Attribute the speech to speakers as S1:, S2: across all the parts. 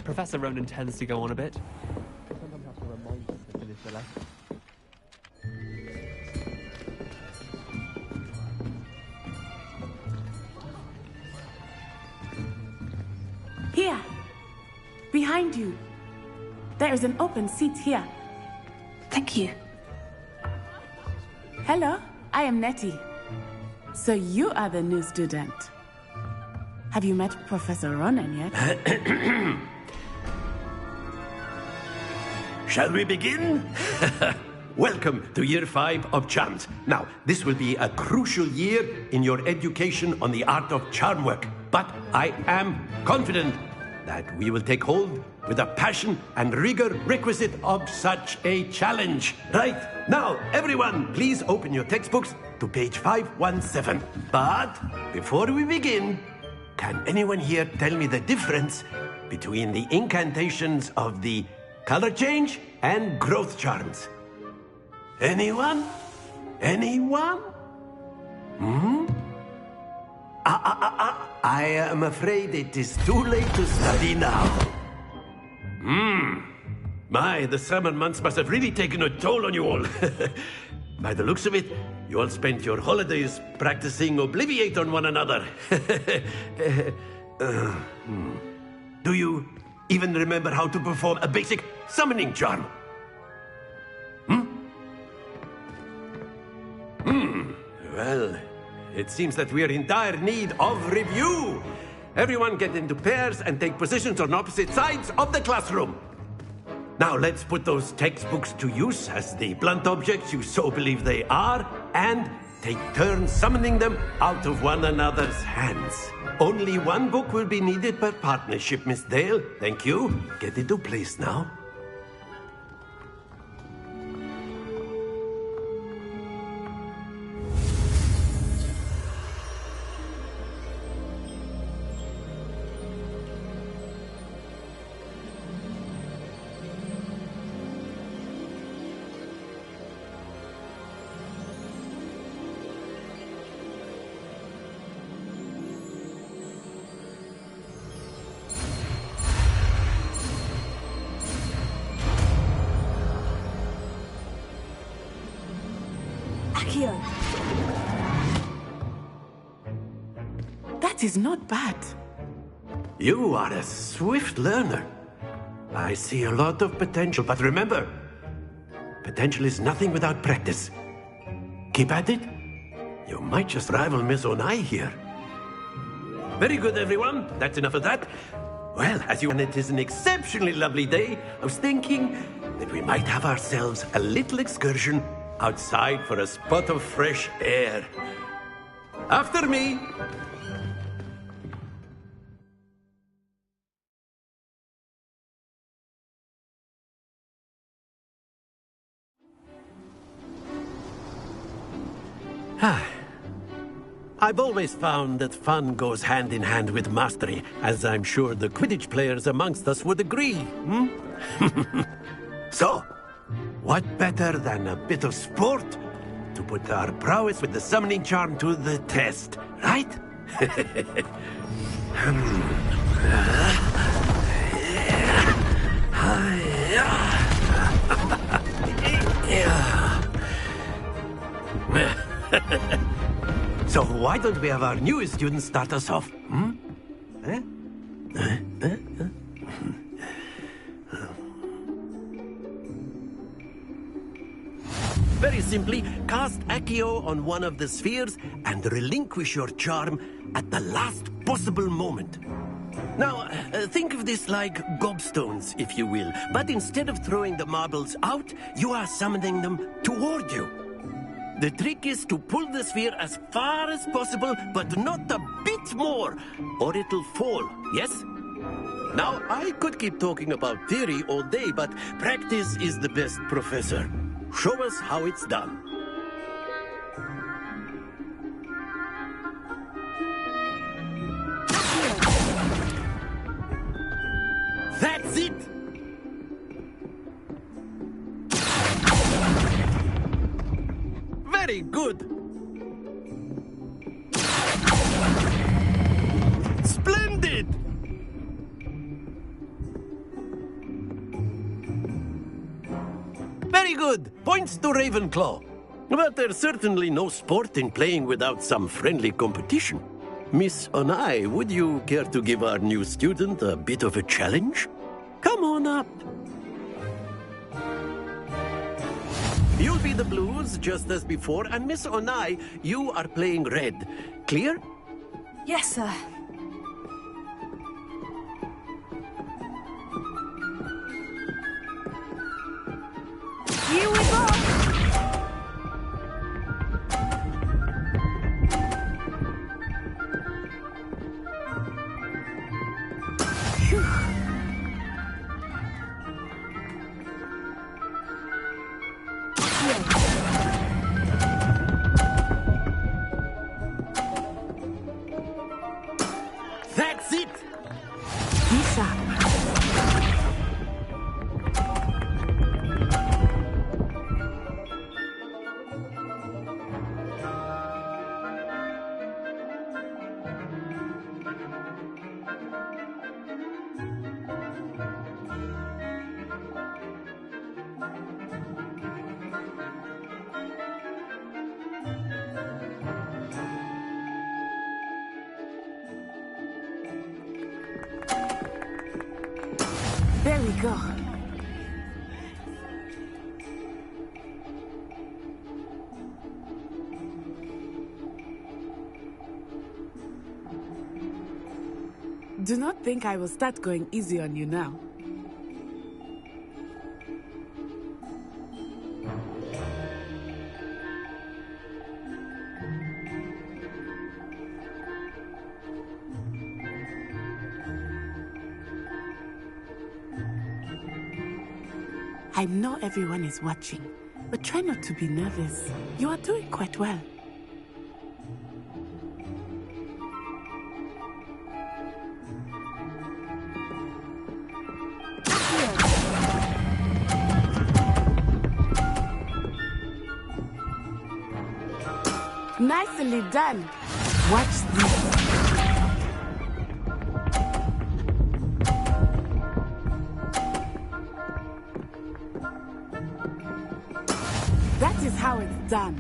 S1: Professor Ronan tends to go on a bit. Sometimes have to remind us to finish the lesson.
S2: Here! Behind you! There is an open seat here.
S3: Thank you.
S2: Hello, I am Nettie. So you are the new student. Have you met Professor Ronan yet?
S4: Shall we begin? Welcome to Year 5 of Charms. Now, this will be a crucial year in your education on the art of charm work. But I am confident that we will take hold with the passion and rigor requisite of such a challenge. Right, now, everyone, please open your textbooks to page 517. But before we begin, can anyone here tell me the difference between the incantations of the color change and growth charms? Anyone? Anyone? I am afraid it is too late to study now. My, the summer months must have really taken a toll on you all. By the looks of it, you all spent your holidays practicing Obliviate on one another. Do you even remember how to perform a basic summoning charm? Well, it seems that we are in dire need of review. Everyone get into pairs and take positions on opposite sides of the classroom. Now let's put those textbooks to use as the blunt objects you so believe they are, and take turns summoning them out of one another's hands. Only one book will be needed per partnership, Miss Dale. Thank you. Get into place now.
S2: That is not bad.
S4: You are a swift learner. I see a lot of potential, but remember, potential is nothing without practice. Keep at it. You might just rival Miss Onai here. Very good, everyone. That's enough of that. Well, as you and it is an exceptionally lovely day, I was thinking that we might have ourselves a little excursion outside for a spot of fresh air. After me. I've always found that fun goes hand in hand with mastery, as I'm sure the Quidditch players amongst us would agree. So, what better than a bit of sport to put our prowess with the summoning charm to the test, right? So why don't we have our newest student start us off? Very simply, cast Accio on one of the spheres and relinquish your charm at the last possible moment. Now, think of this like gobstones, if you will, but instead of throwing the marbles out, you are summoning them toward you. The trick is to pull the sphere as far as possible, but not a bit more, or it'll fall, yes? Now, I could keep talking about theory all day, but practice is the best professor. Show us how it's done. That's it! Very good! Splendid! Very good. Points to Ravenclaw. But there's certainly no sport in playing without some friendly competition. Miss Onai, would you care to give our new student a bit of a challenge? Come on up. You'll be the blues, just as before, and Miss Onai, you are playing red. Clear?
S3: Yes, sir.
S2: Here we go!
S4: That's it!
S2: Be sharp. There we go. Do not think I will start going easy on you now. I know everyone is watching, but try not to be nervous. You are doing quite well. Nicely done. Watch this. That is how it's done.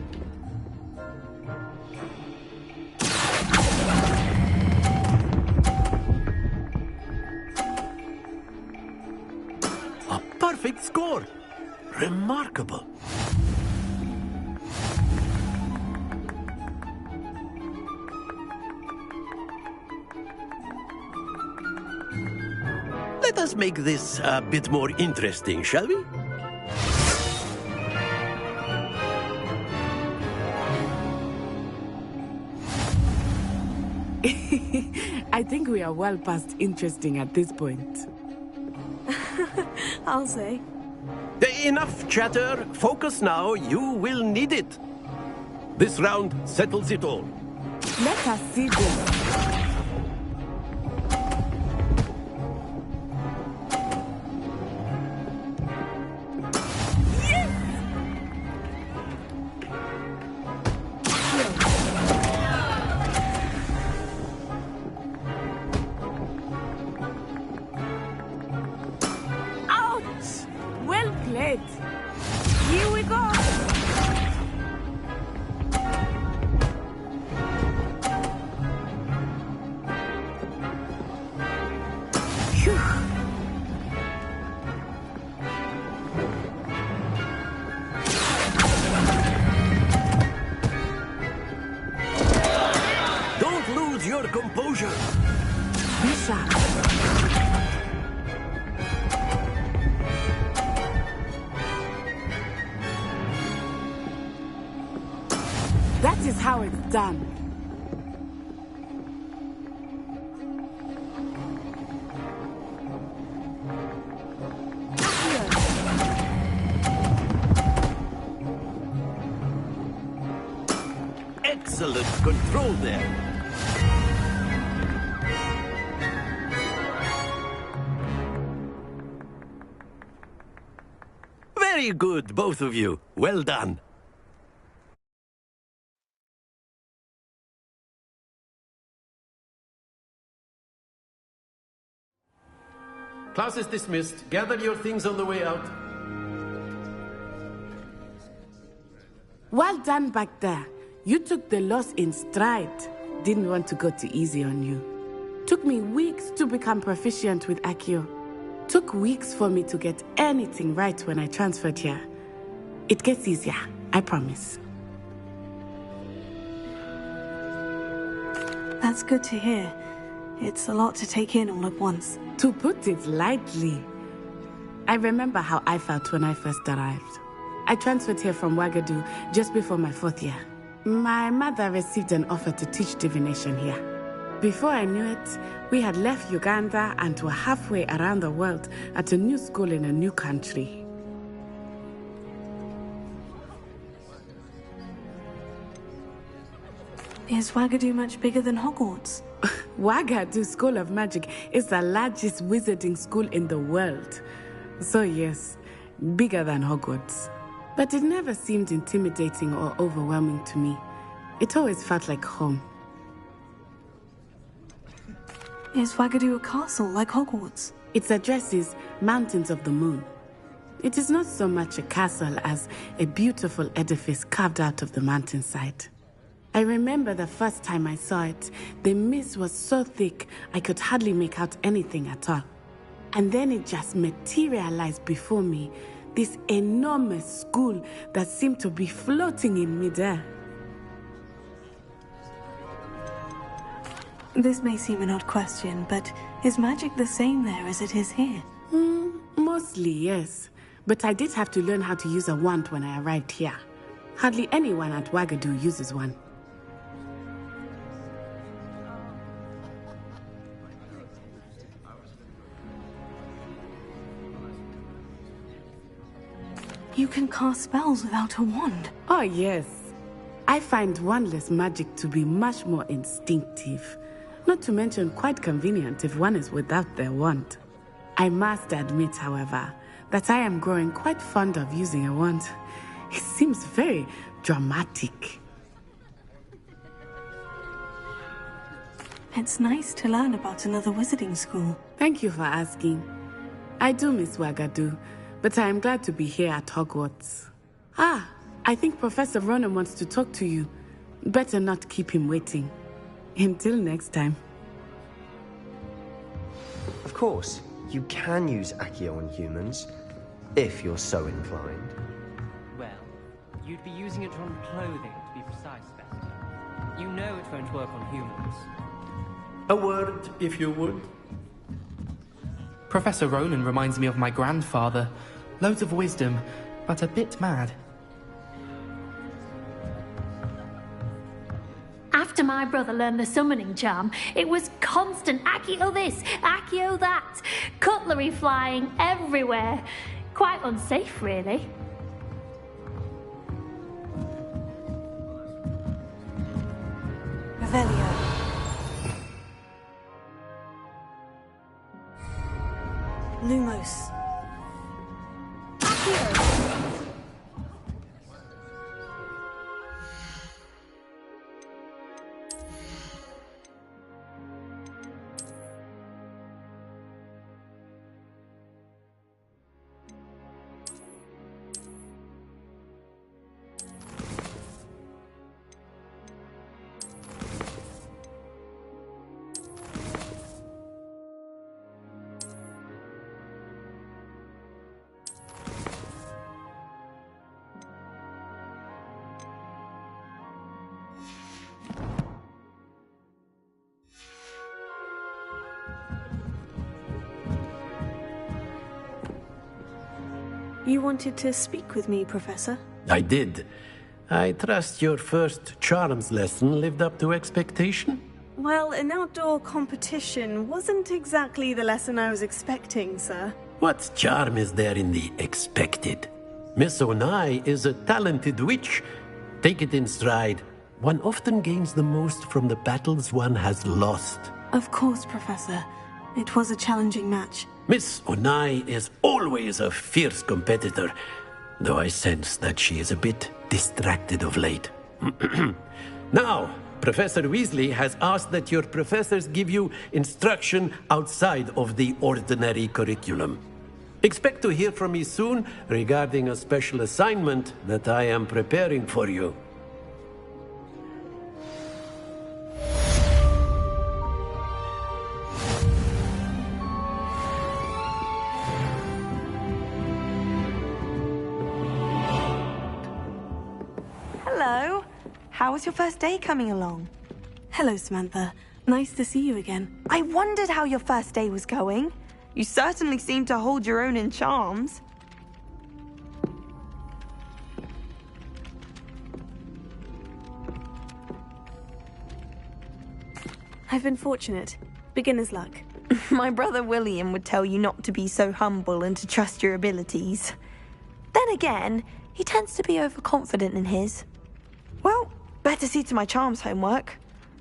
S4: A perfect score. Remarkable. Let us make this a bit more interesting, shall we?
S2: I think we are well past interesting at this point.
S3: I'll say.
S4: Enough chatter. Focus now. You will need it. This round settles it all.
S2: Let us see this. Ouch! Well played. Here we go. Phew.
S4: Don't lose your composure.
S2: Be sharp. That is how it's done.
S4: Excellent control there. Very good, both of you. Well done. Class is dismissed. Gather your things on the way out.
S2: Well done back there. You took the loss in stride. Didn't want to go too easy on you. Took me weeks to become proficient with Accio. Took weeks for me to get anything right when I transferred here. It gets easier, I promise.
S3: That's good to hear. It's a lot to take in all at once.
S2: To put it lightly, I remember how I felt when I first arrived. I transferred here from Wagadu just before my 4th year. My mother received an offer to teach divination here. Before I knew it, we had left Uganda and were halfway around the world at a new school in a new country.
S3: Is Wagadu much bigger than Hogwarts?
S2: Wagadu School of Magic is the largest wizarding school in the world. So yes, bigger than Hogwarts. But it never seemed intimidating or overwhelming to me. It always felt like home.
S3: Is Wagadu a castle like Hogwarts?
S2: Its address is Mountains of the Moon. It is not so much a castle as a beautiful edifice carved out of the mountainside. I remember the first time I saw it, the mist was so thick I could hardly make out anything at all. And then it just materialized before me, this enormous school that seemed to be floating in midair.
S3: This may seem an odd question, but is magic the same there as it is here?
S2: Mostly, yes. But I did have to learn how to use a wand when I arrived here. Hardly anyone at Wagadu uses one.
S3: You can cast spells without a wand.
S2: Oh, yes. I find wandless magic to be much more instinctive. Not to mention quite convenient if one is without their wand. I must admit, however, that I am growing quite fond of using a wand. It seems very dramatic.
S3: It's nice to learn about another wizarding school.
S2: Thank you for asking. I do miss Wagadu, but I am glad to be here at Hogwarts. I think Professor Ronan wants to talk to you. Better not keep him waiting. Until next time.
S5: Of course, you can use Accio on humans, if you're so inclined.
S1: Well, you'd be using it on clothing, to be precise, Beth. You know it won't work on humans.
S4: A word, if you would.
S6: Professor Ronan reminds me of my grandfather. Loads of wisdom, but a bit mad.
S7: After my brother learned the summoning charm, it was constant Accio this, Accio that. Cutlery flying everywhere. Quite unsafe, really.
S3: Revelio. Lumos. You wanted to speak with me, Professor?
S4: I did. I trust your first charms lesson lived up to expectation?
S8: Well, an outdoor competition wasn't exactly the lesson I was expecting, sir.
S4: What charm is there in the expected? Miss Onai is a talented witch. Take it in stride. One often gains the most from the battles one has lost.
S3: Of course, Professor. It was a challenging match.
S4: Miss Onai is always a fierce competitor, though I sense that she is a bit distracted of late. Now, Professor Weasley has asked that your professors give you instruction outside of the ordinary curriculum. Expect to hear from me soon regarding a special assignment that I am preparing for you.
S9: Hello. How was your first day coming along?
S3: Hello, Samantha. Nice to see you again.
S9: I wondered how your first day was going. You certainly seem to hold your own in charms.
S3: I've been fortunate. Beginner's luck.
S9: My brother William would tell you not to be so humble and to trust your abilities. Then again, he tends to be overconfident in his. Well, better see to my charms homework.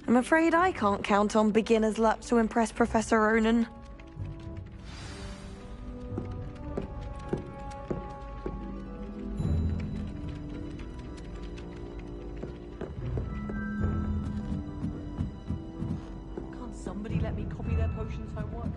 S9: I'm afraid I can't count on beginner's luck to impress Professor Ronan.
S10: Can't somebody let me copy their potions homework?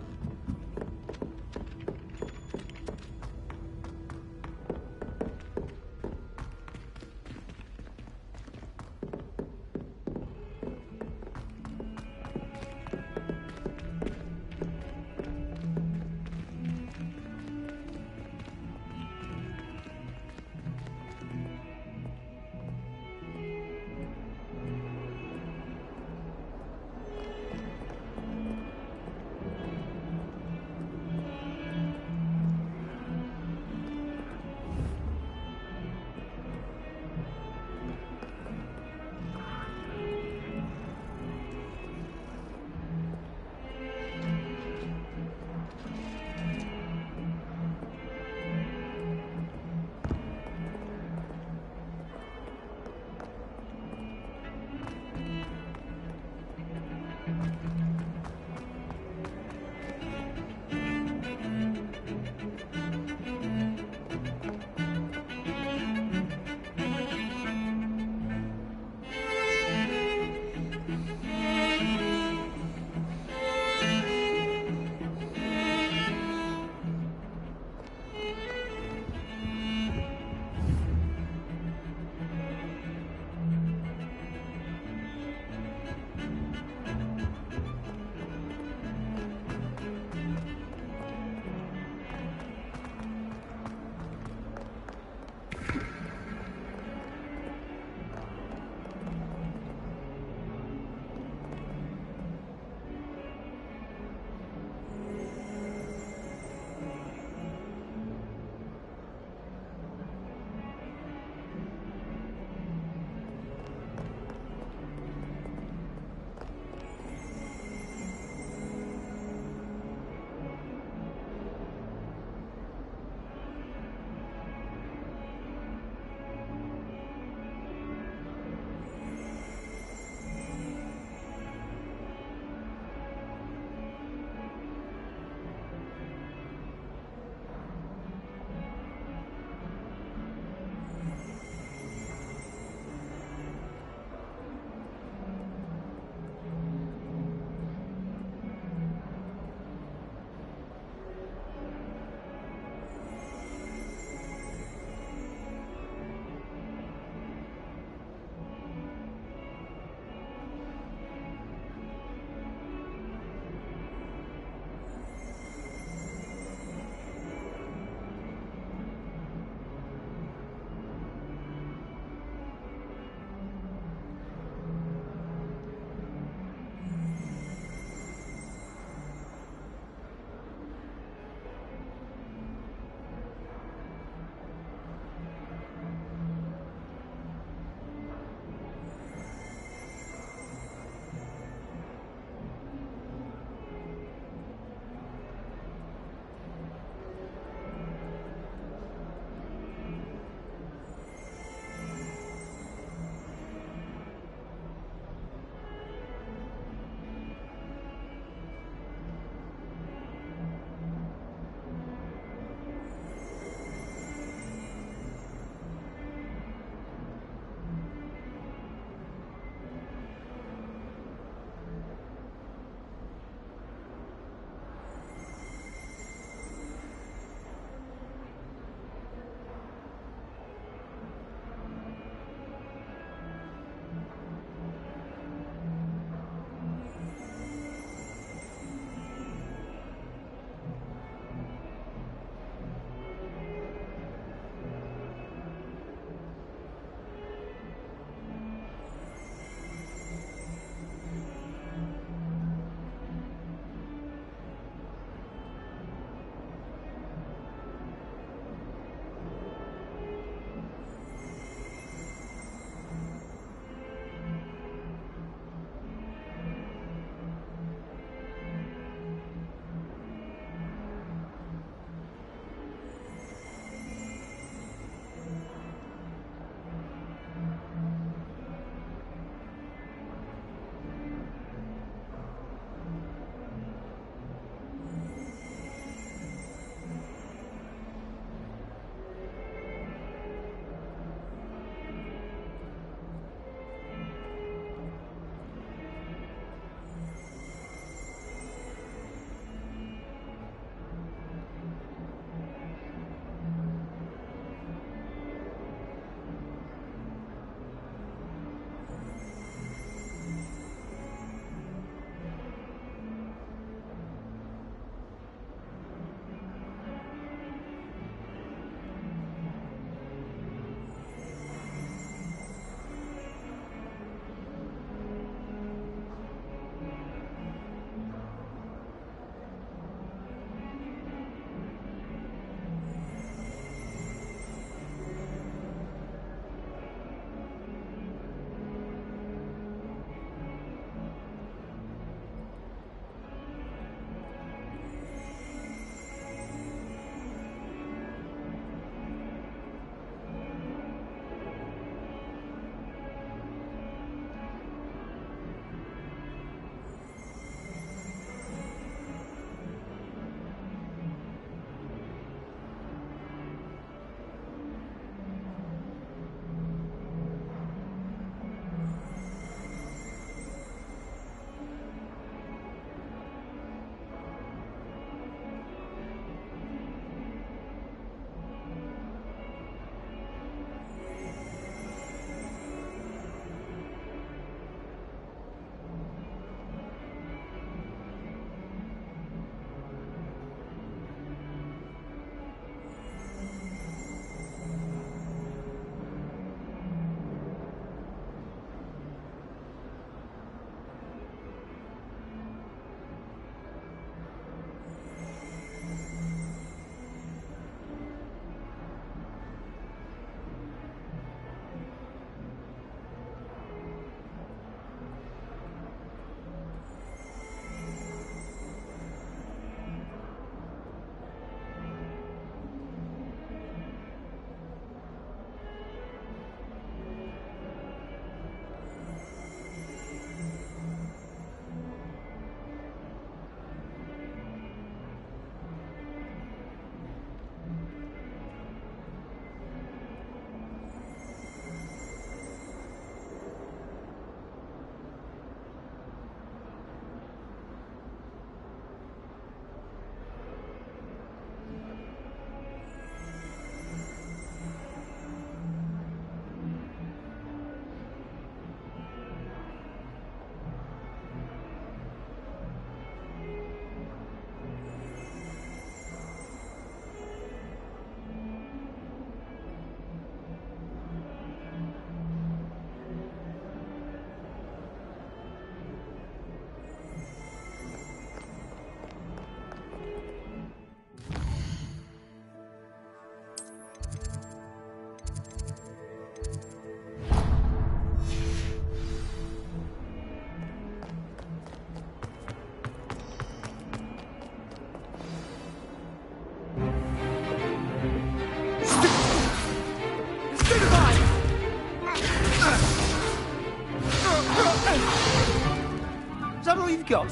S10: got?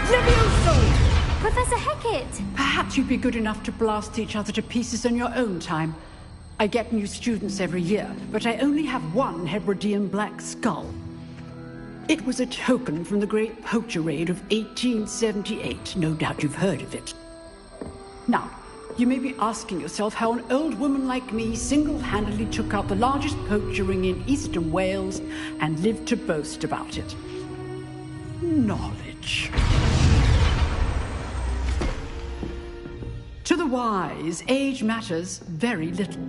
S11: Levioso!
S7: Professor Hecat!
S11: Perhaps you'd be good enough to blast each other to pieces on your own time. I get new students every year, but I only have one Hebridean black skull. It was a token from the Great Poacher Raid of 1878. No doubt you've heard of it. Now, you may be asking yourself how an old woman like me single-handedly took out the largest poacher ring in eastern Wales and lived to boast about it. Knowledge. To the wise, age matters very little.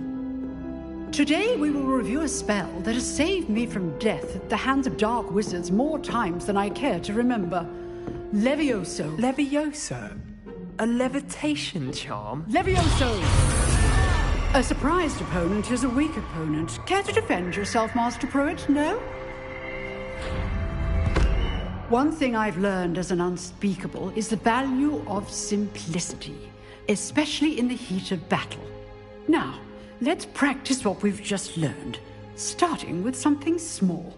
S11: Today we will review a spell that has saved me from death at the hands of dark wizards more times than I care to remember. Levioso.
S10: Levioso? A levitation charm?
S11: Levioso! A surprised opponent is a weak opponent. Care to defend yourself, Master Pruitt? No? One thing I've learned as an unspeakable is the value of simplicity, especially in the heat of battle. Now, let's practice what we've just learned, starting with something small.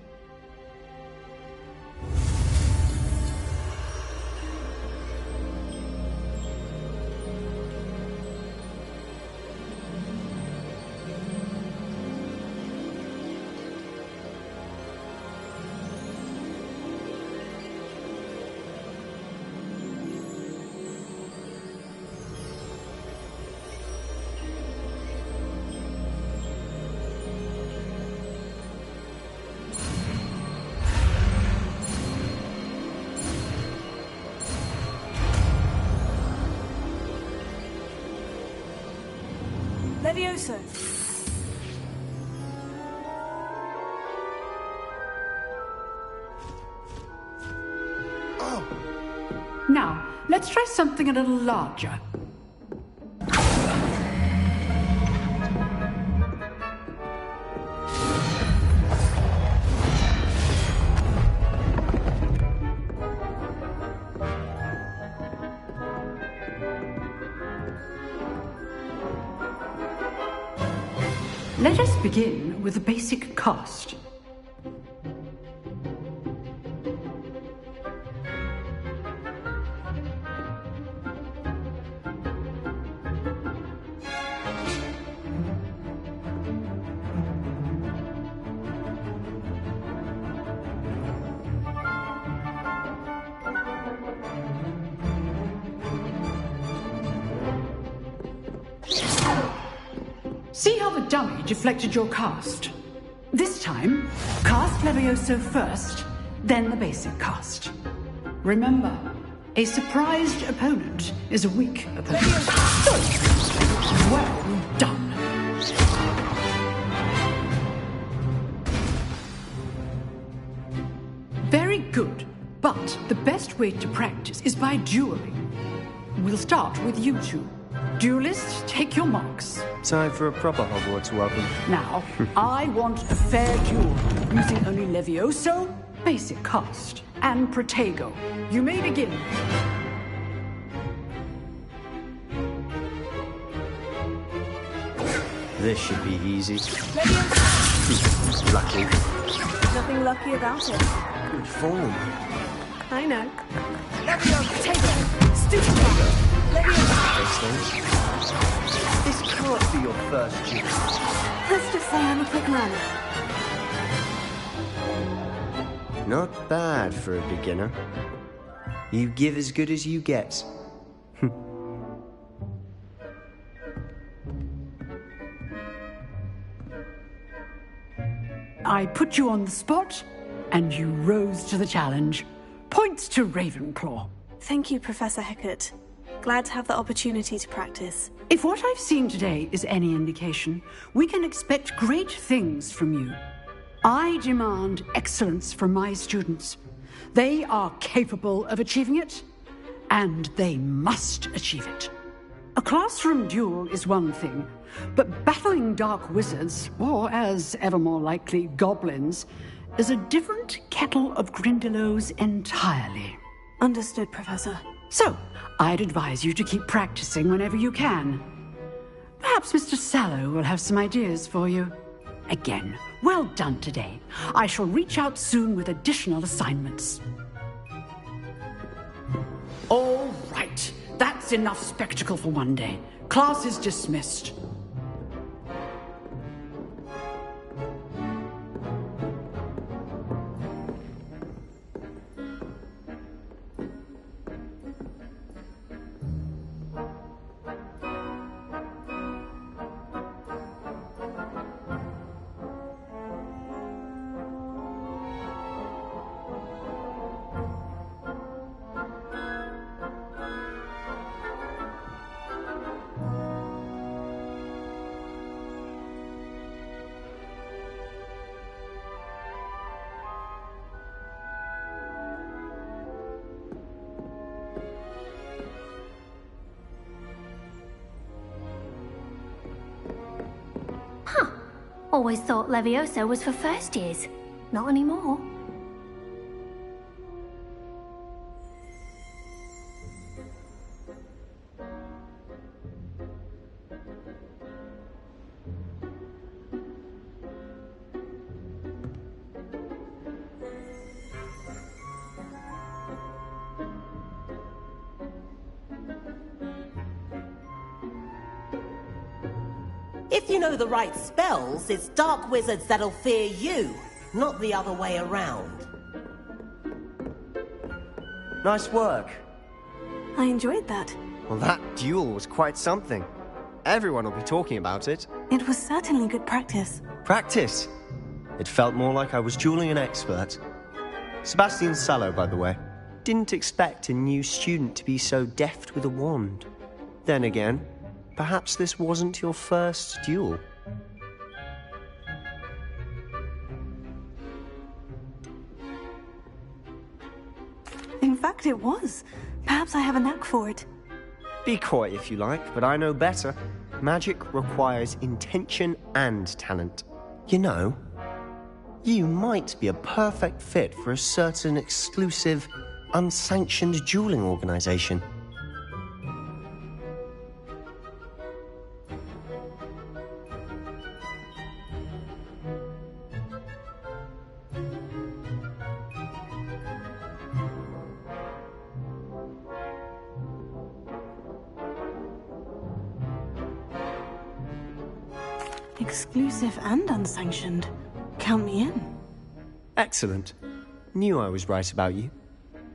S8: Levioso.
S11: Now, let's try something a little larger. Let us begin with a basic cast. See how the dummy deflected your cast? This time, cast Levioso first, then the basic cast. Remember, a surprised opponent is a weak opponent. Well done. Very good, but the best way to practice is by dueling. We'll start with you two. Duelists, take your marks.
S5: Time for a proper Hogwarts welcome.
S11: Now, I want a fair duel, using only Levioso, basic cast, and Protego. You may begin.
S5: This should be easy. Lucky.
S8: Nothing lucky about it.
S5: Good form.
S8: I know.
S5: Levioso!
S8: Stupid.
S5: This can't be your first duel.
S8: Let's just say I'm a quick learner.
S5: Not bad for a beginner. You give as good as you get.
S11: I put you on the spot, and you rose to the challenge. Points to Ravenclaw.
S8: Thank you, Professor Hecat. Glad to have the opportunity to practice.
S11: If what I've seen today is any indication, we can expect great things from you. I demand excellence from my students. They are capable of achieving it, and they must achieve it. A classroom duel is one thing, but battling dark wizards, or as ever more likely, goblins, is a different kettle of Grindylows entirely.
S8: Understood, Professor.
S11: So, I'd advise you to keep practicing whenever you can. Perhaps Mr. Sallow will have some ideas for you. Again, Well done today. I shall reach out soon with additional assignments. All right. That's enough spectacle for one day. Class is dismissed.
S7: Always thought Levioso was for first years. Not anymore.
S12: If you know the right spells, it's dark wizards that'll fear you, not the other way around.
S5: Nice work.
S3: I enjoyed that.
S5: Well, that duel was quite something. Everyone will be talking about it.
S3: It was certainly good practice.
S5: Practice? It felt more like I was dueling an expert. Sebastian Sallow, by the way. Didn't expect a new student to be so deft with a wand. Then again, perhaps this wasn't your first duel.
S3: In fact, it was. Perhaps I have a knack for it.
S5: Be coy if you like, but I know better. Magic requires intention and talent. You know, you might be a perfect fit for a certain exclusive, unsanctioned dueling organization.
S3: Exclusive and unsanctioned. Count me in.
S5: Excellent. Knew I was right about you.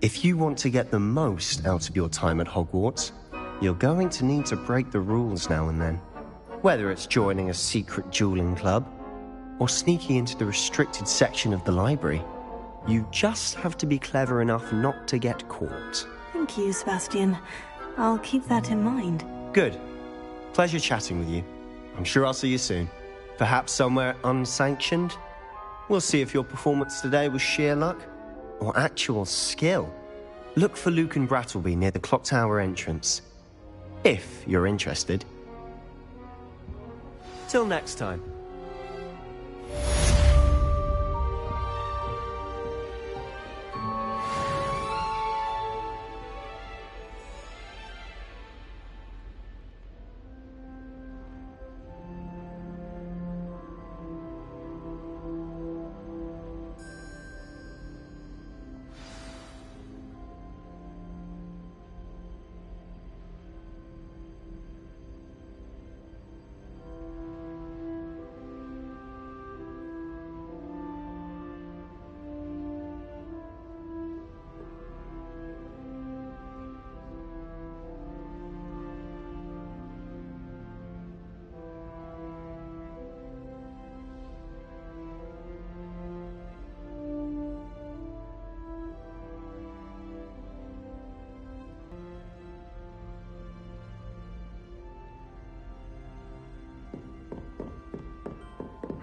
S5: If you want to get the most out of your time at Hogwarts, you're going to need to break the rules now and then. Whether it's joining a secret dueling club, or sneaking into the restricted section of the library, you just have to be clever enough not to get caught.
S3: Thank you, Sebastian. I'll keep that in mind.
S5: Good. Pleasure chatting with you. I'm sure I'll see you soon. Perhaps somewhere unsanctioned? We'll see if your performance today was sheer luck or actual skill. Look for Luke and Brattleby near the clock tower entrance. If you're interested. Till next time.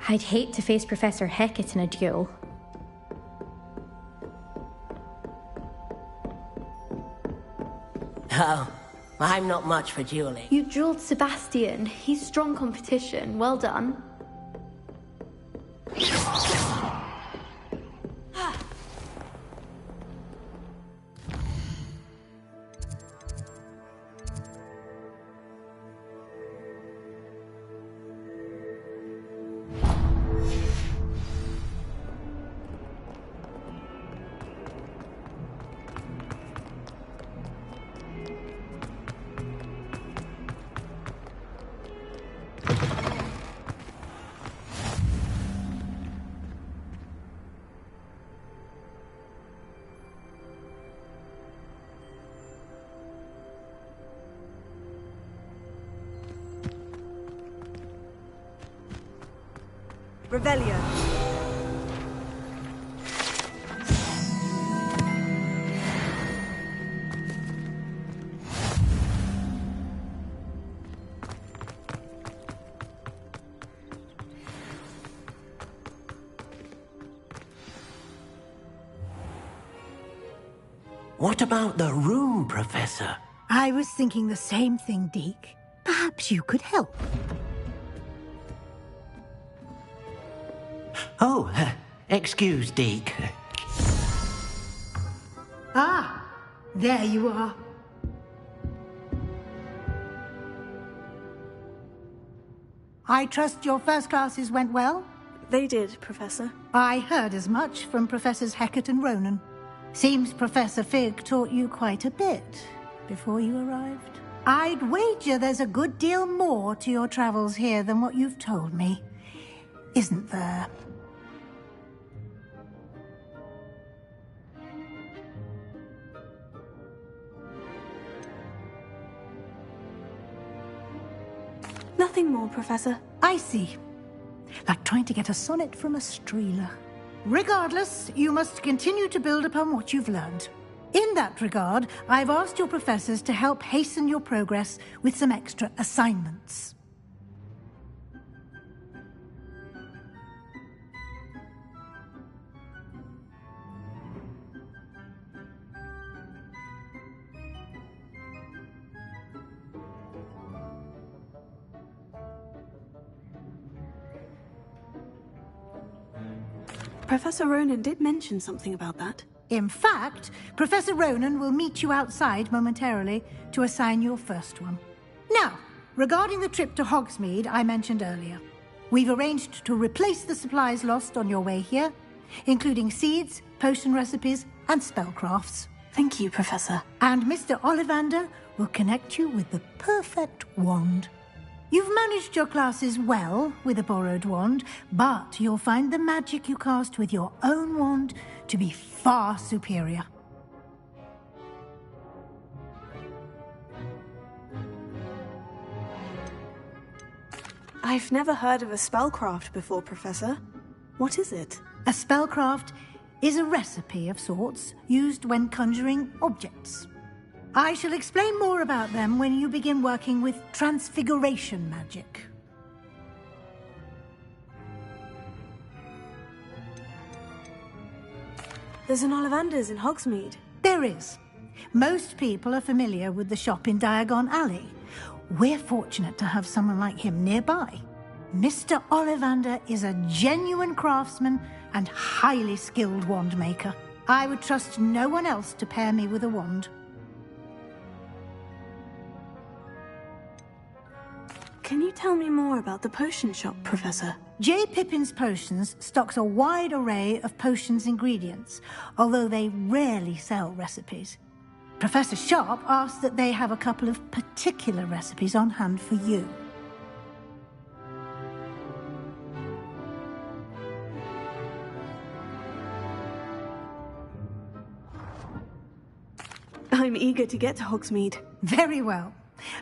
S13: I'd hate to face Professor Hecat in a duel.
S12: Oh, I'm not much for dueling.
S14: You dueled Sebastian. He's strong competition. Well done.
S8: Revelio.
S4: What about the room, Professor?
S15: I was thinking the same thing, Deke. Perhaps you could help.
S4: Oh, excuse, Deke.
S15: Ah, there you are. I trust your first classes went well?
S8: They did, Professor.
S15: I heard as much from Professors Hecat and Ronan. Seems Professor Fig taught you quite a bit before you arrived. I'd wager there's a good deal more to your travels here than what you've told me. Isn't there?
S8: Nothing more, Professor.
S15: I see. Like trying to get a sonnet from a streeler. Regardless, you must continue to build upon what you've learned. In that regard, I've asked your professors to help hasten your progress with some extra assignments.
S8: Professor Ronan did mention something about that.
S15: In fact, Professor Ronan will meet you outside momentarily to assign your first one. Now, regarding the trip to Hogsmeade I mentioned earlier, we've arranged to replace the supplies lost on your way here, including seeds, potion recipes, and spellcrafts.
S8: Thank you, Professor.
S15: And Mr. Ollivander will connect you with the perfect wand. You've managed your classes well with a borrowed wand, but you'll find the magic you cast with your own wand to be far superior.
S8: I've never heard of a spellcraft before, Professor. What is it?
S15: A spellcraft is a recipe of sorts used when conjuring objects. I shall explain more about them when you begin working with transfiguration magic.
S8: There's an Ollivander's in Hogsmeade.
S15: There is. Most people are familiar with the shop in Diagon Alley. We're fortunate to have someone like him nearby. Mr. Ollivander is a genuine craftsman and highly skilled wand maker. I would trust no one else to pair me with a wand.
S8: Can you tell me more about the potion shop, Professor?
S15: J. Pippin's Potions stocks a wide array of potions ingredients, although they rarely sell recipes. Professor Sharp asked that they have a couple of particular recipes on hand for you.
S8: I'm eager to get to Hogsmeade.
S15: Very well.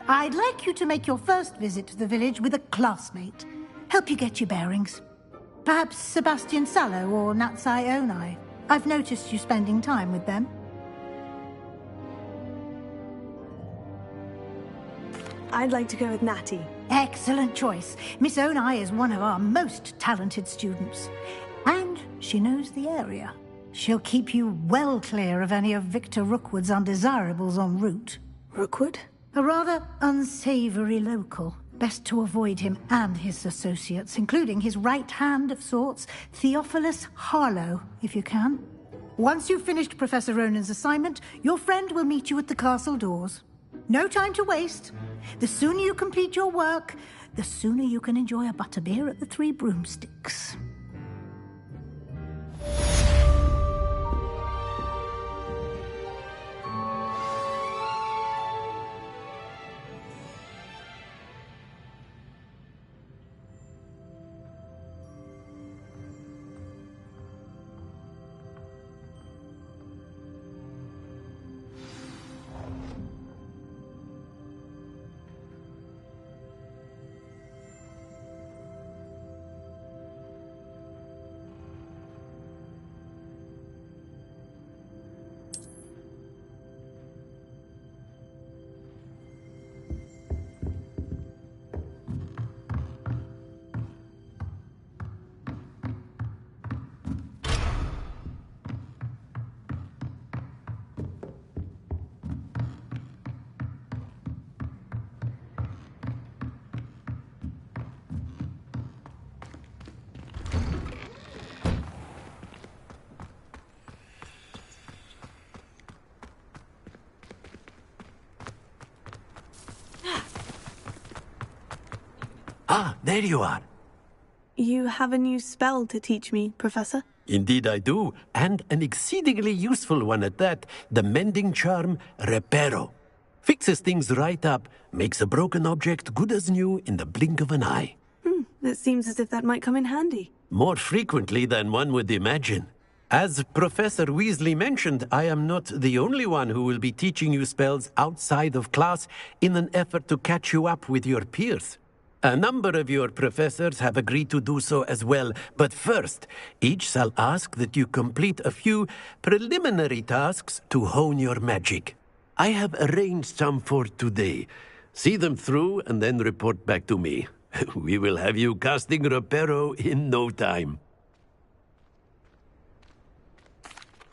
S15: I'd like you to make your first visit to the village with a classmate. Help you get your bearings. Perhaps Sebastian Sallow or Natsai Onai. I've noticed you spending time with them.
S8: I'd like to go with Natty.
S15: Excellent choice. Miss Onai is one of our most talented students. And she knows the area. She'll keep you well clear of any of Victor Rookwood's undesirables en route.
S8: Rookwood?
S15: A rather unsavoury local. Best to avoid him and his associates, including his right hand of sorts, Theophilus Harlow, if you can. Once you've finished Professor Ronan's assignment, your friend will meet you at the castle doors. No time to waste. The sooner you complete your work, the sooner you can enjoy a butterbeer at the Three Broomsticks.
S4: Ah, there you are.
S8: You have a new spell to teach me, Professor?
S4: Indeed I do, and an exceedingly useful one at that. The mending charm, Reparo. Fixes things right up, makes a broken object good as new in the blink of an eye.
S8: It seems as if that might come in handy.
S4: More frequently than one would imagine. As Professor Weasley mentioned, I am not the only one who will be teaching you spells outside of class in an effort to catch you up with your peers. A number of your professors have agreed to do so as well, but first, each shall ask that you complete a few preliminary tasks to hone your magic. I have arranged some for today. See them through and then report back to me. We will have you casting Reparo in no time.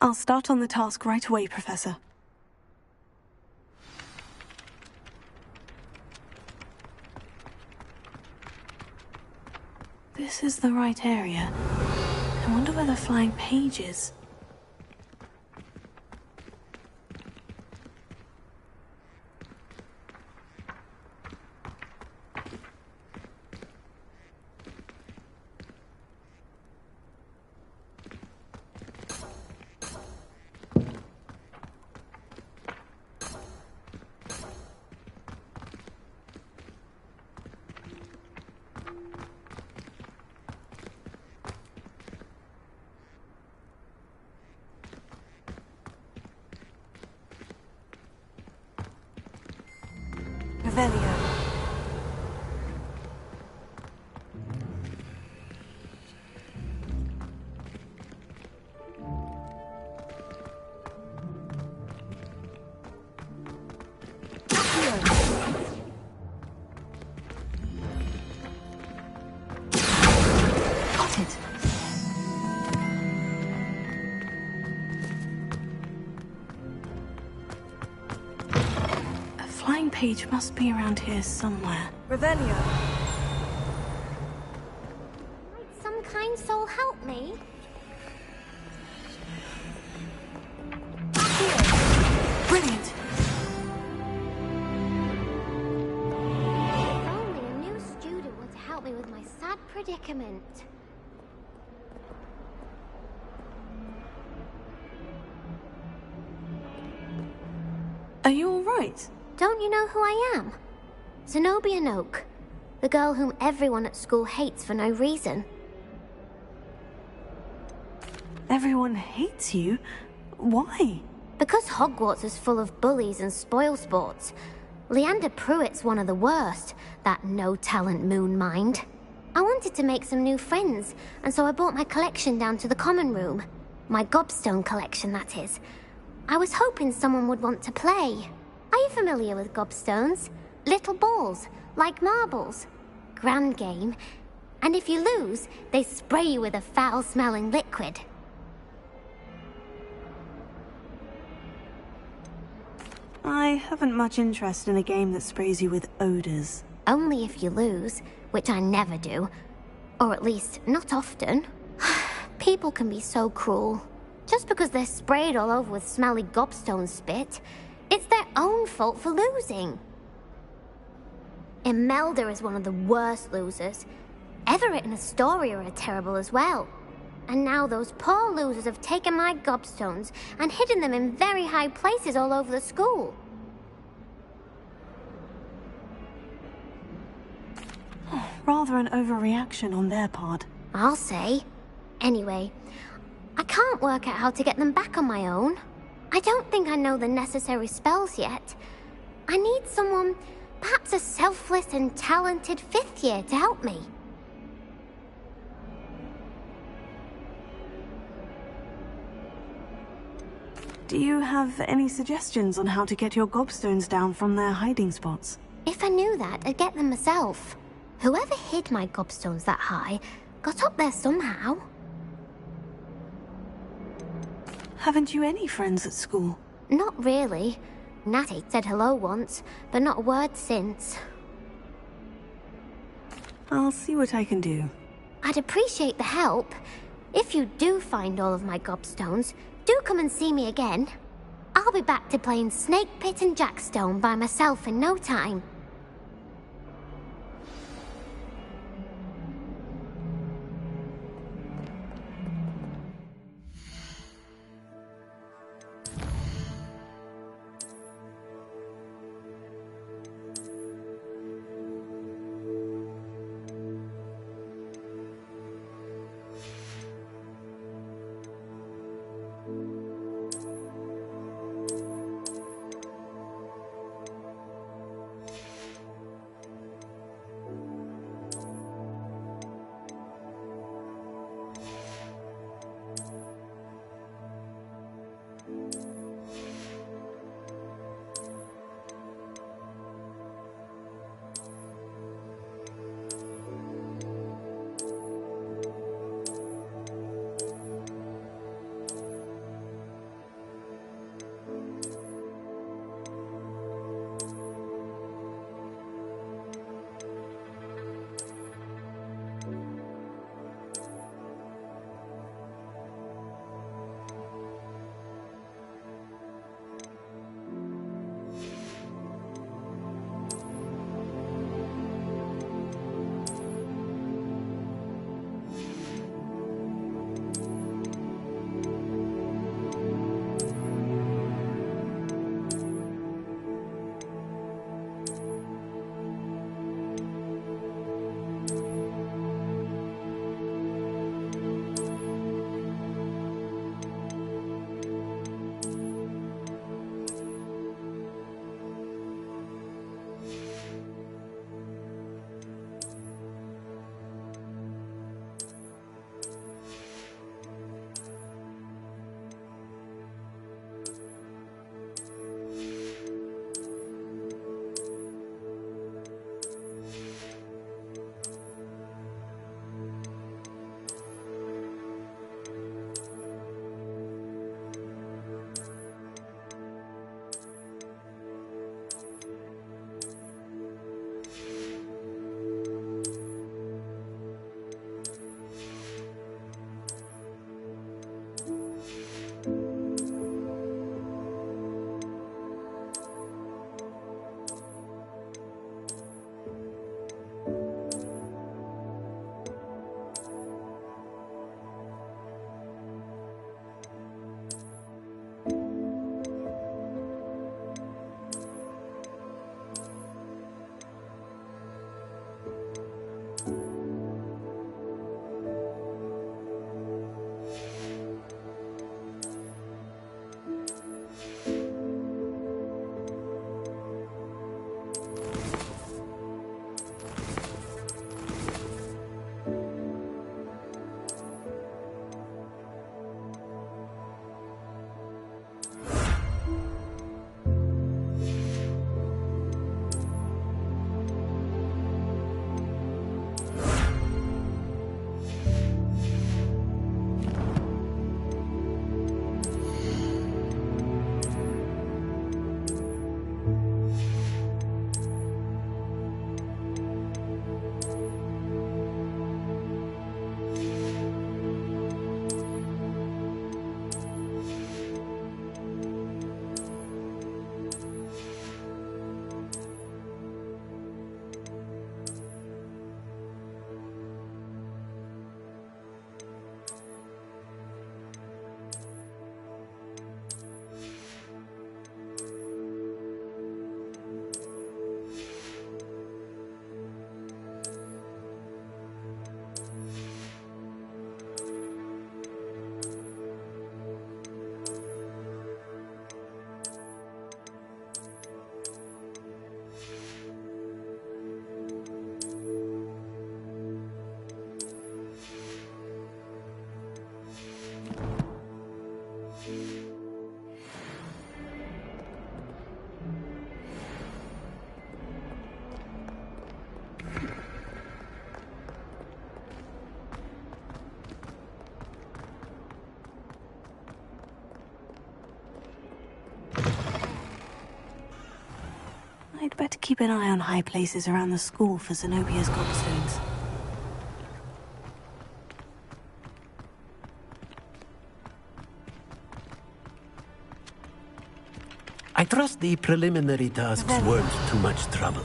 S8: I'll start on the task right away, Professor. This is the right area. I wonder where the flying page is. Revelio. Got it. Flying page must be around here somewhere. Revelio.
S16: Might some kind soul help me?
S8: Brilliant.
S16: If only a new student were to help me with my sad predicament.
S8: Are you all right?
S16: Don't you know who I am? Zenobia Noak, the girl whom everyone at school hates for no reason.
S8: Everyone hates you? Why?
S16: Because Hogwarts is full of bullies and spoilsports. Leander Pruitt's one of the worst, that no-talent moon mind. I wanted to make some new friends, and so I brought my collection down to the common room. My gobstone collection, that is. I was hoping someone would want to play. Are you familiar with gobstones? Little balls, like marbles. Grand game. And if you lose, they spray you with a foul-smelling liquid.
S8: I haven't much interest in a game that sprays you with odors.
S16: Only if you lose, which I never do. Or at least, not often. People can be so cruel. Just because they're sprayed all over with smelly gobstone spit, it's their own fault for losing. Imelda is one of the worst losers. Everett and Astoria are terrible as well. And now those poor losers have taken my gobstones and hidden them in very high places all over the school.
S8: Rather an overreaction on their part.
S16: I'll say. Anyway, I can't work out how to get them back on my own. I don't think I know the necessary spells yet. I need someone, perhaps a selfless and talented fifth year to help me.
S8: Do you have any suggestions on how to get your gobstones down from their hiding spots?
S16: If I knew that, I'd get them myself. Whoever hid my gobstones that high got up there somehow.
S8: Haven't you any friends at school?
S16: Not really. Natty said hello once, but not a word since.
S8: I'll see what I can do.
S16: I'd appreciate the help. If you do find all of my gobstones, do come and see me again. I'll be back to playing Snake Pit and Jackstone by myself in no time.
S3: I'd better keep an eye on high places around the school for Zenobia's gobstones.
S4: I trust the preliminary tasks weren't too much trouble.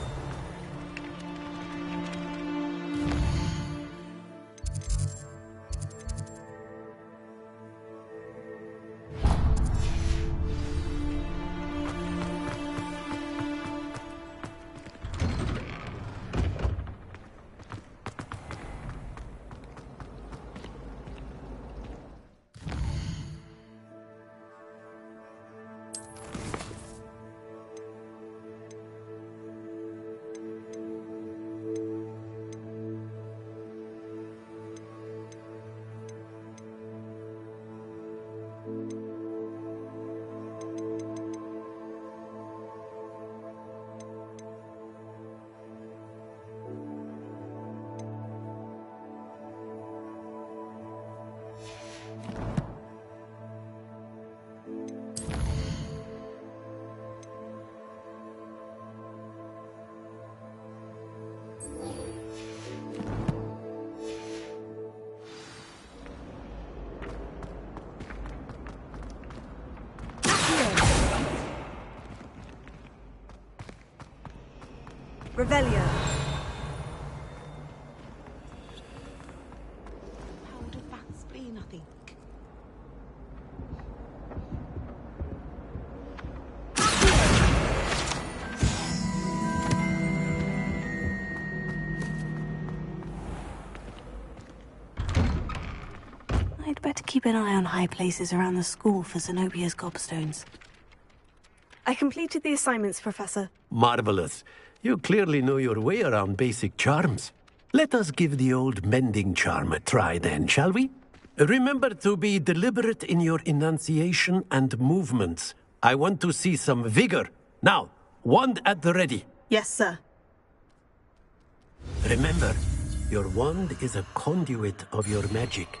S8: Revelio.
S12: How would that be, I think?
S3: I'd better keep an eye on high places around the school for Zenobia's gobstones.
S8: I completed the assignments, Professor.
S4: Marvelous. You clearly know your way around basic charms. Let us give the old mending charm a try then, shall we? Remember to be deliberate in your enunciation and movements. I want to see some vigor. Now, wand at the ready.
S8: Yes, sir.
S4: Remember, your wand is a conduit of your magic.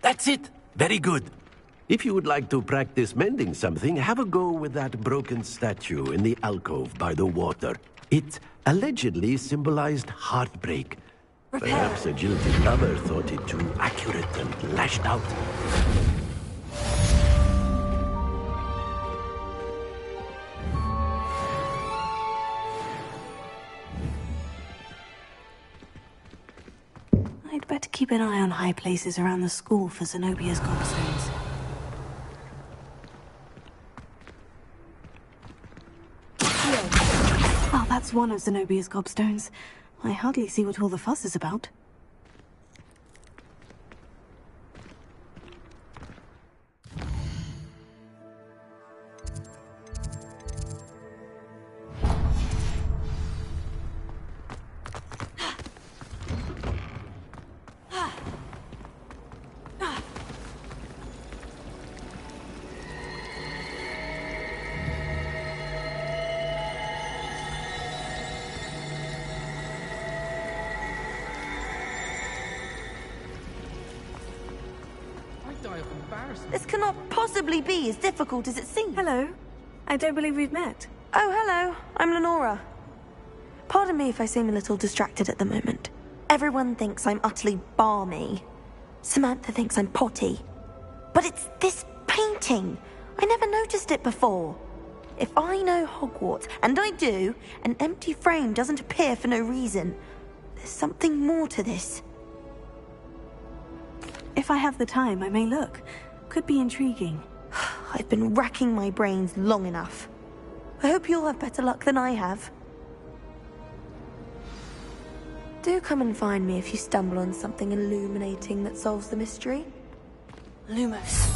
S4: That's it! Very good. If you would like to practice mending something, have a go with that broken statue in the alcove by the water. It allegedly symbolized heartbreak. Perhaps Agility Lover thought it too accurate and lashed out.
S3: I'd better keep an eye on high places around the school for Zenobia's gobstones. Oh, that's one of Zenobia's gobstones. I hardly see what all the fuss is about.
S9: This cannot possibly be as difficult as it seems.
S8: Hello. I don't believe we've met.
S9: Oh, hello. I'm Lenora. Pardon me if I seem a little distracted at the moment. Everyone thinks I'm utterly balmy. Samantha thinks I'm potty. But it's this painting. I never noticed it before. If I know Hogwarts, and I do, an empty frame doesn't appear for no reason. There's something more to this.
S3: If I have the time, I may look. Could be intriguing.
S9: I've been racking my brains long enough. I hope you'll have better luck than I have. Do come and find me if you stumble on something illuminating that solves the mystery.
S3: Lumos.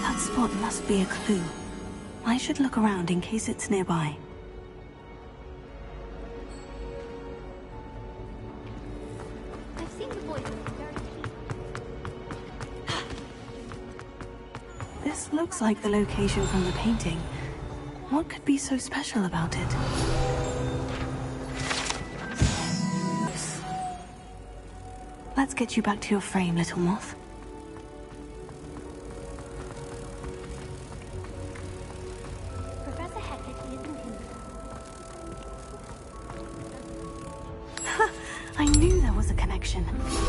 S3: That spot must be a clue. I should look around in case it's nearby. This looks like the location from the painting. What could be so special about it? Let's get you back to your frame, little moth.
S16: Professor Hackett isn't in.
S3: I knew there was a connection.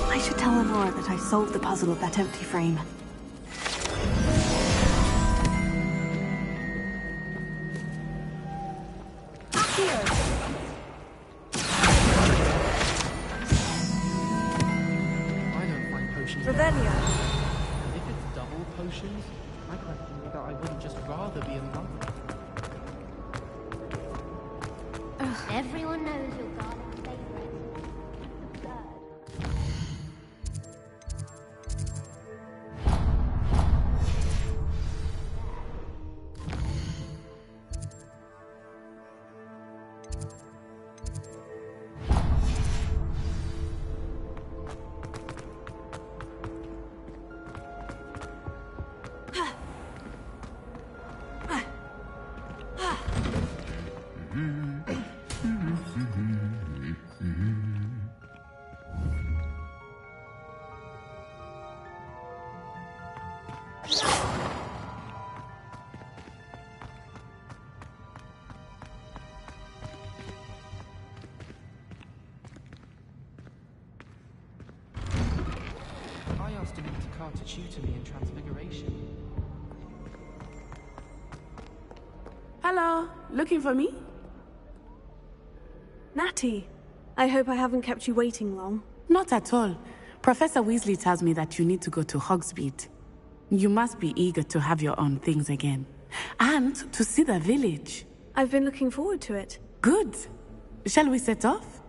S3: I should tell Lenora that I solved the puzzle of that empty frame.
S6: Revelio. If it's double potions, my question is that I wouldn't just rather be in love.
S16: Everyone knows your garden's favorite.
S6: I asked Car to tutor me in Transfiguration.
S2: Hello, looking for me?
S8: Natty, I hope I haven't kept you waiting long.
S2: Not at all. Professor Weasley tells me that you need to go to Hogsmeade. You must be eager to have your own things again. And to see the village.
S8: I've been looking forward to it.
S2: Good. Shall we set off?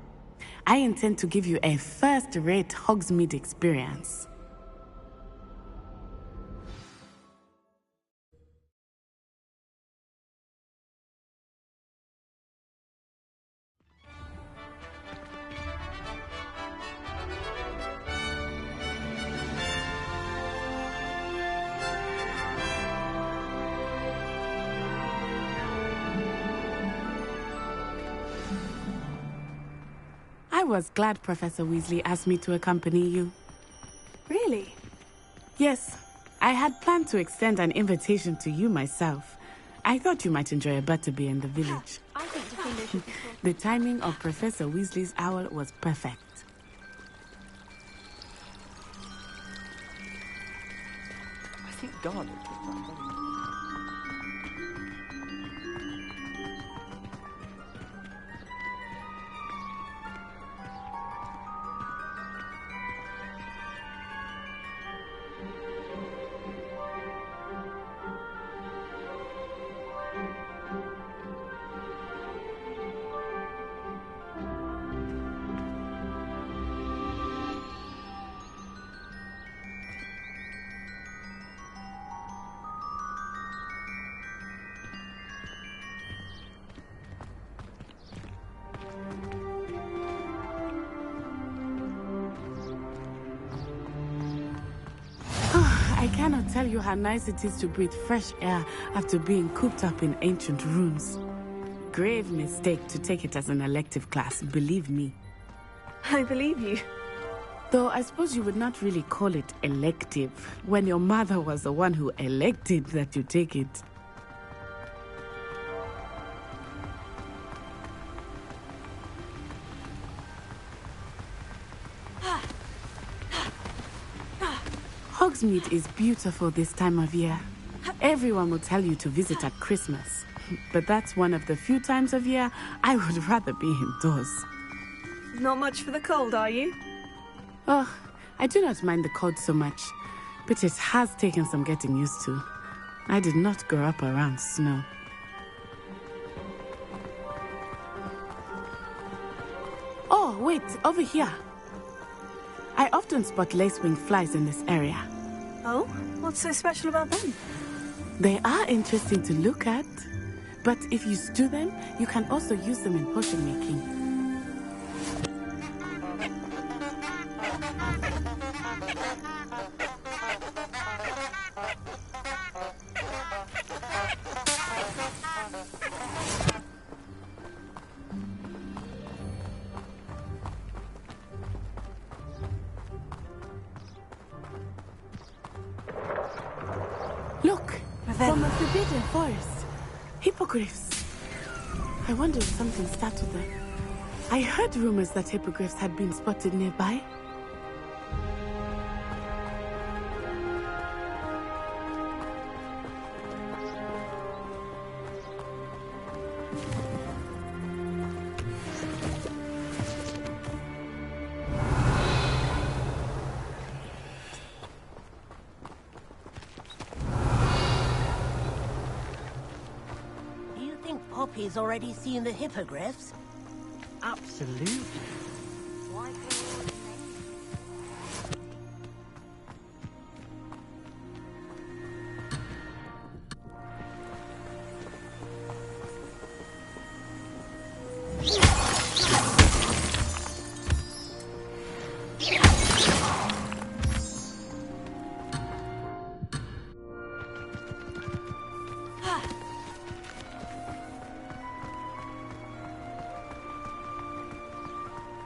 S2: I intend to give you a first-rate Hogsmeade experience. I was glad Professor Weasley asked me to accompany you.
S8: Really?
S2: Yes. I had planned to extend an invitation to you myself. I thought you might enjoy a butterbeer in the village.
S8: I think Defender should be
S2: The timing of Professor Weasley's owl was perfect.
S10: I think Garnet took that very well.
S2: I cannot tell you how nice it is to breathe fresh air after being cooped up in ancient rooms. Grave mistake to take it as an elective class, believe me.
S8: I believe you.
S2: Though I suppose you would not really call it elective when your mother was the one who elected that you take it. Hogsmeade is beautiful this time of year. Everyone will tell you to visit at Christmas. But that's one of the few times of year I would rather be indoors.
S8: Not much for the cold, are you?
S2: Oh, I do not mind the cold so much, but it has taken some getting used to. I did not grow up around snow. Oh, wait, over here. I often spot lacewing flies in this area.
S8: Oh? What's so special about them?
S2: They are interesting to look at, but if you stew them, you can also use them in potion making. From a forbidden forest. Hippogriffs. I wonder if something started there. I heard rumors that hippogriffs had been spotted nearby.
S12: Poppy's already seen the hippogriffs?
S1: Absolutely.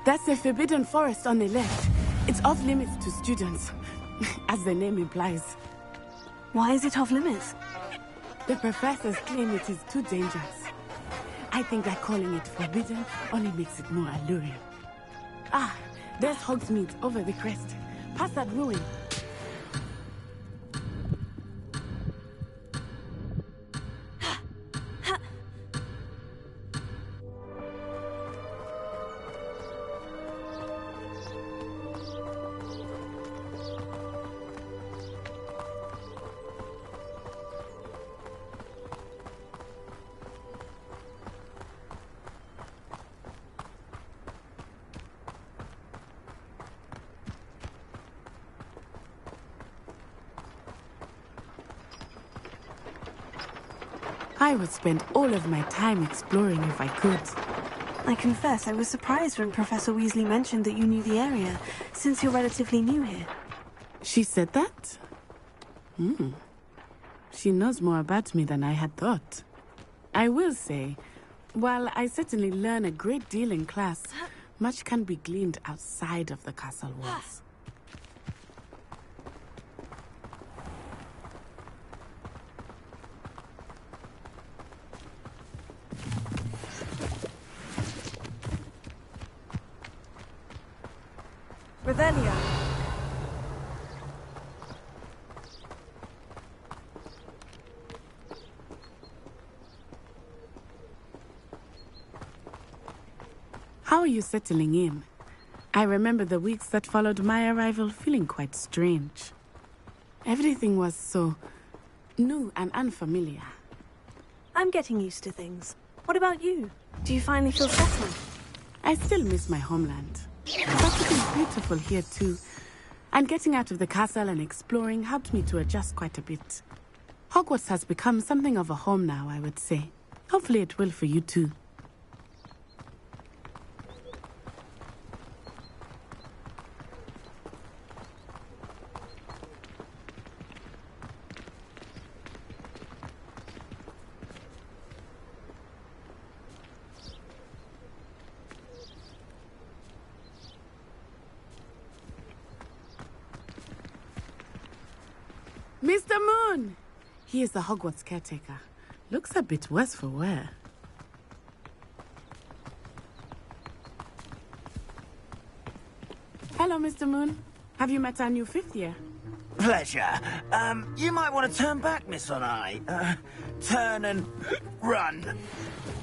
S2: That's the Forbidden Forest on the left. It's off limits to students, as the name implies.
S8: Why is it off limits?
S2: The professors claim it is too dangerous. I think that calling it forbidden only makes it more alluring. Ah, there's Hogsmeade over the crest. Past that ruin. I would spend all of my time exploring if I could.
S8: I confess, I was surprised when Professor Weasley mentioned that you knew the area, since you're relatively new here.
S2: She said that? She knows more about me than I had thought. I will say, while I certainly learn a great deal in class, much can be gleaned outside of the castle walls.
S8: Revelio.
S2: How are you settling in? I remember the weeks that followed my arrival feeling quite strange. Everything was so new and unfamiliar.
S8: I'm getting used to things. What about you? Do you finally feel settled?
S2: I still miss my homeland. But it is beautiful here too. And getting out of the castle and exploring helped me to adjust quite a bit. Hogwarts has become something of a home now, I would say. Hopefully it will for you too. Mr. Moon! He is the Hogwarts caretaker. Looks a bit worse for wear. Hello, Mr. Moon. Have you met our new fifth year?
S17: Pleasure. You might want to turn back, Miss On-Eye. Turn and run.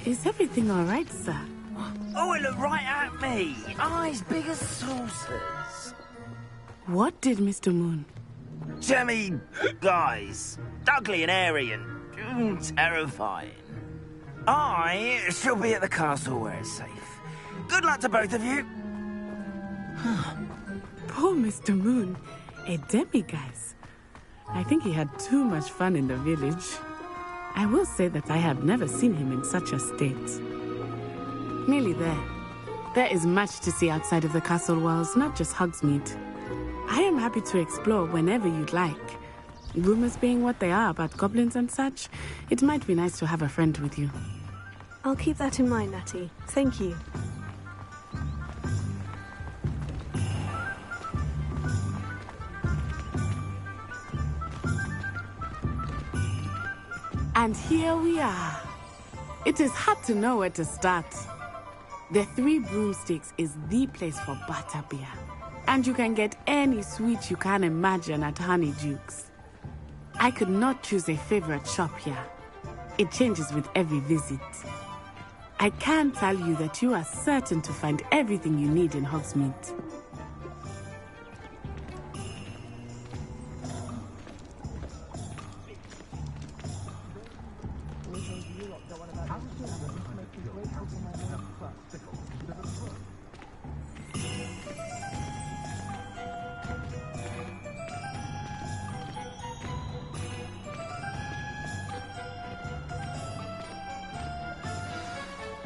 S2: Is everything all right, sir?
S17: Oh, it looked right at me. Eyes big as saucers.
S2: What did Mr. Moon?
S17: Jemmy guys. Ugly and airy and terrifying. I shall be at the castle where it's safe. Good luck to both of you.
S2: Poor Mr. Moon. A demiguise. I think he had too much fun in the village. I will say that I have never seen him in such a state. Nearly there. There is much to see outside of the castle walls, not just Hogsmeade. I am happy to explore whenever you'd like. Rumors being what they are about goblins and such, it might be nice to have a friend with you.
S8: I'll keep that in mind, Natty. Thank you.
S2: And here we are. It is hard to know where to start. The Three Broomsticks is the place for butterbeer. And you can get any sweet you can imagine at Honeydukes. I could not choose a favorite shop here. It changes with every visit. I can tell you that you are certain to find everything you need in Hogsmeade.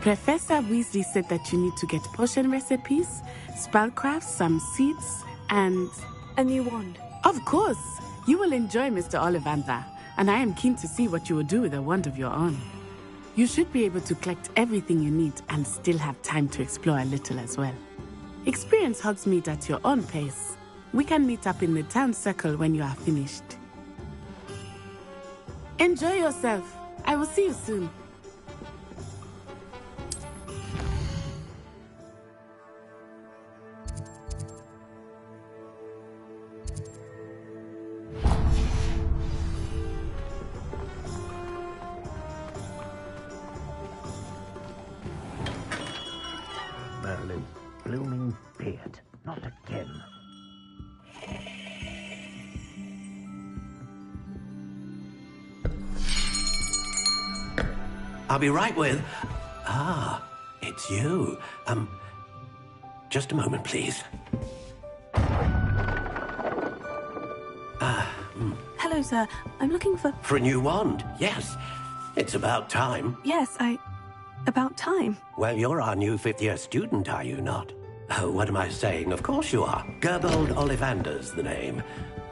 S2: Professor Weasley said that you need to get potion recipes, spellcrafts, some seeds, and...
S8: a new wand.
S2: Of course! You will enjoy Mr. Ollivander, and I am keen to see what you will do with a wand of your own. You should be able to collect everything you need and still have time to explore a little as well. Experience Hogsmeade at your own pace. We can meet up in the town circle when you are finished. Enjoy yourself. I will see you soon.
S4: Merlin, blooming beard. Not again. I'll be right with... Ah, it's you. Just a moment, please.
S8: Hello, sir. I'm looking for...
S4: For a new wand, yes. It's about time.
S8: Yes, about time.
S4: Well, you're our new fifth-year student, are you not? Oh, what am I saying? Of course you are. Gerbold Ollivander's the name.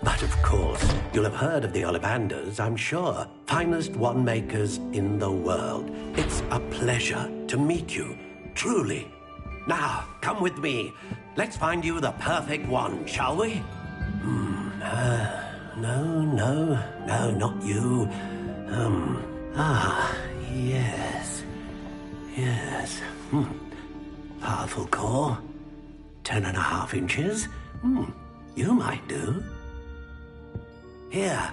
S4: But of course, you'll have heard of the Ollivanders, I'm sure. Finest wand makers in the world. It's a pleasure to meet you, truly. Now, come with me. Let's find you the perfect wand, shall we? No, not you. Yes. Powerful core. 10.5 inches. You might do. Here,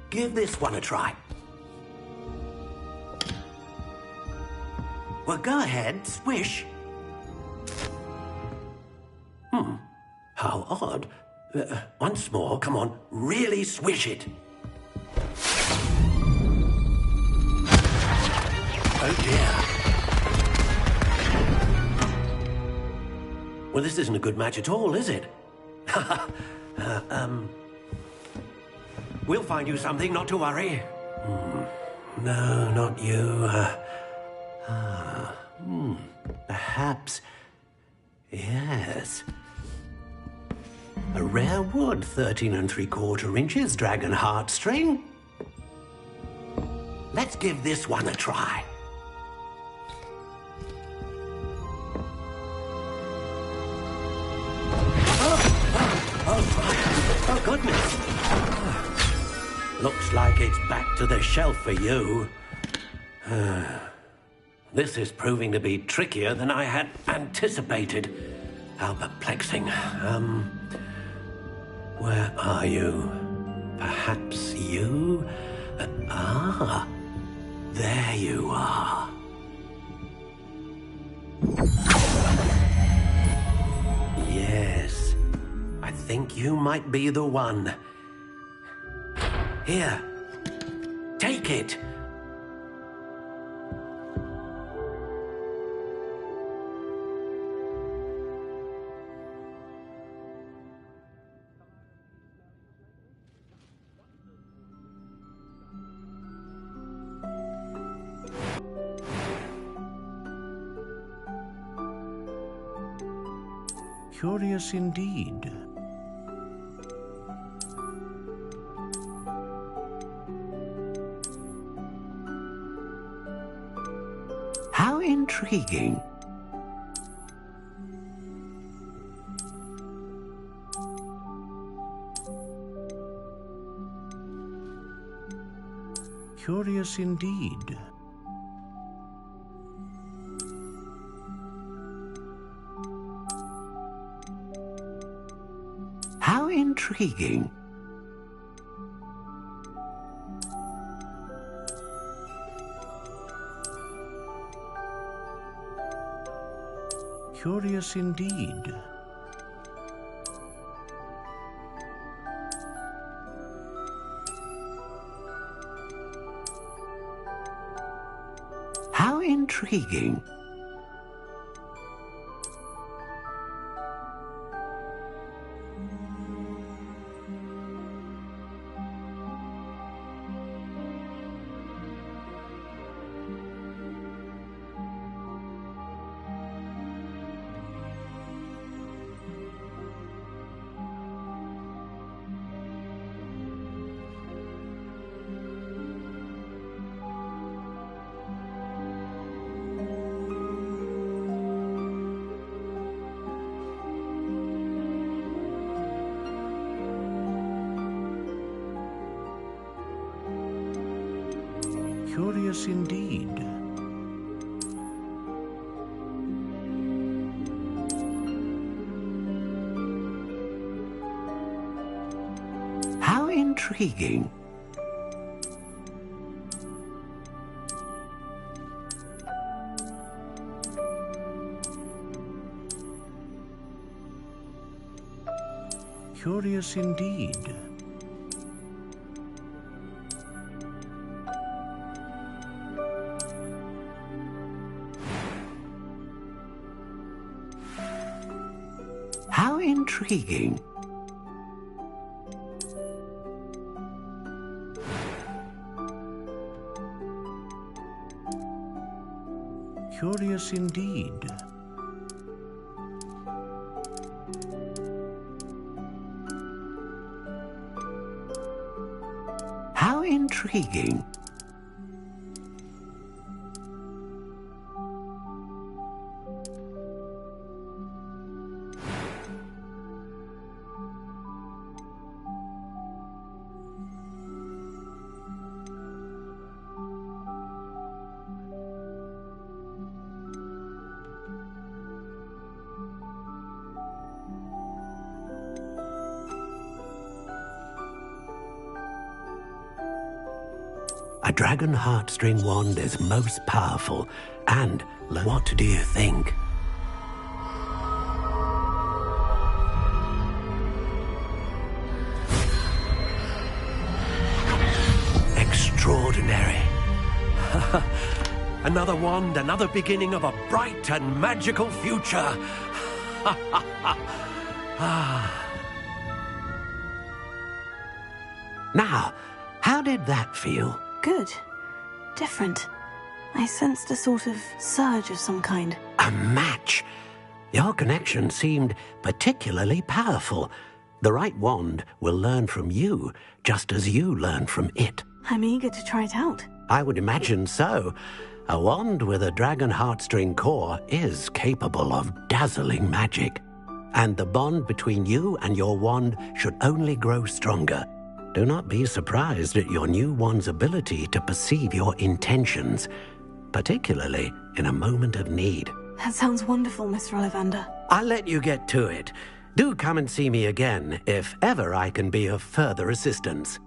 S4: give this one a try. Well, go ahead, swish. How odd. Once more, come on, really swish it. Oh dear. Well, this isn't a good match at all, is it? We'll find you something, not to worry. No, not you. Perhaps... Yes. A rare wood, 13 3/4 inches, dragon heartstring. Let's give this one a try. Oh, goodness. Looks like it's back to the shelf for you. This is proving to be trickier than I had anticipated. How perplexing. Where are you? Perhaps you? There you are. Yes, I think you might be the one. Here, take it.
S18: Curious indeed.
S4: How intriguing.
S18: Curious indeed.
S4: How intriguing.
S18: Curious indeed.
S4: How intriguing.
S18: Curious indeed.
S4: How intriguing.
S18: Curious indeed.
S4: How intriguing.
S18: Curious indeed.
S4: How intriguing. A dragon heartstring wand is most powerful. And what do you think? Extraordinary. Another wand, another beginning of a bright and magical future. Now, how did that feel?
S8: Good. Different. I sensed a sort of surge of some kind.
S4: A match. Your connection seemed particularly powerful. The right wand will learn from you, just as you learn from it.
S8: I'm eager to try it out.
S4: I would imagine so. A wand with a dragon heartstring core is capable of dazzling magic. And the bond between you and your wand should only grow stronger. Do not be surprised at your new wand's ability to perceive your intentions, particularly in a moment of need.
S8: That sounds wonderful, Mr. Ollivander.
S4: I'll let you get to it. Do come and see me again if ever I can be of further assistance.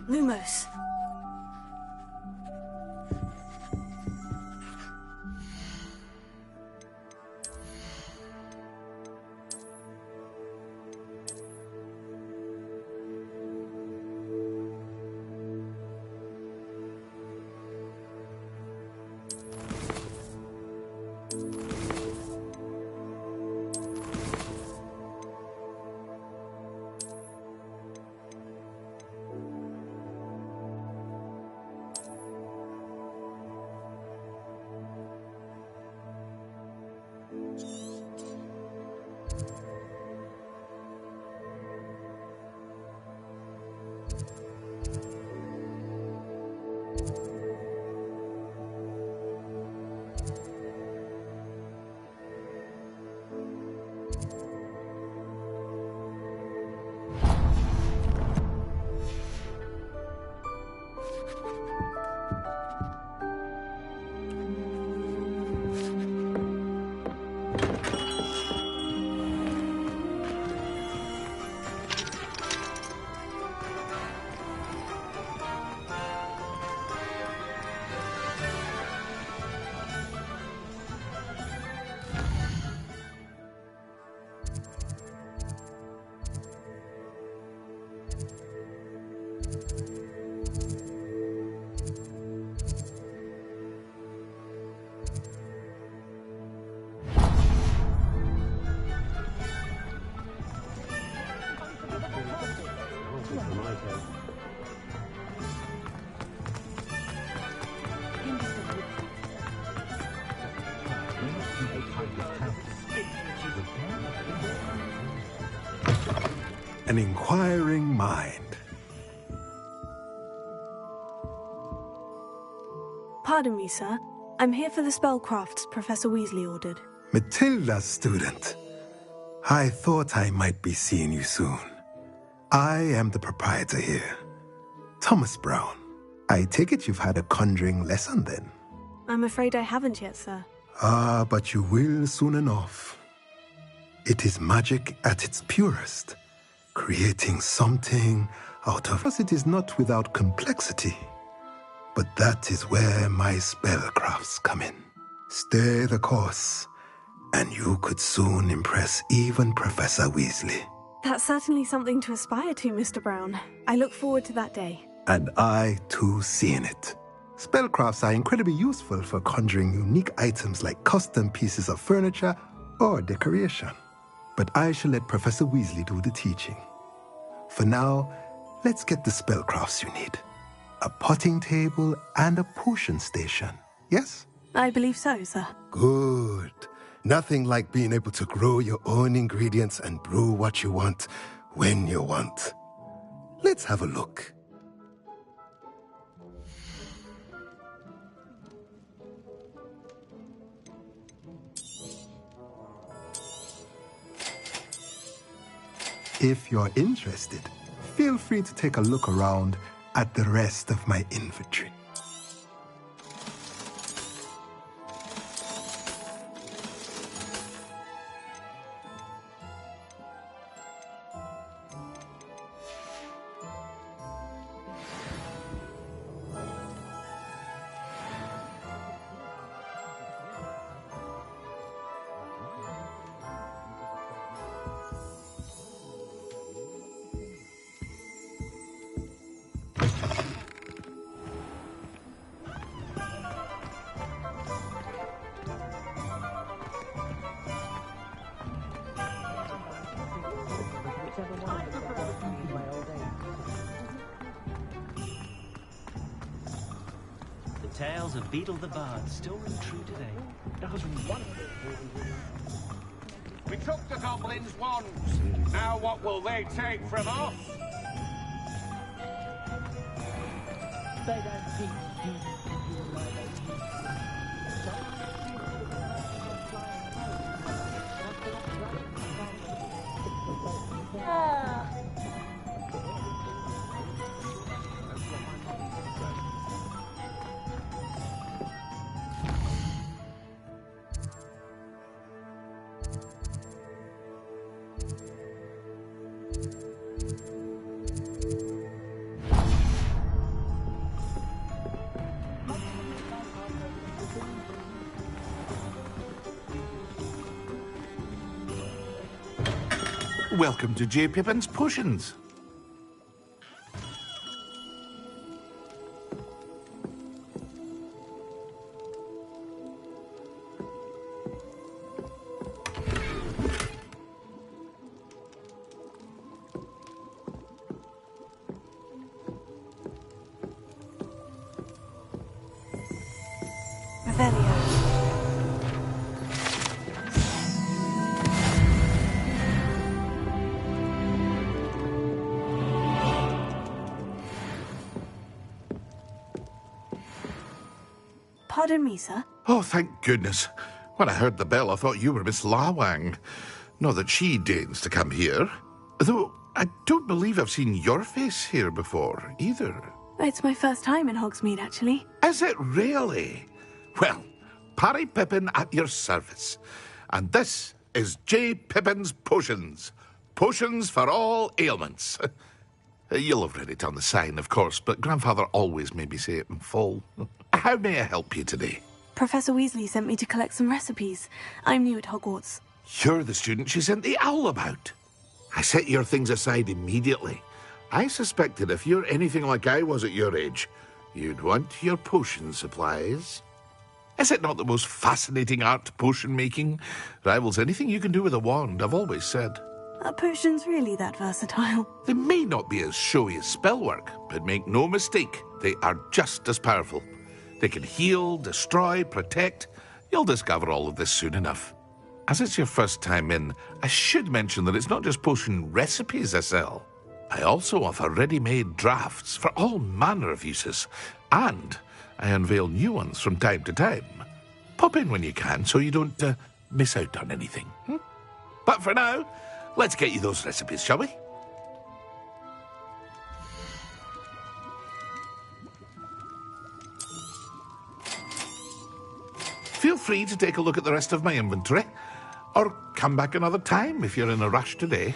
S8: Lumos.
S19: an inquiring mind.
S8: Pardon me, sir. I'm here for the spellcrafts Professor Weasley ordered.
S19: Matilda's student. I thought I might be seeing you soon. I am the proprietor here, Thomas Brown. I take it you've had a conjuring lesson then?
S8: I'm afraid I haven't yet, sir.
S19: Ah, but you will soon enough. It is magic at its purest, creating something out of us. It is not without complexity, but that is where my spellcrafts come in. Stay the course, and you could soon impress even Professor Weasley.
S8: That's certainly something to aspire to, Mr. Brown. I look forward to that day.
S19: And I, too, seeing it. Spellcrafts are incredibly useful for conjuring unique items like custom pieces of furniture or decoration. But I shall let Professor Weasley do the teaching. For now, let's get the spellcrafts you need. A potting table and a potion station, yes?
S8: I believe so, sir.
S19: Good. Nothing like being able to grow your own ingredients and brew what you want when you want. Let's have a look. If you're interested, feel free to take a look around at the rest of my inventory.
S20: The tales of Beetle the Bard still ring true today. That was wonderful.
S21: We took the goblins once. Now what will they take from us?
S22: Welcome to J. Pippin's Potions.
S8: Pardon me, sir.
S22: Oh, thank goodness. When I heard the bell, I thought you were Miss Lawang. Not that she deigns to come here. Though I don't believe I've seen your face here before, either.
S8: It's my first time in Hogsmeade, actually.
S22: Is it really? Well, Parry Pippin at your service. And this is J. Pippin's Potions. Potions for all ailments. You'll have read it on the sign, of course, but Grandfather always made me say it in full. How may I help you today?
S8: Professor Weasley sent me to collect some recipes. I'm new at Hogwarts.
S22: You're the student she sent the owl about. I set your things aside immediately. I suspected if you're anything like I was at your age, you'd want your potion supplies. Is it not the most fascinating art, potion making? Rivals anything you can do with a wand, I've always said.
S8: Are potions really that versatile?
S22: They may not be as showy as spellwork, but make no mistake, they are just as powerful. They can heal, destroy, protect. You'll discover all of this soon enough. As it's your first time in, I should mention that it's not just potion recipes I sell. I also offer ready-made drafts for all manner of uses, and I unveil new ones from time to time. Pop in when you can so you don't miss out on anything. But for now, let's get you those recipes, shall we? Feel free to take a look at the rest of my inventory, or come back another time if you're in a rush today.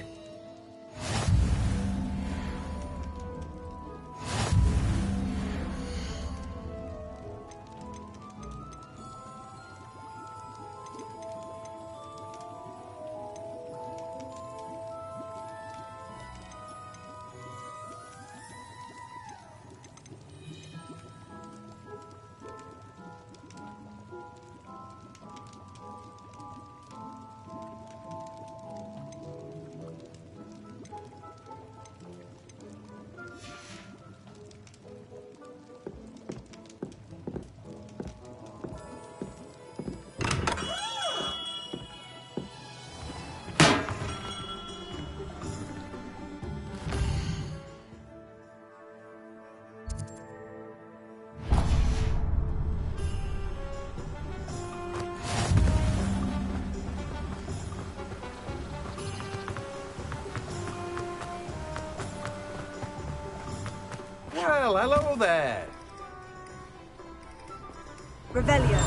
S7: Well, hello there.
S8: Revelio.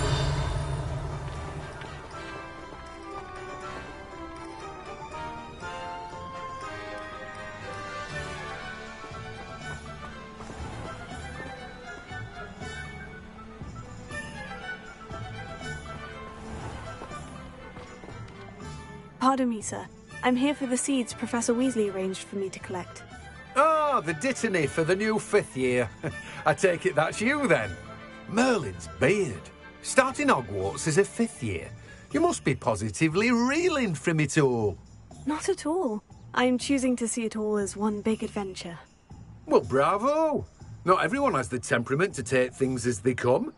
S8: Pardon me, sir. I'm here for the seeds Professor Weasley arranged for me to collect.
S7: Ah, the dittany for the new 5th year. I take it that's you, then. Merlin's beard. Starting Hogwarts as a 5th year. You must be positively reeling from it all.
S8: Not at all. I'm choosing to see it all as one big adventure.
S7: Well, bravo. Not everyone has the temperament to take things as they come.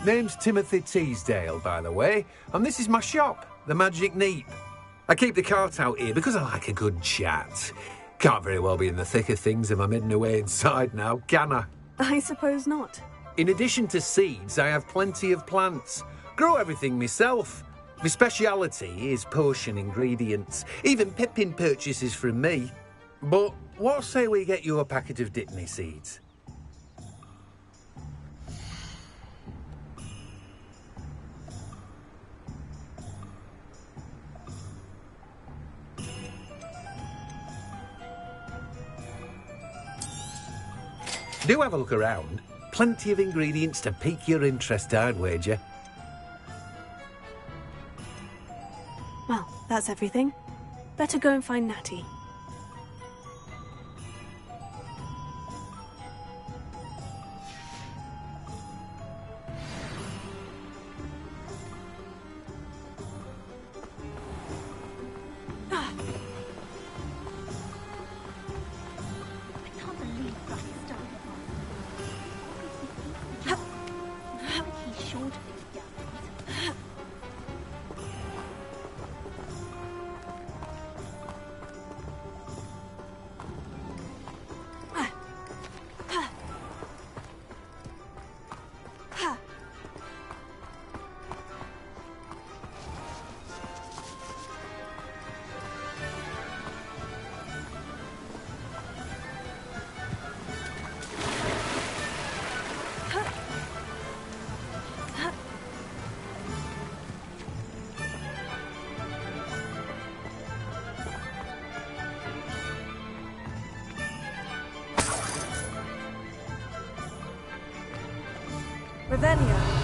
S7: Name's Timothy Teasdale, by the way, and this is my shop, the Magic Neep. I keep the cart out here because I like a good chat. Can't very well be in the thick of things if I'm hidden away inside now, can I?
S8: I suppose not.
S7: In addition to seeds, I have plenty of plants. Grow everything myself. My speciality is potion ingredients. Even Pippin purchases from me. But what say we get you a packet of dittany seeds? Do have a look around. Plenty of ingredients to pique your interest, I'd wager.
S8: Well, that's everything. Better go and find Natty. Revelio.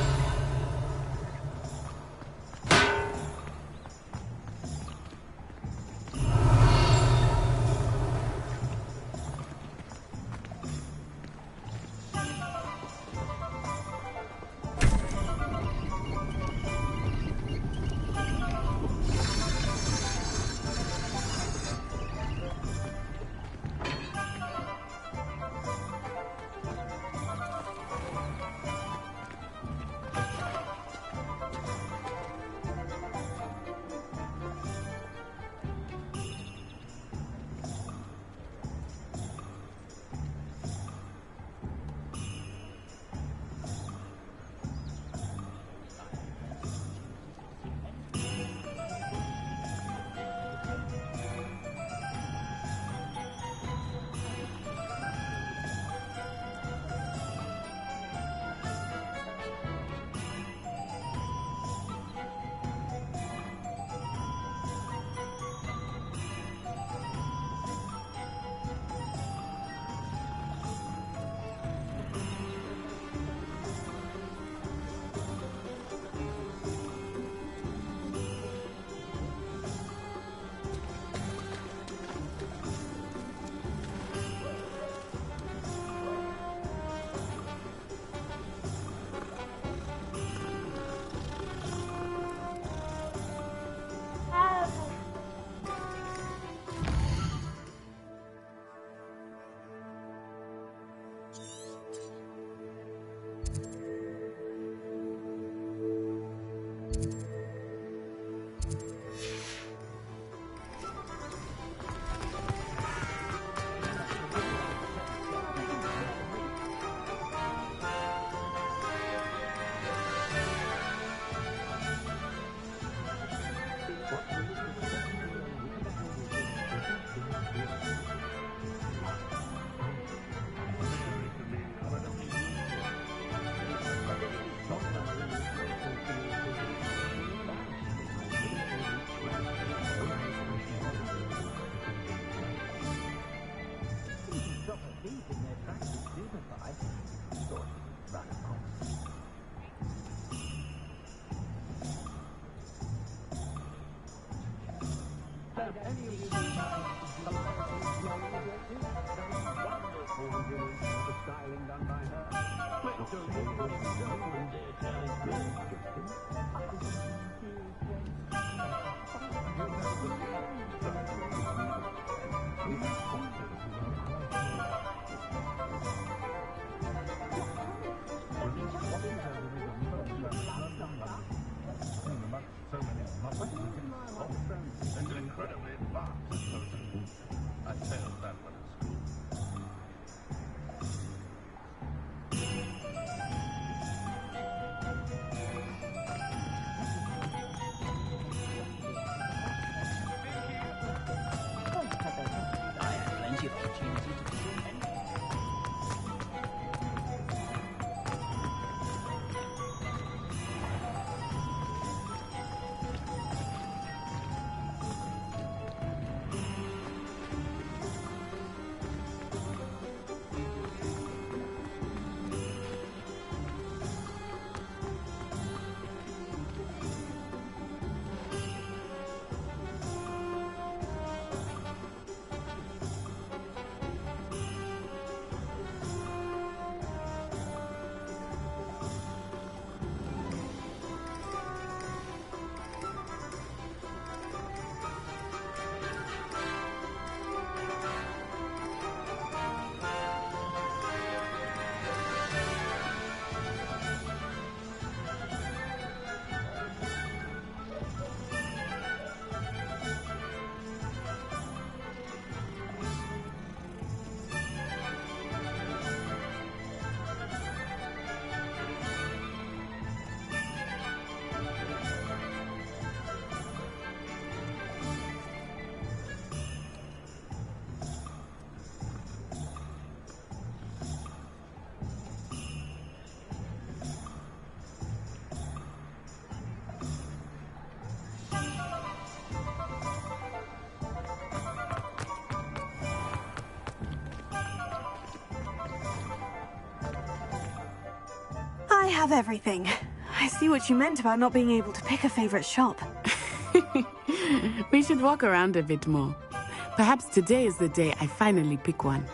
S8: I have everything. I see what you meant about not being able to pick a favorite shop.
S2: We should walk around a bit more. Perhaps today is the day I finally pick one.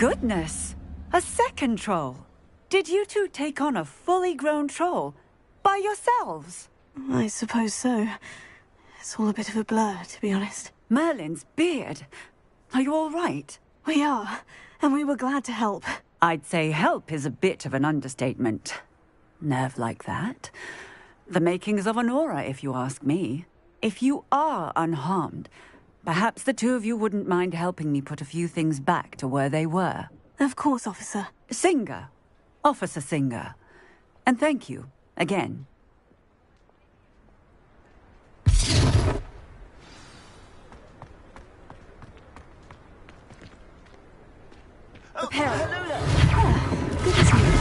S5: Goodness! A second troll! Did you two take on a fully grown troll? By yourselves?
S8: I suppose so. It's all a bit of a blur, to be honest.
S5: Merlin's beard. Are you all right?
S8: We are, and we were glad to help.
S5: I'd say help is a bit of an understatement. Nerve like that. The makings of an aura, if you ask me. If you are unharmed, perhaps the two of you wouldn't mind helping me put a few things back to where they were.
S8: Of course, officer.
S5: Singer. Officer Singer. And thank you, again.
S8: Prepare. Goodness me.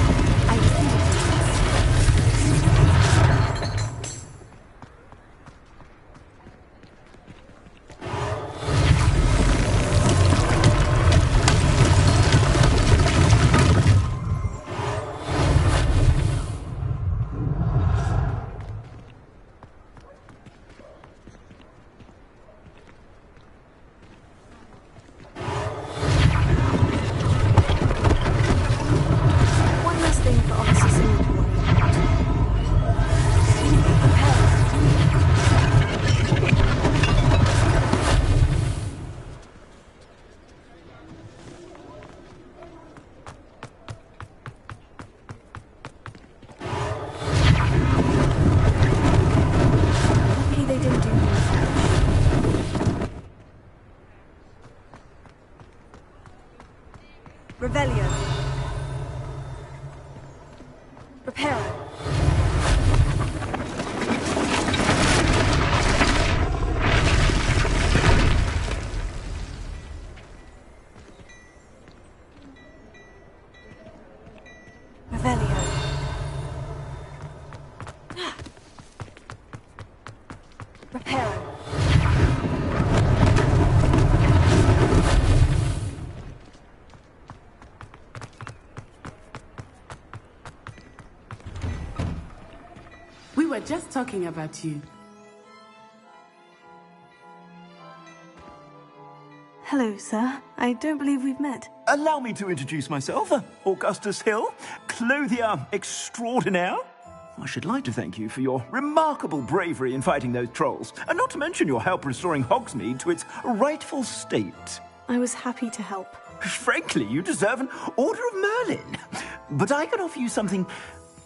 S8: Revelio. Prepare. Revelio. Prepare.
S2: We were just talking about you.
S8: Hello, sir. I don't believe we've met.
S11: Allow me to introduce myself, Augustus Hill, clothier extraordinaire. I should like to thank you for your remarkable bravery in fighting those trolls, and not to mention your help restoring Hogsmeade to its rightful state.
S8: I was happy to help.
S11: Frankly, you deserve an Order of Merlin. But I can offer you something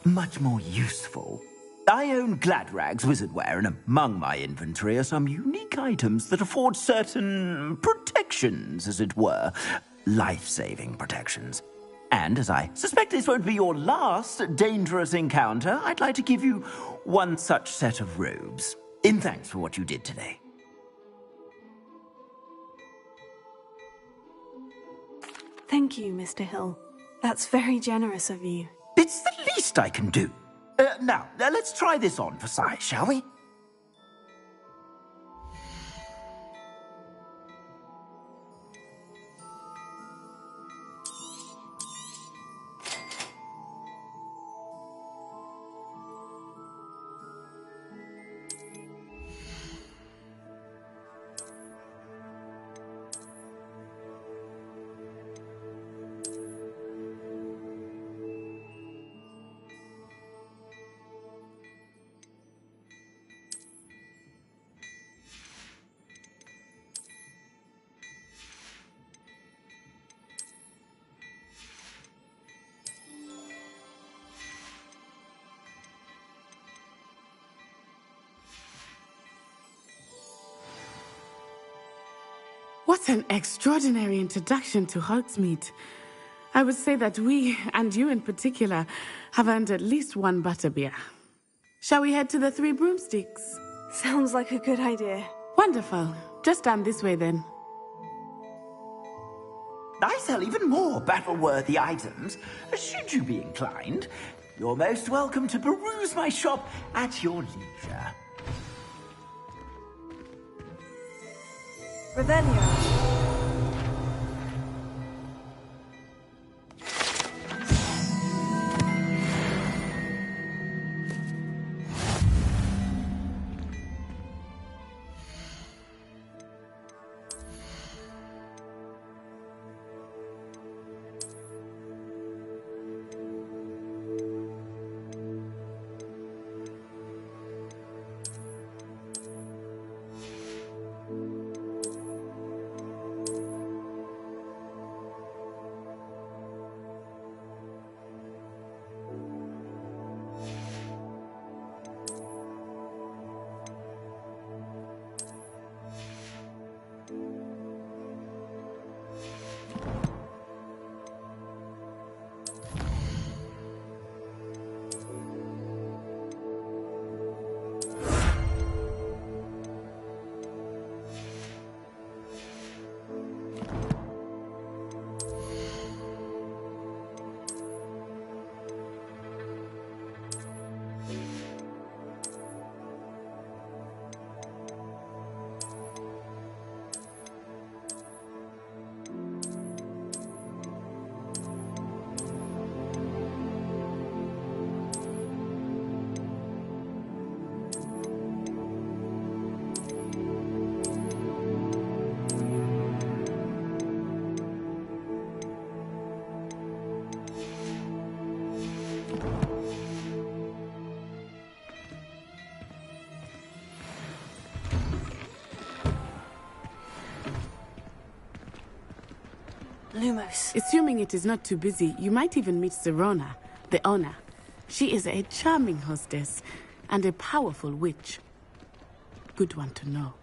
S11: much more useful. I own Gladrag's wizardware, and among my inventory are some unique items that afford certain protections, as it were. Life-saving protections. And as I suspect this won't be your last dangerous encounter, I'd like to give you one such set of robes, in thanks for what you did today.
S8: Thank you, Mr. Hill. That's very generous of you.
S11: It's the least I can do. Now, let's try this on for size, shall we?
S2: What an extraordinary introduction to Hogsmeade. I would say that we, and you in particular, have earned at least one butterbeer. Shall we head to the Three Broomsticks?
S8: Sounds like a good idea.
S2: Wonderful. Just down this way then.
S11: I sell even more battle-worthy items. Should you be inclined, you're most welcome to peruse my shop at your leisure.
S8: Revelio. Lumos.
S2: Assuming it is not too busy, you might even meet Sirona, the owner. She is a charming hostess and a powerful witch. Good one to know.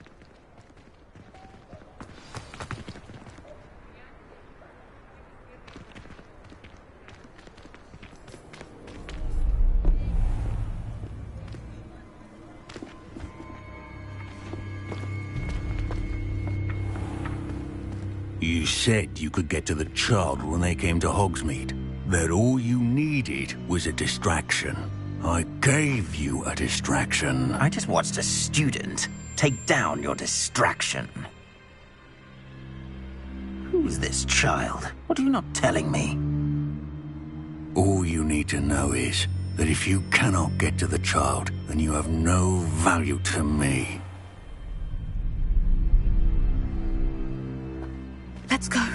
S13: You said you could get to the child when they came to Hogsmeade. That all you needed was a distraction. I gave you a distraction.
S17: I just watched a student take down your distraction. Who's this child? What are you not telling me?
S13: All you need to know is that if you cannot get to the child, then you have no value to me.
S8: Let's go.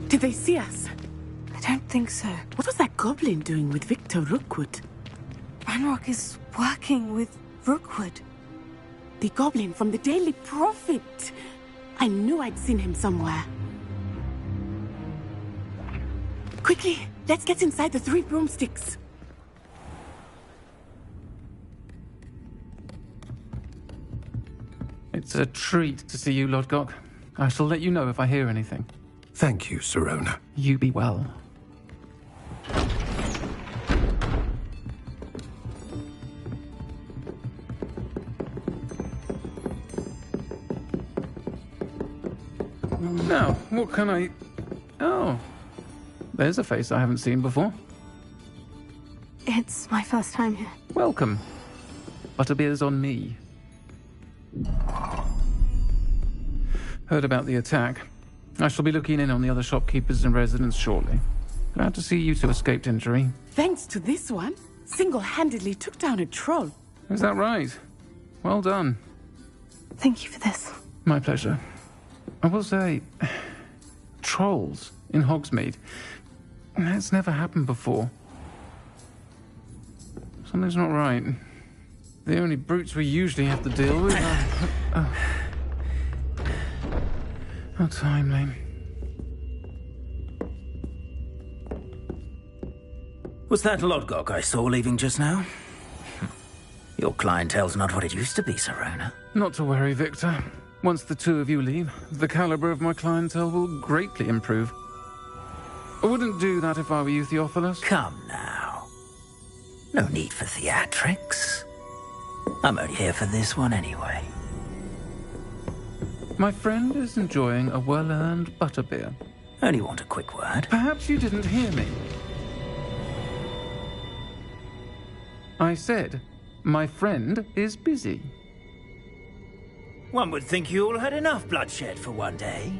S2: Did they see us?
S8: I don't think so.
S2: What was that goblin doing with Victor Rookwood?
S8: Ranrock is working with Rookwood.
S2: The goblin from the Daily Prophet. I knew I'd seen him somewhere. Quickly, let's get inside the 3 broomsticks.
S6: It's a treat to see you, Lodgok. I shall let you know if I hear anything.
S7: Thank you, Sirona.
S6: You be well. Now, what can I... Oh, there's a face I haven't seen before.
S8: It's my first time here.
S6: Welcome. Butterbeer's on me. Heard about the attack. I shall be looking in on the other shopkeepers and residents shortly. Glad to see you two escaped injury.
S2: Thanks to this one, single-handedly took down a troll.
S6: Is that right? Well done.
S8: Thank you for this.
S6: My pleasure. I will say, trolls in Hogsmeade. That's never happened before. Something's not right. The only brutes we usually have to deal with are... How timely.
S17: Was that Lodgok I saw leaving just now? Your clientele's not what it used to be, Sirona.
S6: Not to worry, Victor. Once the two of you leave, the caliber of my clientele will greatly improve. I wouldn't do that if I were you, Theophilus.
S17: Come now. No need for theatrics. I'm only here for this one anyway.
S6: My friend is enjoying a well-earned butterbeer.
S17: Only want a quick word.
S6: Perhaps you didn't hear me. I said, my friend is busy.
S17: One would think you all had enough bloodshed for one day.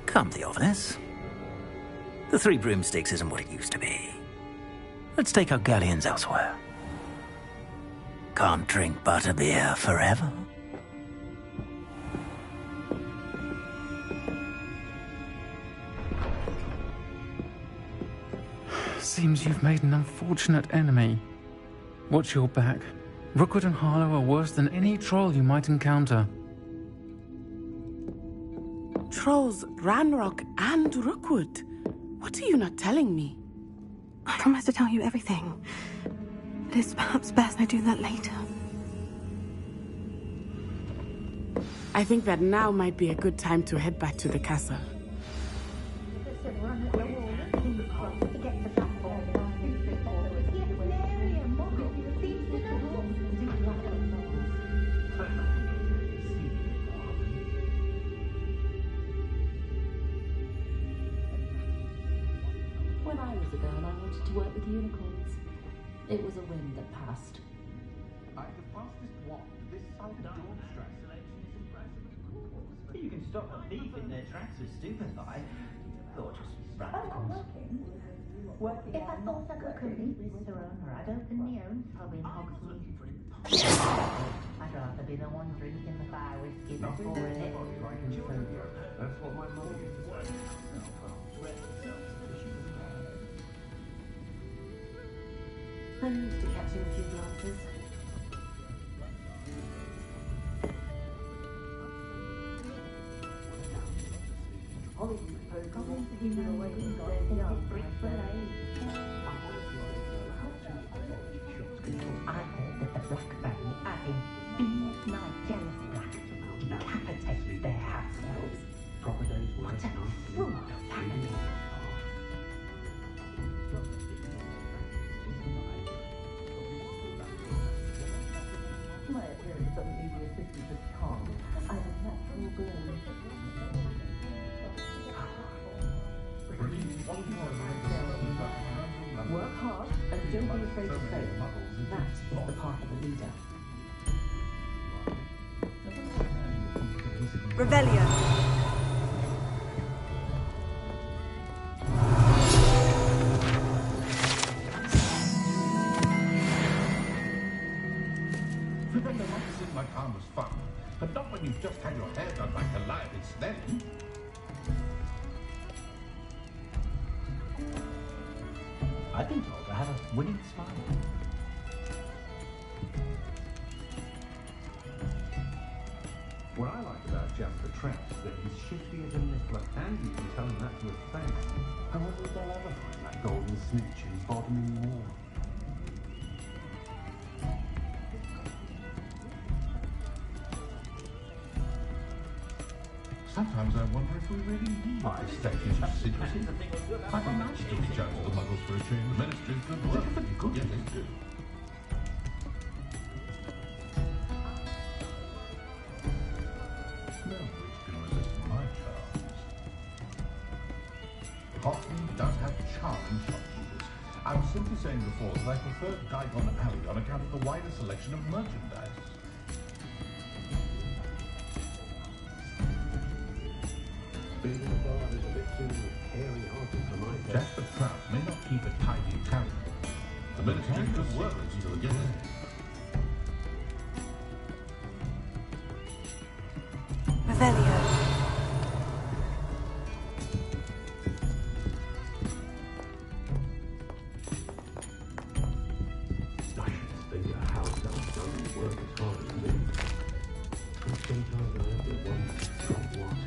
S17: Come, Theophilus. The 3 broomsticks isn't what it used to be. Let's take our galleons elsewhere. Can't drink butterbeer forever.
S6: Seems you've made an unfortunate enemy. Watch your back. Rookwood and Harlow are worse than any troll you might encounter.
S2: Trolls, Ranrock, and Rookwood. What are you not telling me?
S8: I promise to tell you everything. But it's perhaps best I do that later.
S2: I think that now might be a good time to head back to the castle.
S14: When I was a girl, I wanted to work with unicorns. It was a whim that passed.
S21: I'm the fastest one. This side of Dormstrand selection is impressive, of course.
S23: You can stop a thief in their tracks with stupefy. Gorgeous radicals.
S14: If I thought I could compete with Sirona, I'd open my own pub in Hogsmeade. I'd rather be the one drinking the fire whiskey before it.
S21: That's what my mother used to say.
S14: I'm used to catching a few glances. I heard that the Black Family are in bees-like jealous black, decapitate their households. What a frugal family. My appearance doesn't need the assistance of charm. I have a natural glow. Work hard and don't be afraid to fail. That is the part of a leader.
S5: Revelio.
S21: Remember, once in my time was fun, but not when you've just had your hair done like Goliath's then.
S23: I've been told I have a winning smile.
S21: What I like about Jasper Trap is that he's shifty as a nippler, and you can tell him that to his face. I wonder if they'll ever find that golden snitch in bottoming wall. Sometimes I wonder if we really need high stages of secrecy. I've managed to reach out to the Muggles for a change. The Ministry's good work. Yes, they do. No witch can resist my charms. Hogsmeade does have charming shopkeepers. I was simply saying before that I prefer Diagon Alley on account of the wider selection of merchandise.
S4: Being a bard is a bit too hairy-hearted for my taste.
S21: Jasper Trout may not keep a tidy account. The Ministry's good work until it gets in.
S5: Revelio.
S4: I should think a house elf doesn't work as hard as me. But sometimes I have to wonder, what?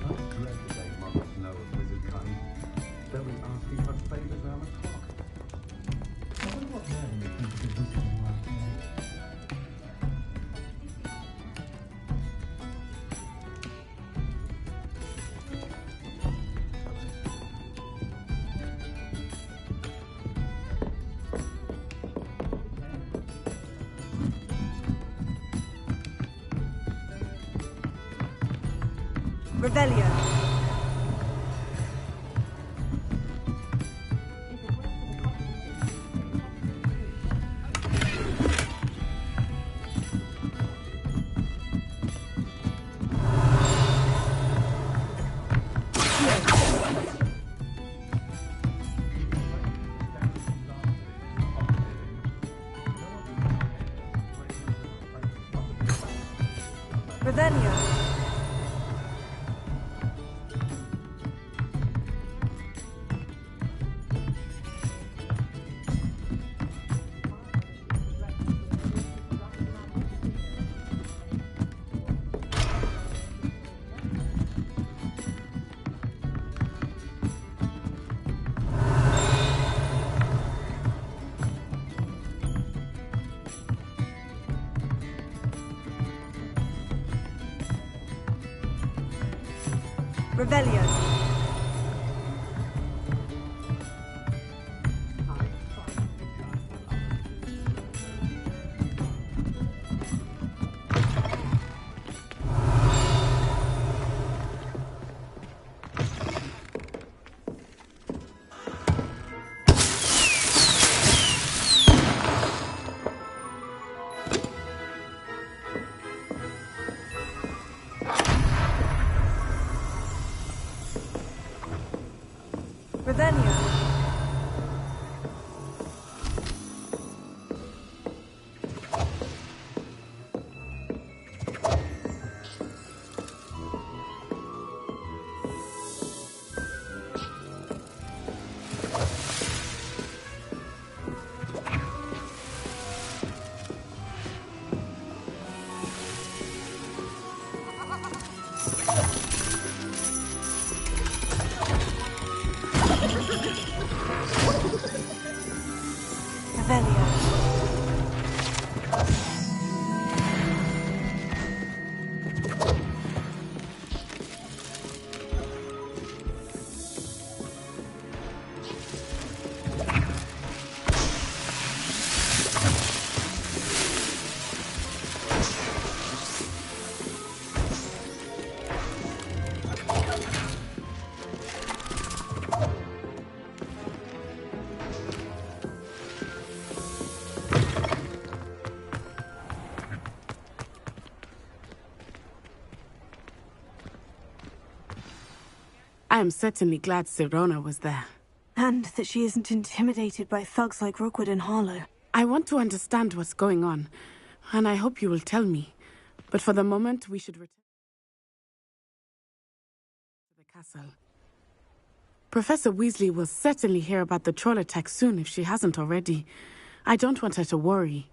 S21: I dread the day Muggles know of wizard cunning. They'll be asking for favours round the clock. I wonder what Merlin would think of the wizarding work now.
S5: Revelio. Revelio. Revelio.
S8: Revelio.
S2: I am certainly glad Sirona was there.
S8: And that she isn't intimidated by thugs like Rookwood and Harlow.
S2: I want to understand what's going on, and I hope you will tell me. But for the moment, we should return to the castle. Professor Weasley will certainly hear about the troll attack soon if she hasn't already. I don't want her to worry.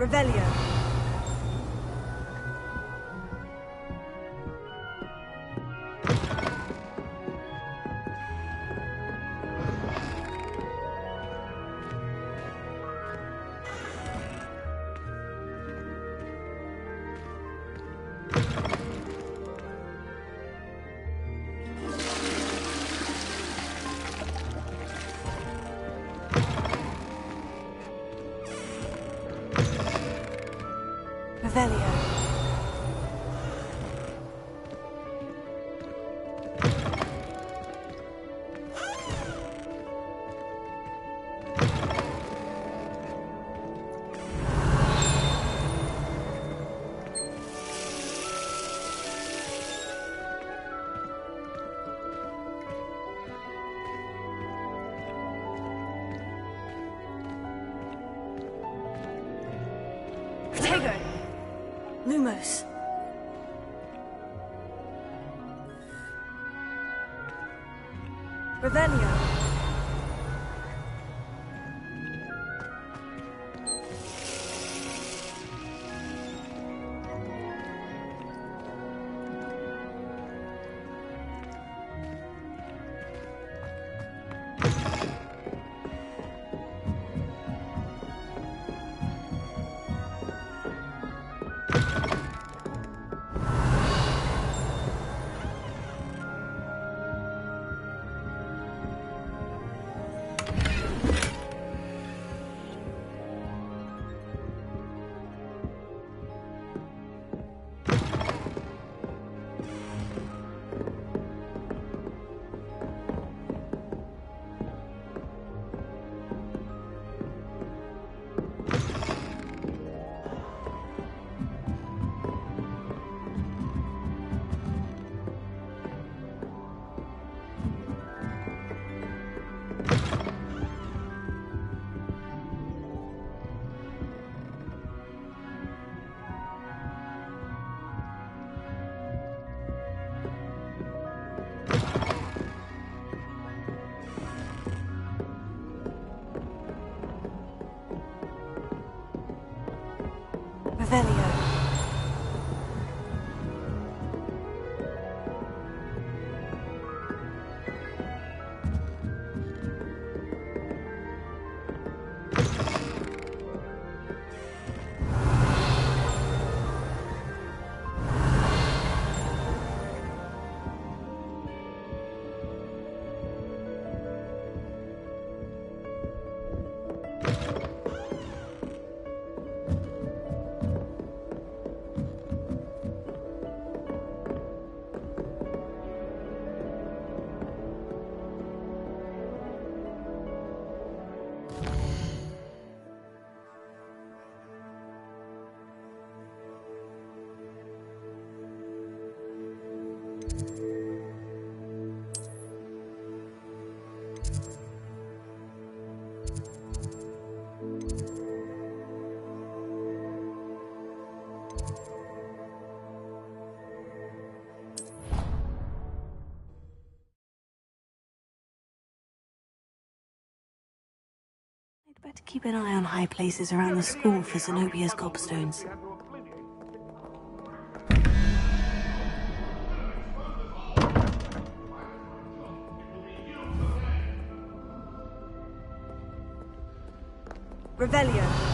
S8: Revelio. Revelio. Tego! Lumos. Revelio. Revelio. I'd better keep an eye on high places around the school for Zenobia's gobstones. Revelio.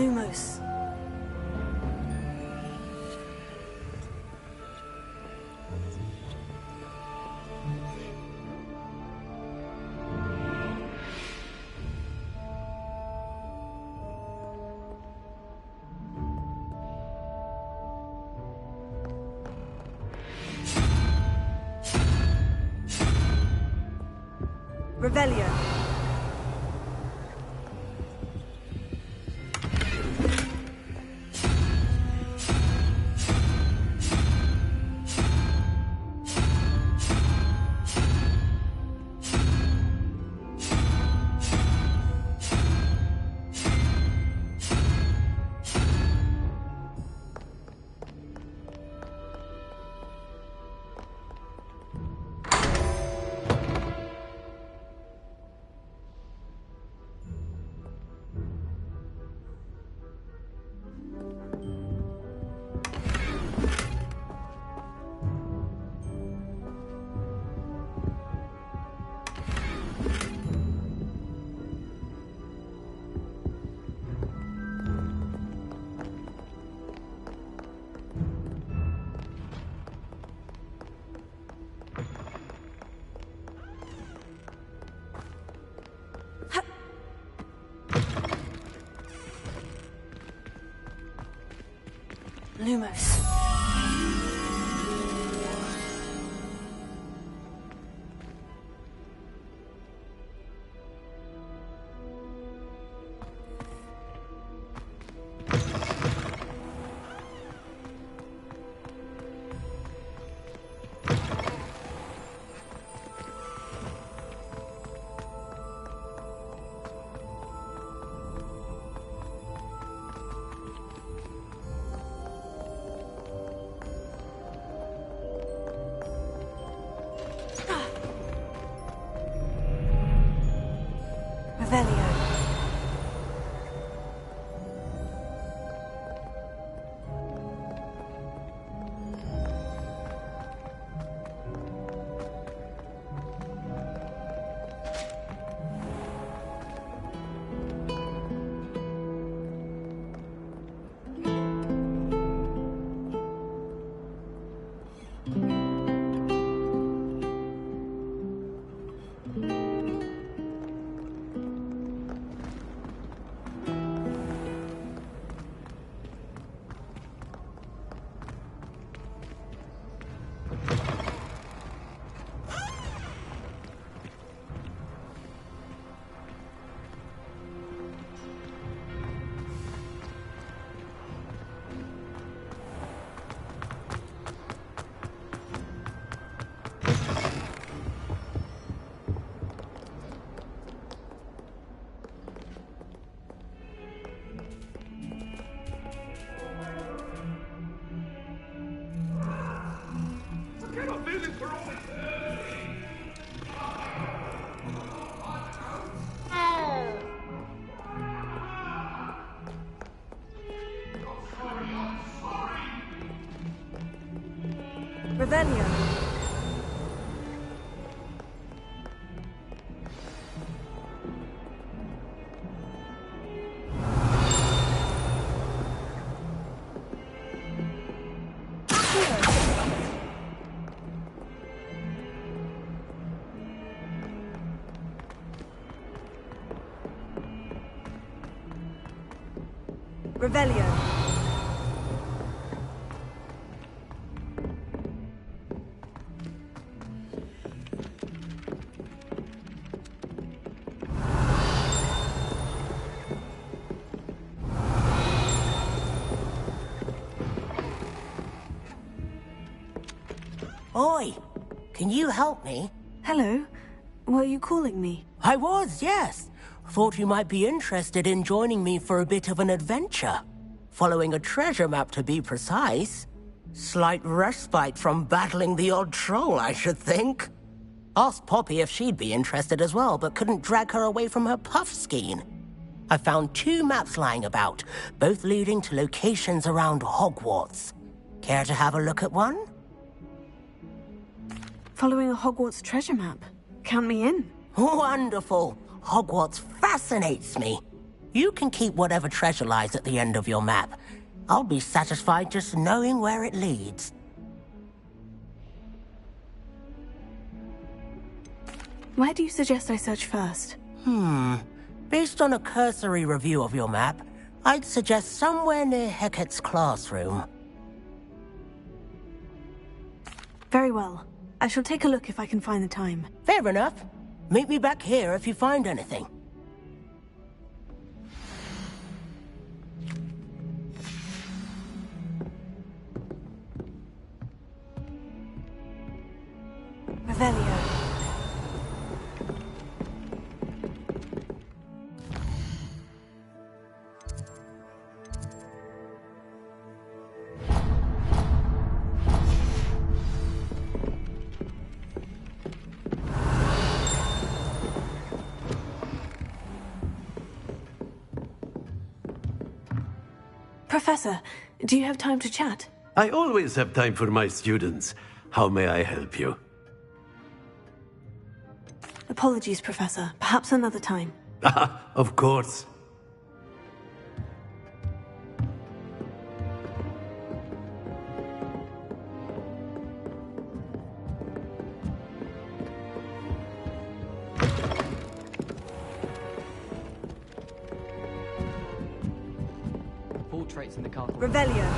S8: Lumos. Revelio. Lumos. Revelio. Revelio. Revelio.
S12: Oi! Can you help me?
S8: Hello. Were you calling me?
S12: I was, yes. Thought you might be interested in joining me for a bit of an adventure. Following a treasure map, to be precise. Slight respite from battling the odd troll, I should think. Asked Poppy if she'd be interested as well, but couldn't drag her away from her puff skein. I found 2 maps lying about, both leading to locations around Hogwarts. Care to have a look at one?
S8: Following a Hogwarts treasure map. Count me in.
S12: Wonderful. Hogwarts fascinates me. You can keep whatever treasure lies at the end of your map. I'll be satisfied just knowing where it leads.
S8: Where do you suggest I search first?
S12: Based on a cursory review of your map, I'd suggest somewhere near Hecate's classroom.
S8: Very well. I shall take a look if I can find the time.
S12: Fair enough. Meet me back here if you find anything.
S8: Revelio. Professor, do you have time to chat?
S4: I always have time for my students. How may I help you?
S8: Apologies, Professor. Perhaps another time.
S4: Of course.
S1: Portraits in the castle.
S8: Revelio.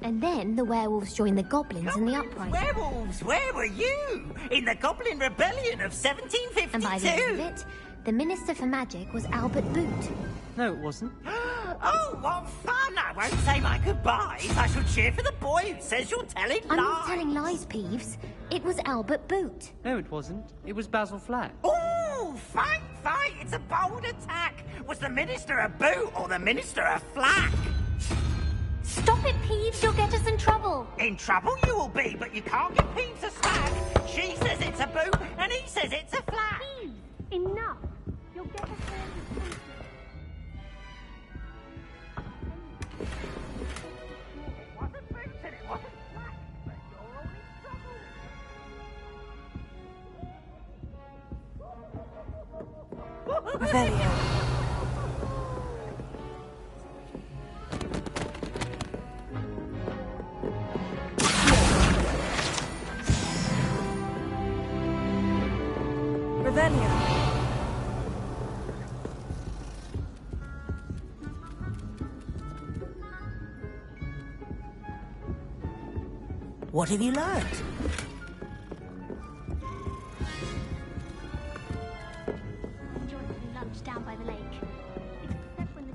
S16: And then the werewolves joined the goblins in the uprising.
S17: Werewolves, where were you? In the Goblin Rebellion of 1752?
S16: And by the end of it, the Minister for Magic was Albert Boot.
S1: No, it wasn't.
S17: Oh, what fun! I won't say my goodbyes. I shall cheer for the boy who says you're telling lies.
S16: I'm not telling lies, Peeves. It was Albert Boot.
S1: No, it wasn't. It was Basil Flack.
S17: Oh, fight! It's a bold attack. Was the Minister a boot or the Minister a flack?
S16: Stop it, Peeves. You'll get us in trouble.
S17: In trouble you will be, but you can't give Peeves a slag. She says it's a boot, and he says it's a flack.
S16: Peeves, enough. You'll get us in.
S17: It wasn't boot and it wasn't flack, but you're all in trouble.
S8: Revelio. Revelio.
S12: What have you learned?
S16: Enjoy having lunch down by the lake. Except when the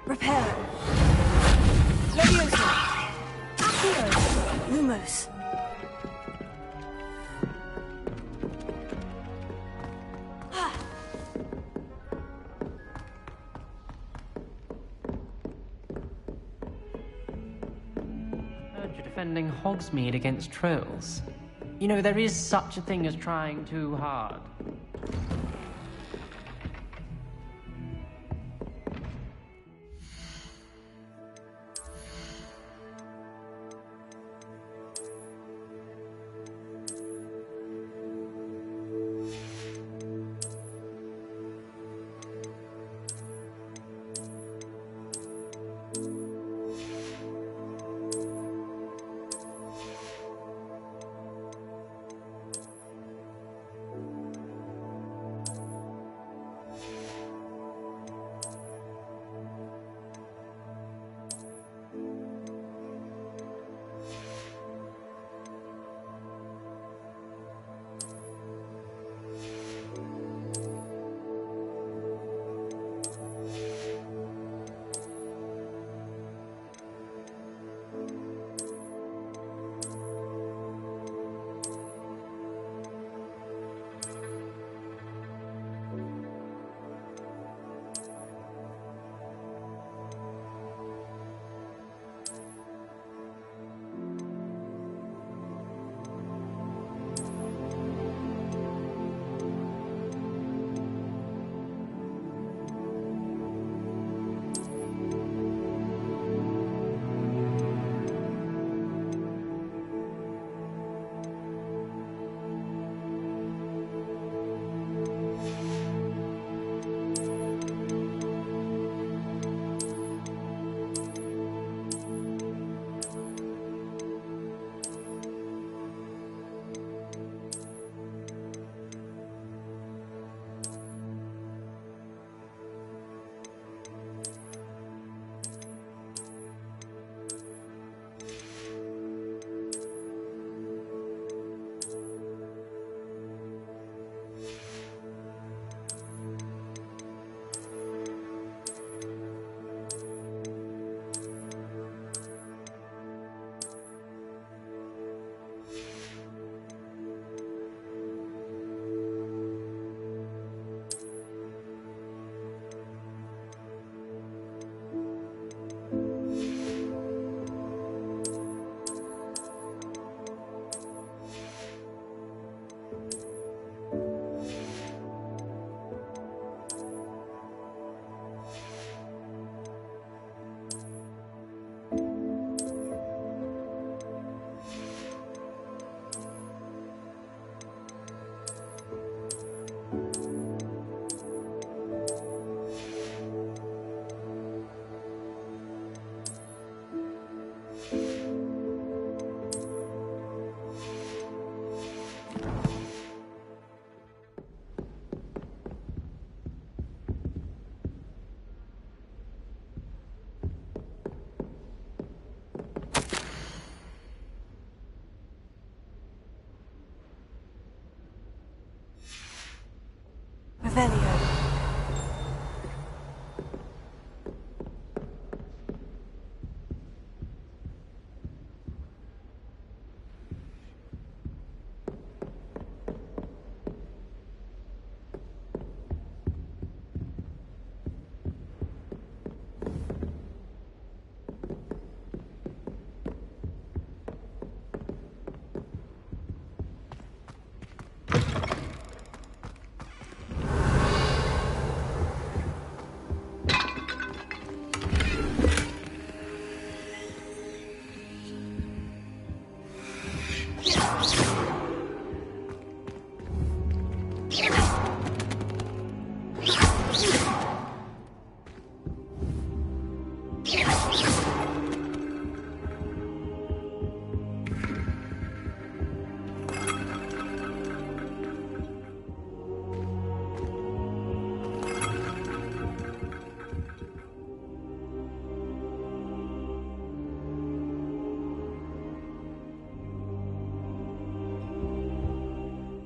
S8: Reparo. Leviosa. Accio. Lumos.
S1: Heard you're defending Hogsmeade against trolls. You know, there is such a thing as trying too hard.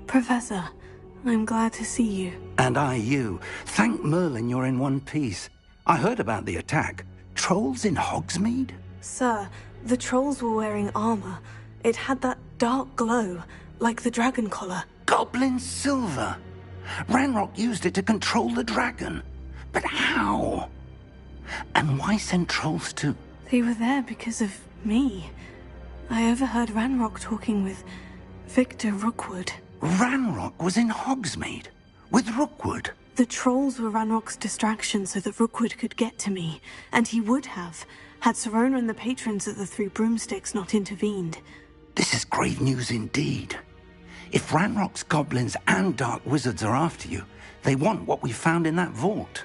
S8: Professor, I'm glad to see you.
S11: And I you. Thank Merlin you're in one piece. I heard about the attack. Trolls in Hogsmeade?
S8: Sir, the trolls were wearing armor. It had that dark glow, like the dragon collar.
S11: Goblin silver! Ranrock used it to control the dragon. But how? And why send trolls to...
S8: They were there because of me. I overheard Ranrock talking with Victor Rookwood.
S11: Ranrock was in Hogsmeade? With Rookwood?
S8: The trolls were Ranrock's distraction so that Rookwood could get to me. And he would have, had Serona and the patrons at the Three Broomsticks not intervened.
S11: This is grave news indeed. If Ranrock's goblins and dark wizards are after you, they want what we found in that vault.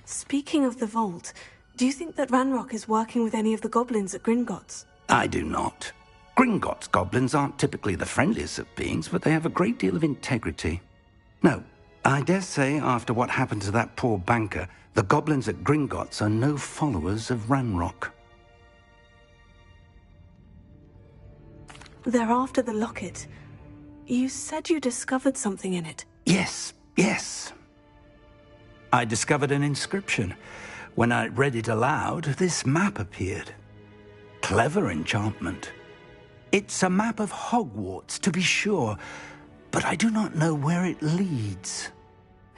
S8: Speaking of the vault, do you think that Ranrock is working with any of the goblins at Gringotts?
S11: I do not. Gringotts goblins aren't typically the friendliest of beings, but they have a great deal of integrity. No, I dare say after what happened to that poor banker, the goblins at Gringotts are no followers of Ranrock.
S8: They're after the locket. You said you discovered something in it.
S11: Yes. I discovered an inscription. When I read it aloud, this map appeared. Clever enchantment. It's a map of Hogwarts, to be sure, but I do not know where it leads.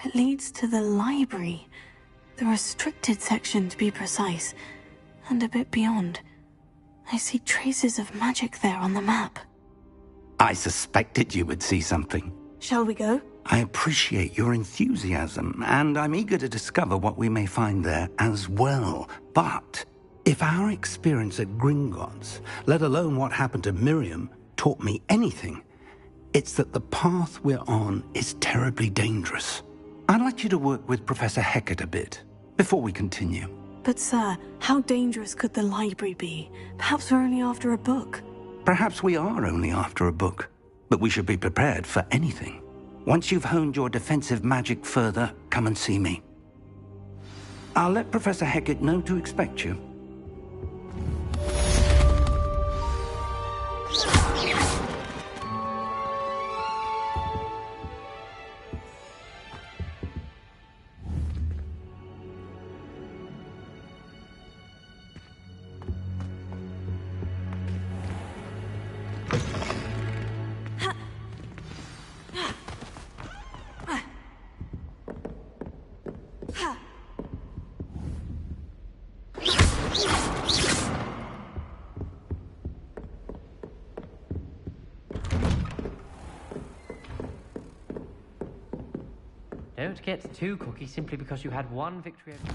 S8: It leads to the library. The restricted section, to be precise, and a bit beyond. I see traces of magic there on the map.
S11: I suspected you would see something.
S8: Shall we go?
S11: I appreciate your enthusiasm, and I'm eager to discover what we may find there as well. But if our experience at Gringotts, let alone what happened to Miriam, taught me anything, it's that the path we're on is terribly dangerous. I'd like you to work with Professor Hecat a bit before we continue.
S8: But sir, how dangerous could the library be? Perhaps we're only after a book.
S11: Perhaps we are only after a book, but we should be prepared for anything. Once you've honed your defensive magic further, come and see me. I'll let Professor Hecat know to expect you.
S1: Don't get too cocky simply because you had one victory over...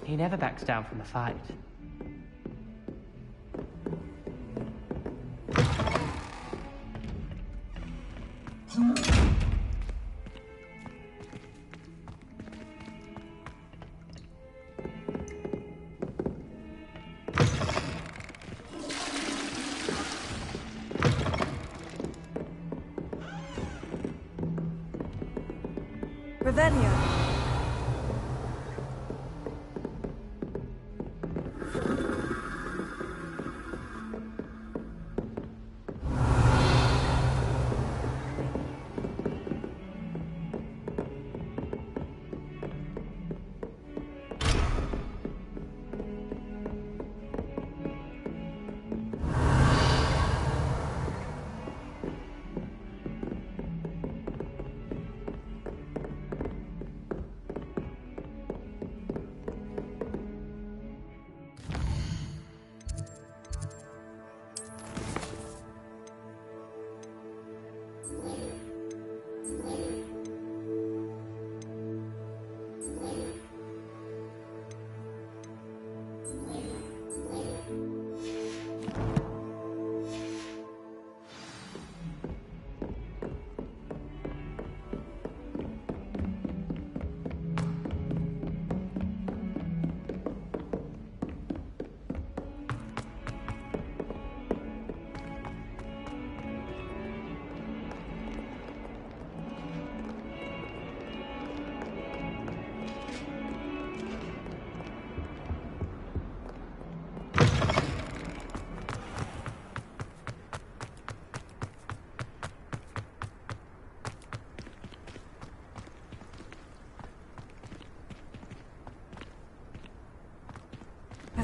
S1: He never backs down from a fight.
S8: Ravenna.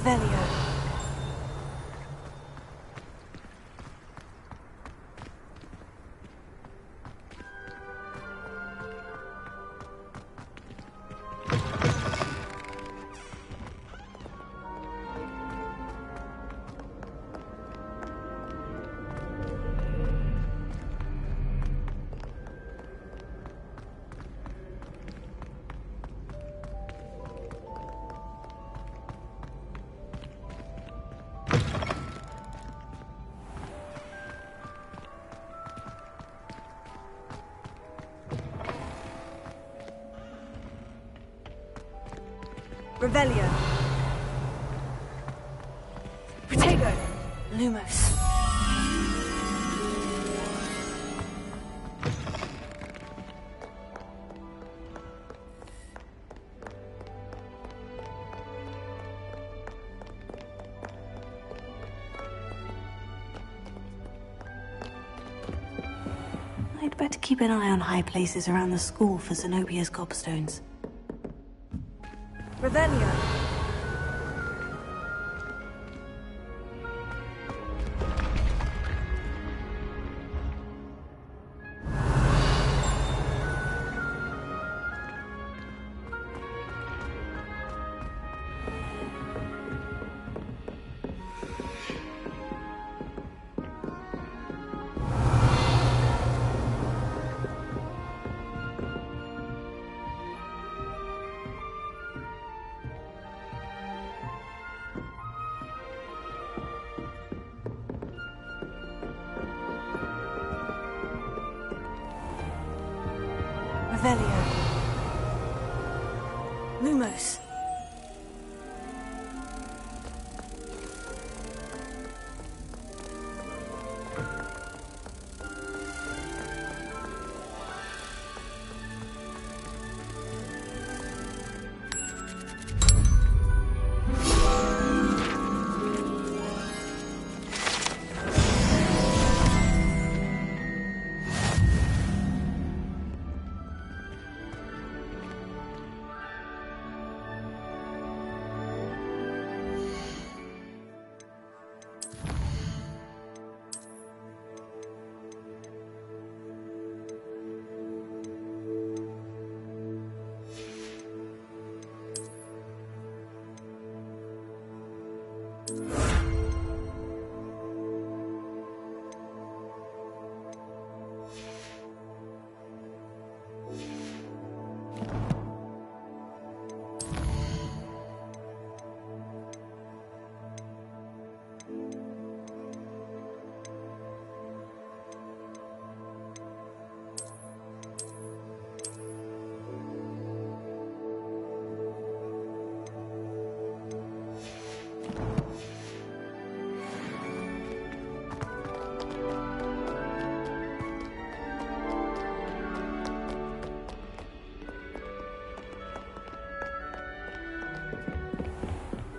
S8: Revelio. Revelio. Protego. Lumos. I'd better keep an eye on high places around the school for Zenobia's gobstones. Revelio. Revelio. Lumos.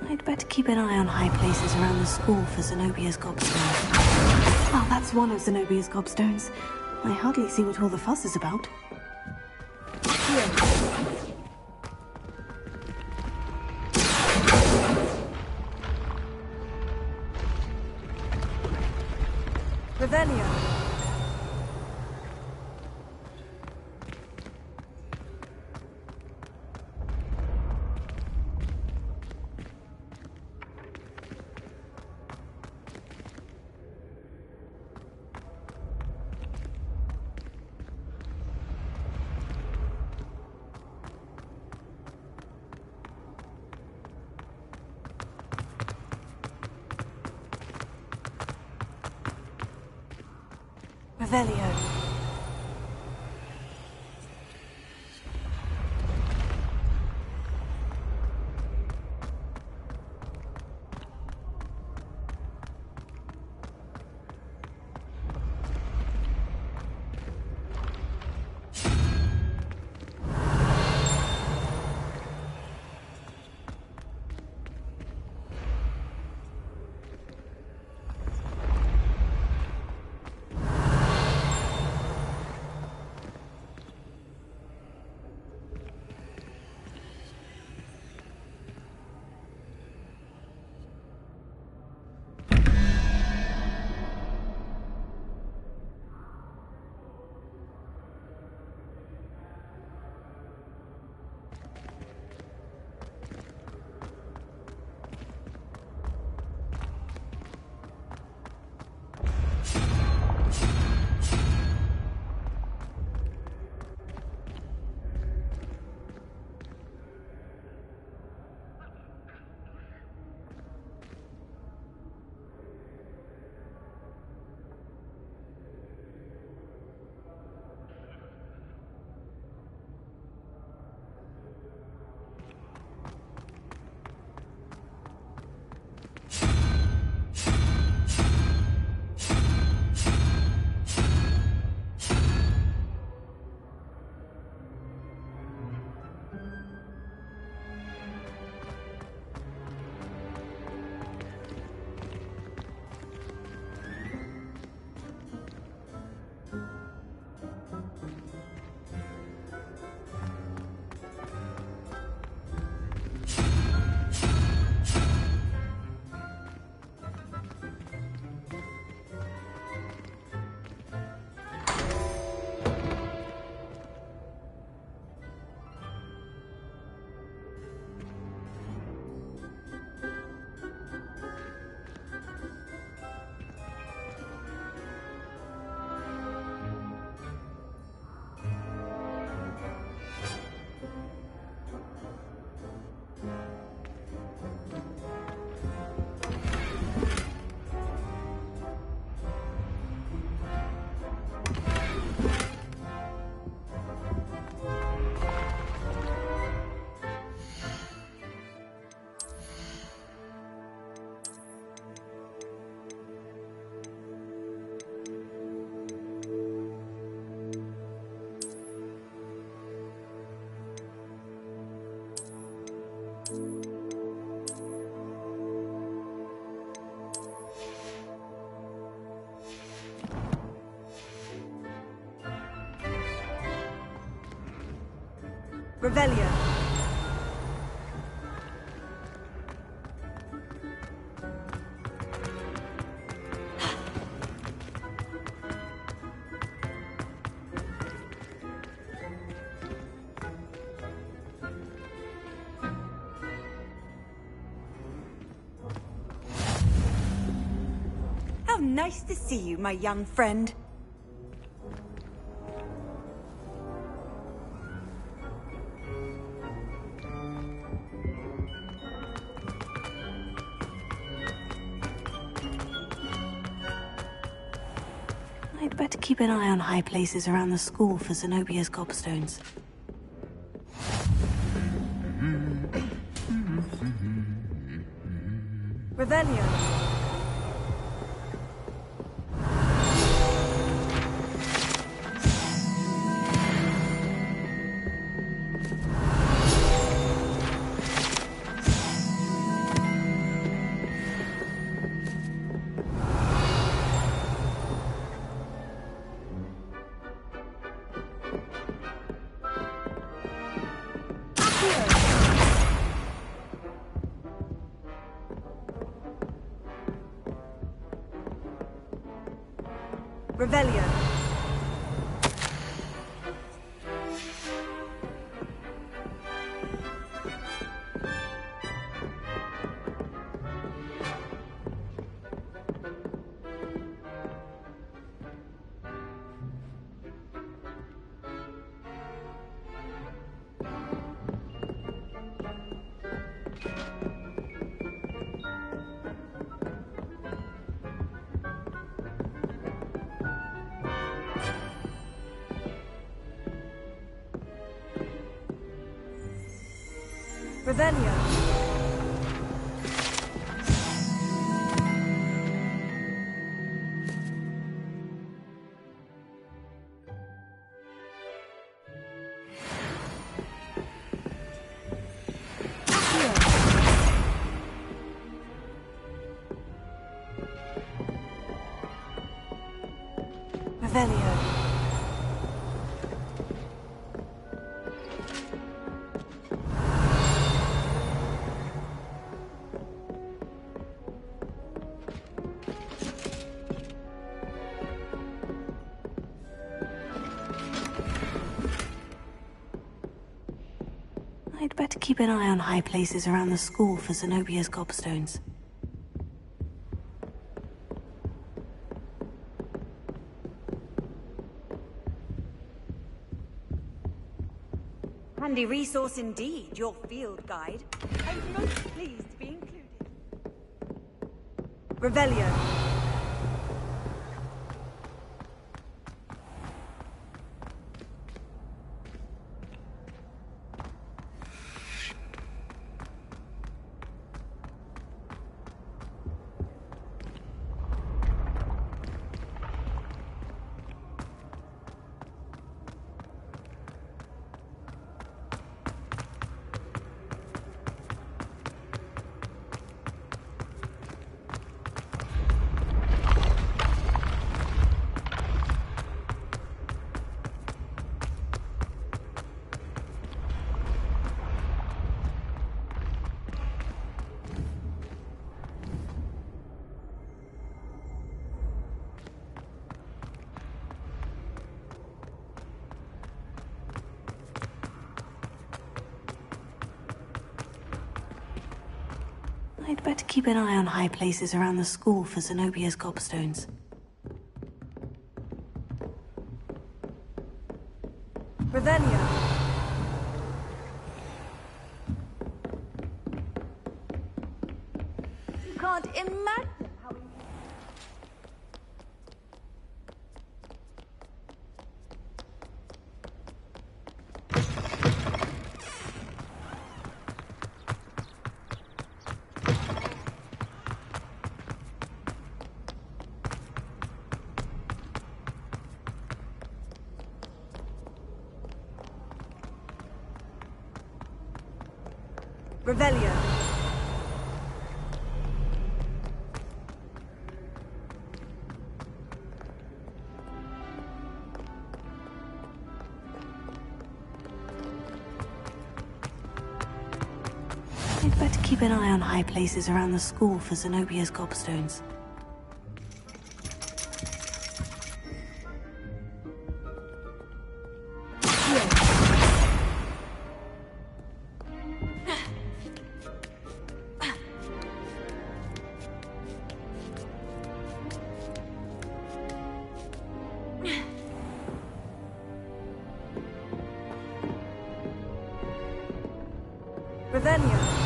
S8: I'd better keep an eye on high places around the school for Zenobia's gobstones. Oh, that's one of Zenobia's gobstones. I hardly see what all the fuss is about. Revelio. Revelio.
S5: Revelio. How nice to see you, my young friend.
S8: I'd better keep an eye on high places around the school for Zenobia's gobstones.
S5: Revelio. Revelio. Revelio.
S8: Revelio. I'd better keep an eye on high places around the school for Zenobia's gobstones.
S5: Handy resource indeed, your field guide. I'm most pleased to be included. Revelio.
S8: I'd better keep an eye on high places around the school for Zenobia's gobstones.
S5: Revelio. You can't imagine how we... Revelio.
S8: better keep an eye on high places around the school for Zenobia's gobstones.
S3: Revelio.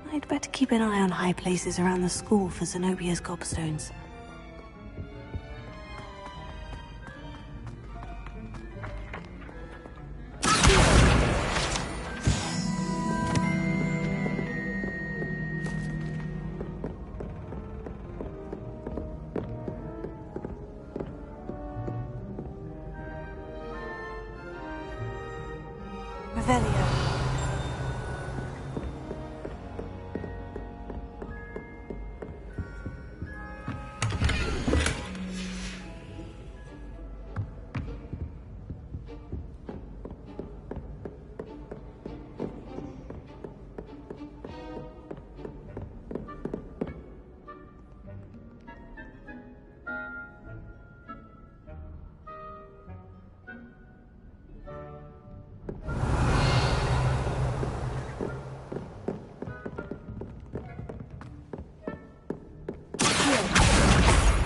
S3: I'd better keep an eye on high places around the school for Zenobia's gobstones. Revelio.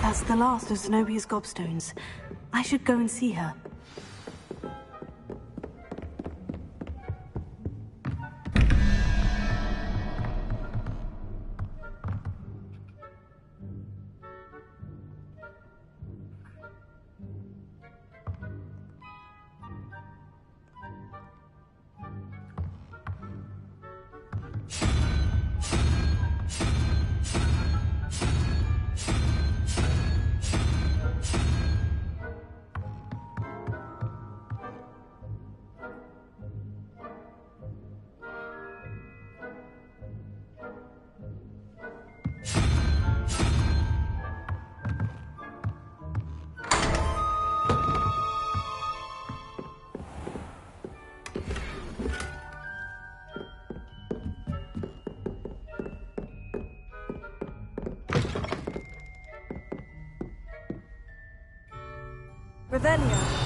S3: That's the last of Zenobia's gobstones. I should go and see her. Revelio.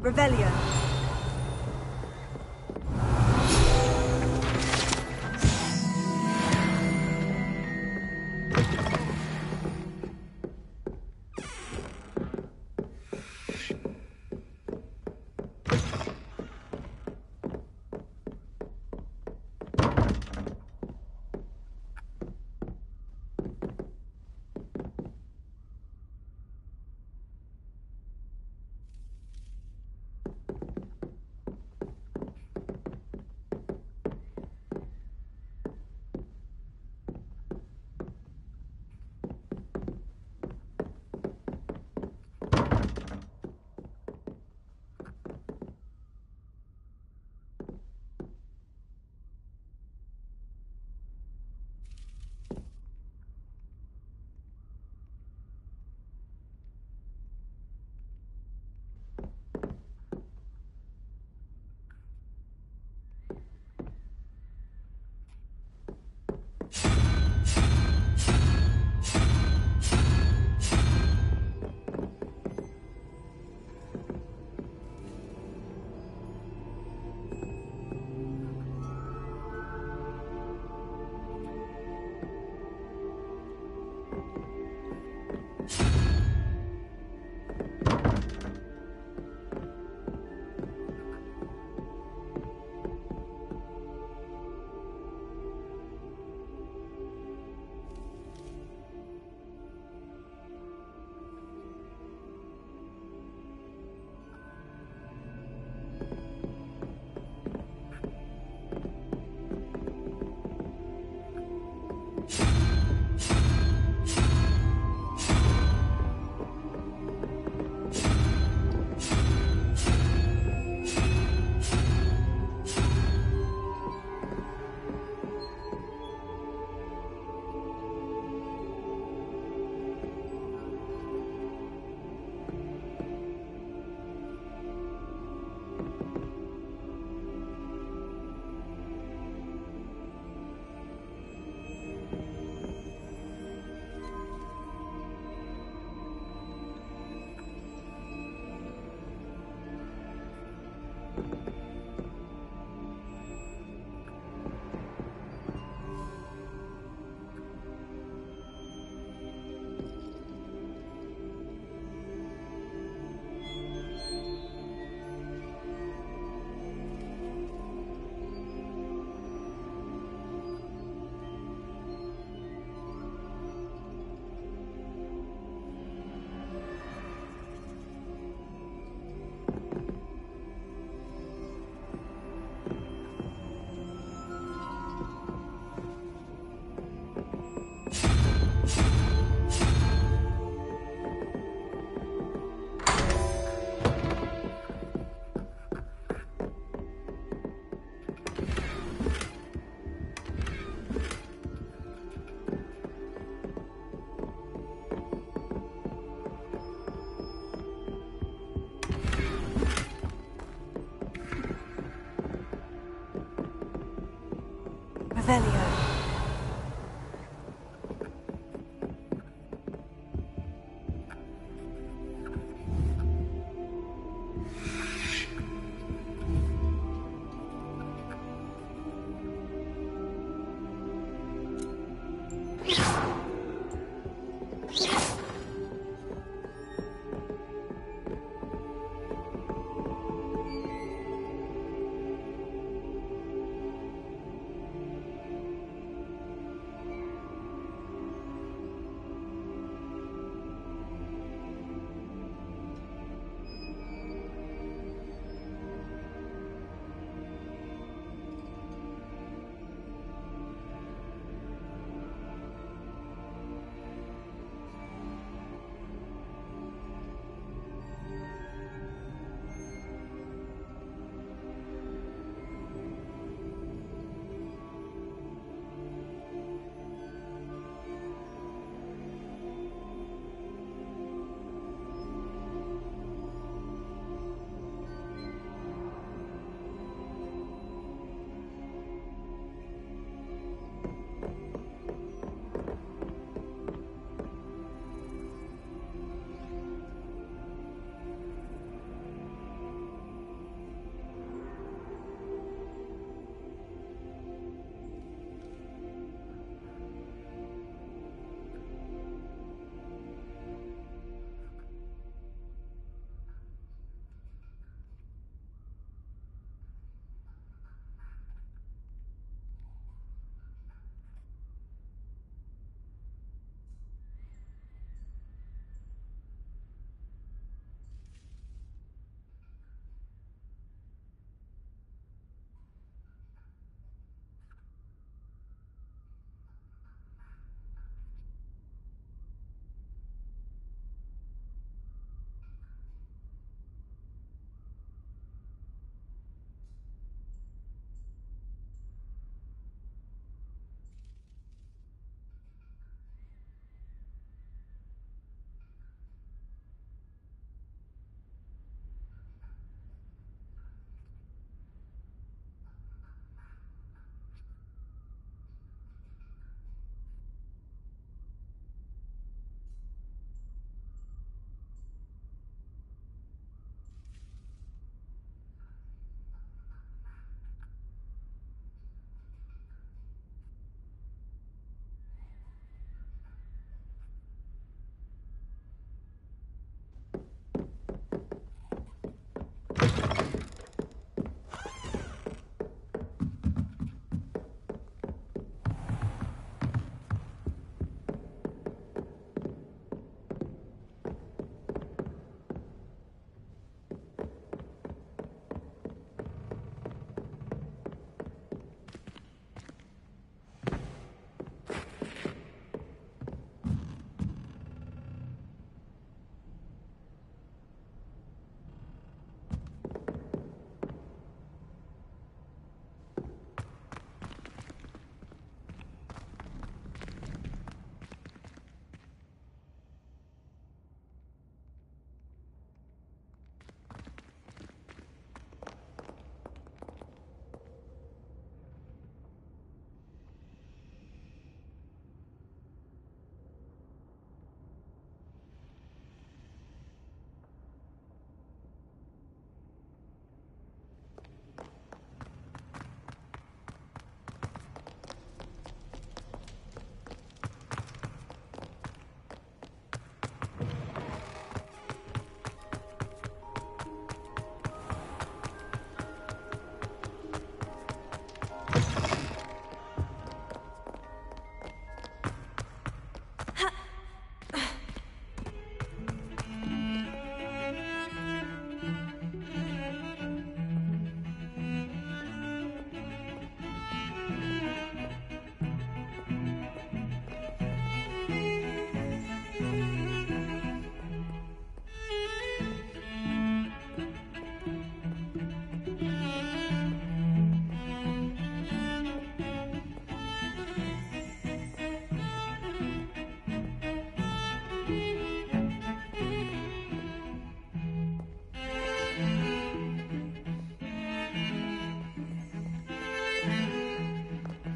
S5: Revelio.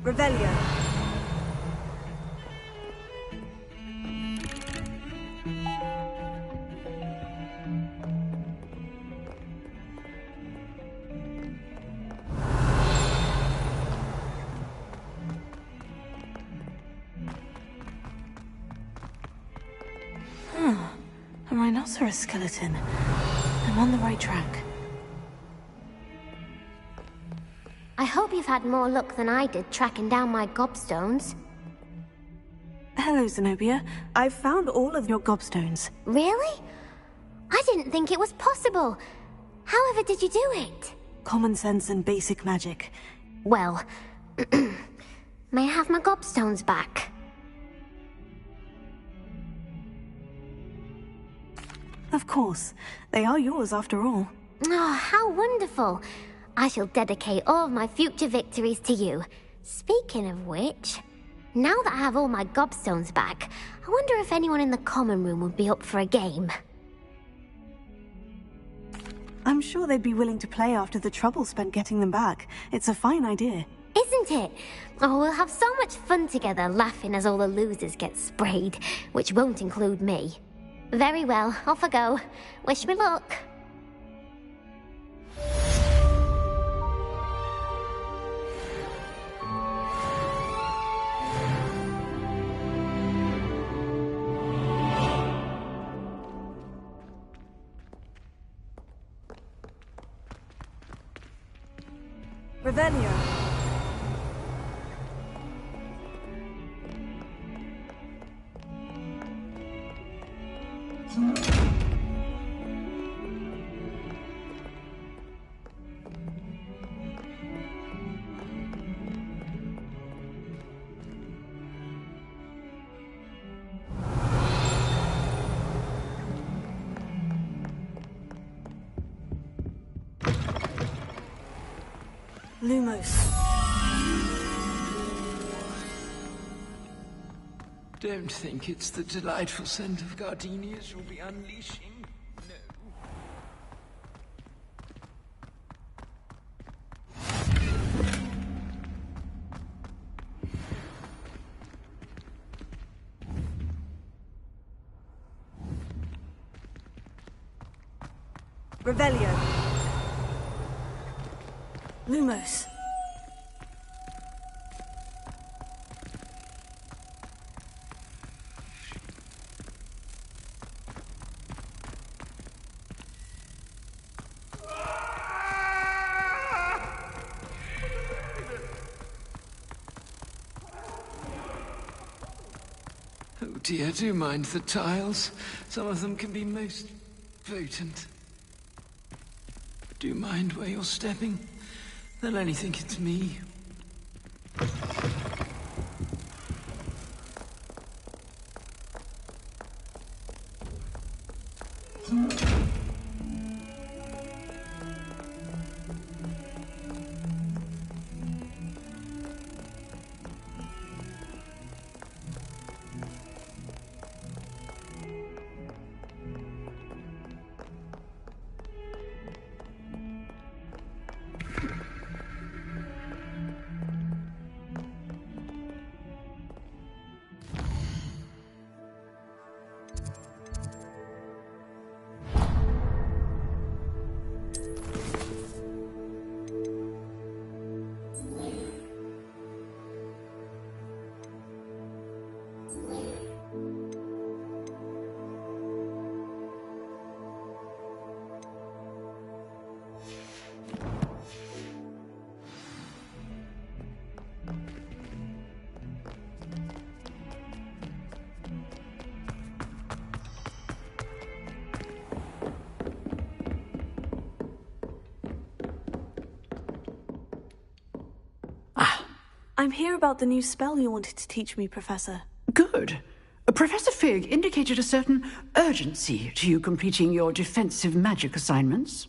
S3: Revelio.
S8: A rhinoceros skeleton. I'm on the right track.
S16: I hope you've had more luck than I did tracking down my gobstones.
S3: Hello, Zenobia. I've found all of your gobstones.
S16: Really? I didn't think it was possible. However did you do it?
S3: Common sense and basic magic.
S16: Well, may I have my gobstones back?
S3: Of course. They are yours after all.
S16: Oh, how wonderful. I shall dedicate all of my future victories to you. Speaking of which, now that I have all my gobstones back, I wonder if anyone in the common room would be up for a game.
S3: I'm sure they'd be willing to play after the trouble spent getting them back. It's a fine idea.
S16: Isn't it? Oh, we'll have so much fun together laughing as all the losers get sprayed, which won't include me. Very well, off I go. Wish me luck.
S3: Revelio. Lumos.
S9: Don't think it's the delightful scent of gardenias you'll be unleashing.
S3: Revelio. Lumos.
S9: Oh dear, do mind the tiles. Some of them can be most potent. Do mind where you're stepping. They'll only think it's me.
S3: I'm here about the new spell you wanted to teach me, Professor.
S10: Good. Professor Fig indicated a certain urgency to you completing your defensive magic assignments.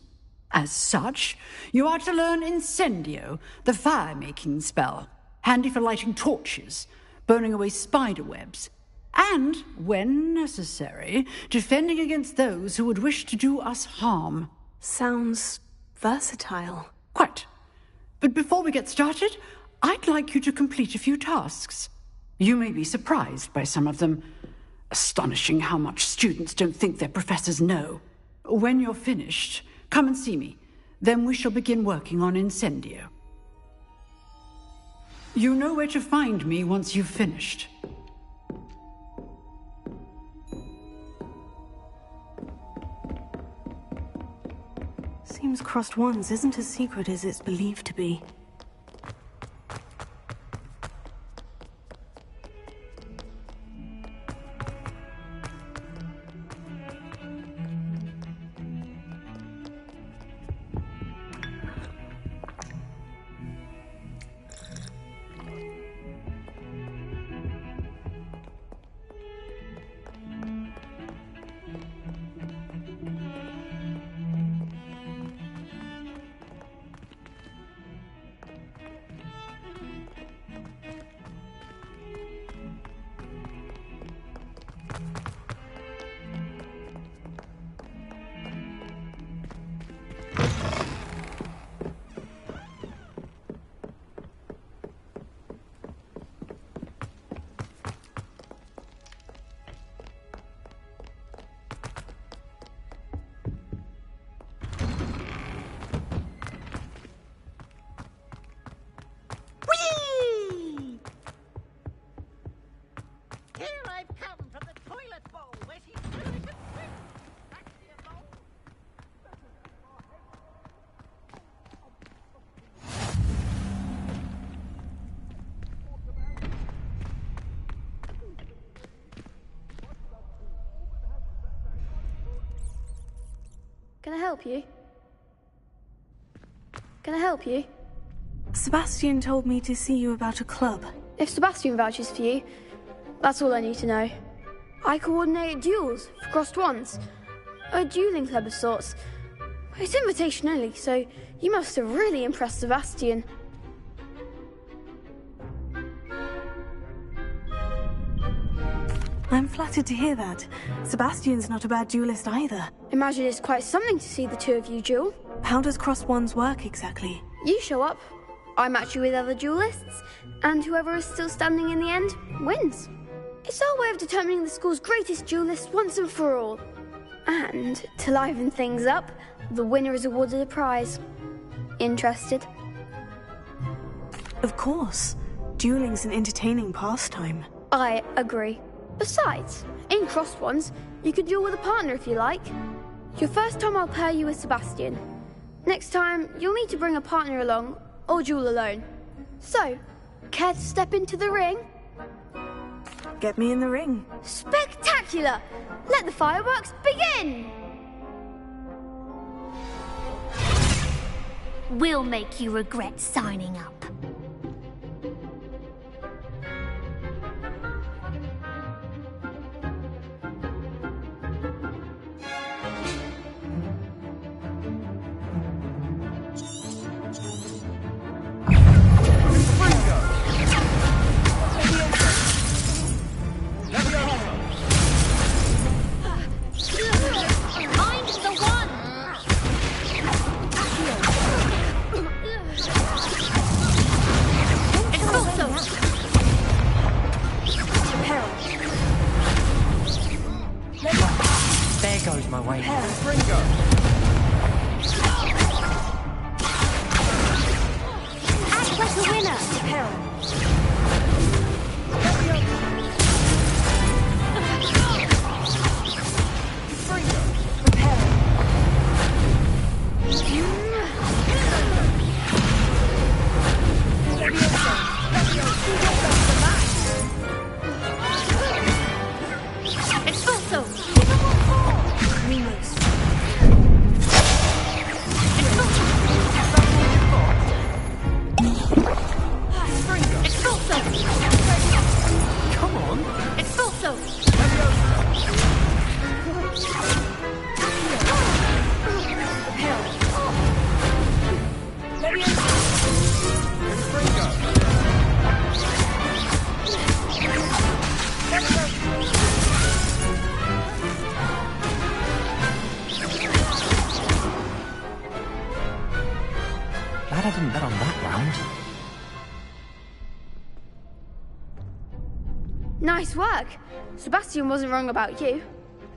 S10: As such, you are to learn Incendio, the fire-making spell, handy for lighting torches, burning away spider webs, and, when necessary, defending against those who would wish to do us harm.
S3: Sounds versatile.
S10: Quite. But before we get started, I'd like you to complete a few tasks. You may be surprised by some of them. Astonishing how much students don't think their professors know. When you're finished, come and see me. Then we shall begin working on Incendio. You know where to find me once you've finished.
S3: Seems Crossed Wands isn't as secret as it's believed to be.
S15: Can I help you? Can I help you?
S3: Sebastian told me to see you about a club.
S15: If Sebastian vouches for you, that's all I need to know. I coordinate duels for Crossed Wands. A dueling club of sorts. It's invitation only, so you must have really impressed Sebastian.
S3: I'm flattered to hear that. Sebastian's not a bad duelist either.
S15: Imagine it's quite something to see the two of you duel.
S3: How does Crossed Wands work exactly?
S15: You show up, I match you with other duelists, and whoever is still standing in the end wins. It's our way of determining the school's greatest duelist once and for all. And to liven things up, the winner is awarded a prize. Interested?
S3: Of course. Dueling's an entertaining pastime.
S15: I agree. Besides, in Crossed Wands, you can duel with a partner if you like. Your first time I'll pair you with Sebastian. Next time, you'll need to bring a partner along, or duel alone. So, care to step into the ring?
S3: Get me in the ring.
S15: Spectacular! Let the fireworks begin!
S16: We'll make you regret signing up.
S1: Glad I didn't bet on that round.
S15: Nice work. Sebastian wasn't wrong about you.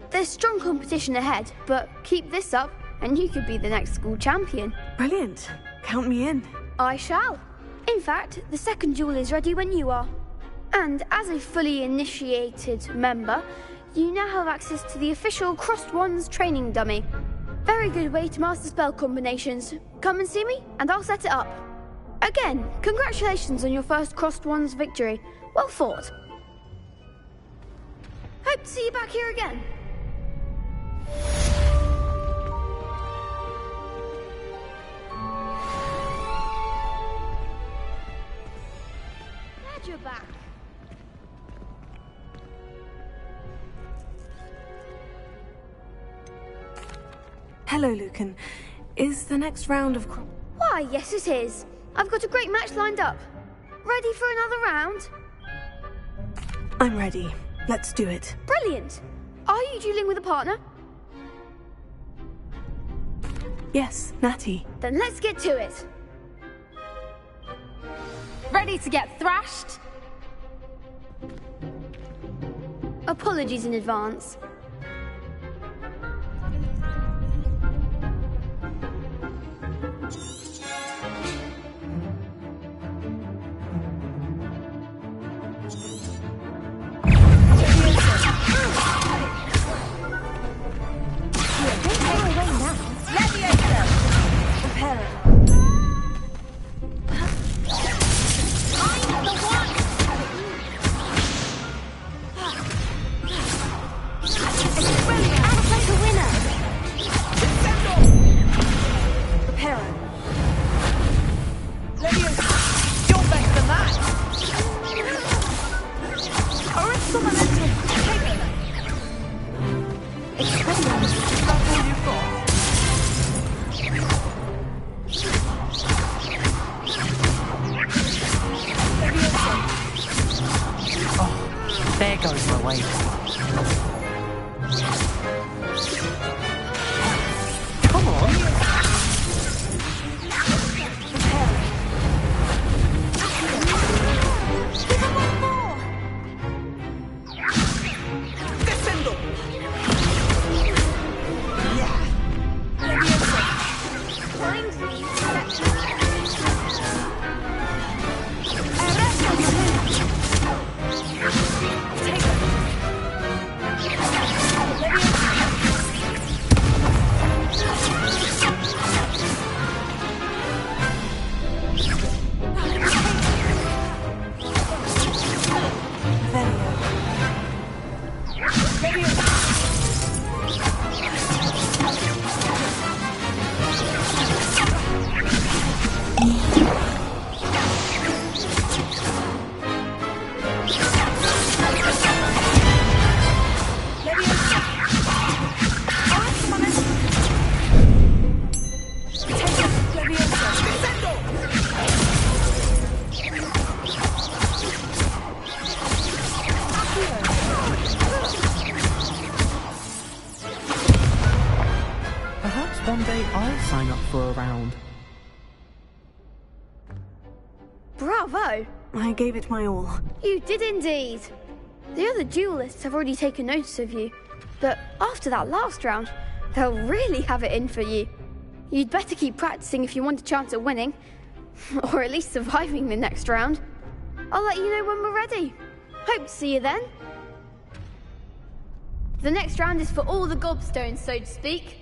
S15: There's strong competition ahead, but keep this up and you could be the next school champion.
S3: Brilliant. Count me in.
S15: I shall. In fact, the second duel is ready when you are. And as a fully initiated member, you now have access to the official Crossed Wands training dummy. Very good way to master spell combinations. Come and see me, and I'll set it up. Again, congratulations on your first Crossed Wands victory. Well fought. Hope to see you back here again. Glad you're back.
S3: Hello, Lucan. Is the next round of...
S15: Why, yes it is. I've got a great match lined up. Ready for another round?
S3: I'm ready. Let's do it.
S15: Brilliant. Are you dueling with a partner?
S3: Yes, Natty.
S15: Then let's get to it.
S18: Ready to get thrashed?
S15: Apologies in advance.
S1: There goes my way. Come on. One day I'll sign up for a round.
S15: Bravo!
S3: I gave it my all.
S15: You did indeed. The other duelists have already taken notice of you, but after that last round, they'll really have it in for you. You'd better keep practicing if you want a chance at winning, or at least surviving the next round. I'll let you know when we're ready. Hope to see you then. The next round is for all the gobstones, so to speak.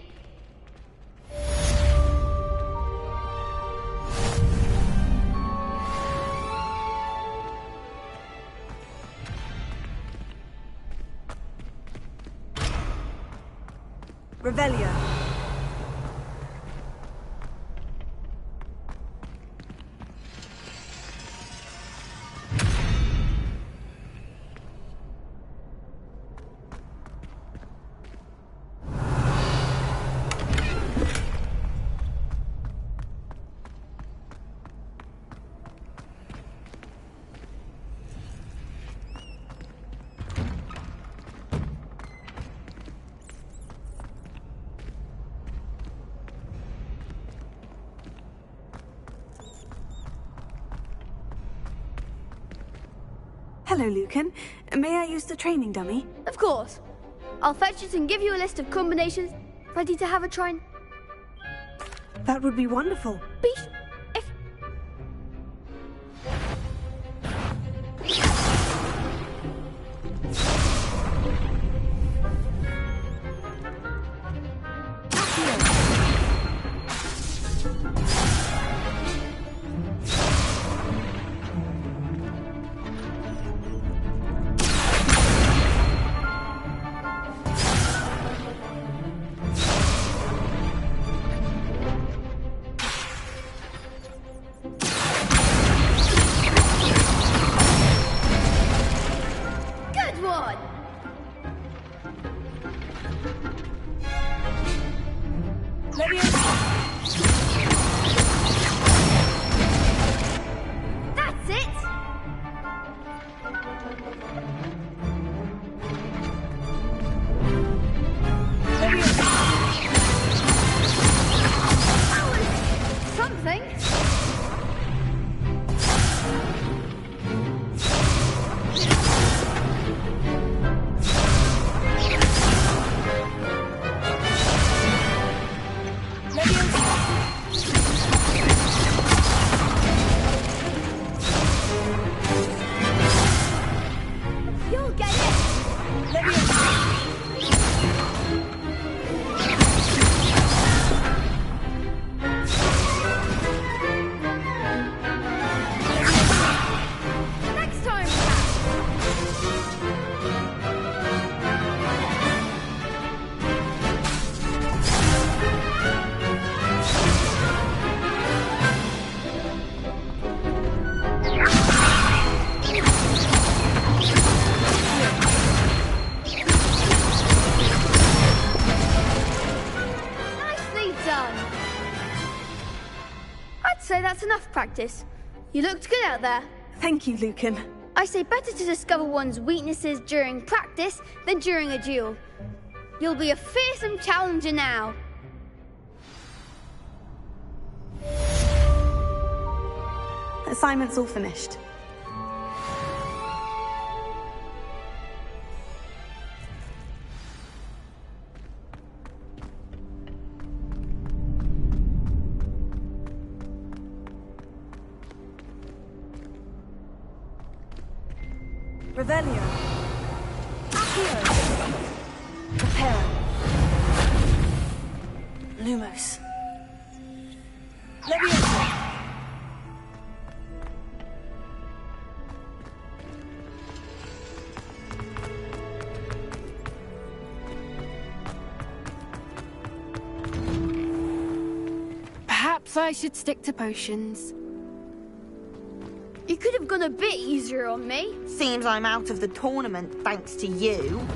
S3: Revelio. Hello, Lucan. May I use the training dummy?
S15: Of course. I'll fetch it and give you a list of combinations ready to have a try.
S3: That would be wonderful.
S15: Good one! That's it! That was something. You'll get it! Next time, nicely done. I'd say that's enough practice. You looked good out there.
S3: Thank you, Lucan.
S15: I say better to discover one's weaknesses during practice than during a duel. You'll be a fearsome challenger now.
S3: Assignment's all finished. Revelio. Accio. Prepare. Lumos. Leviosa.
S18: Perhaps I should stick to potions.
S15: You could have gone a bit easier on me.
S19: Seems I'm out of the tournament thanks to you.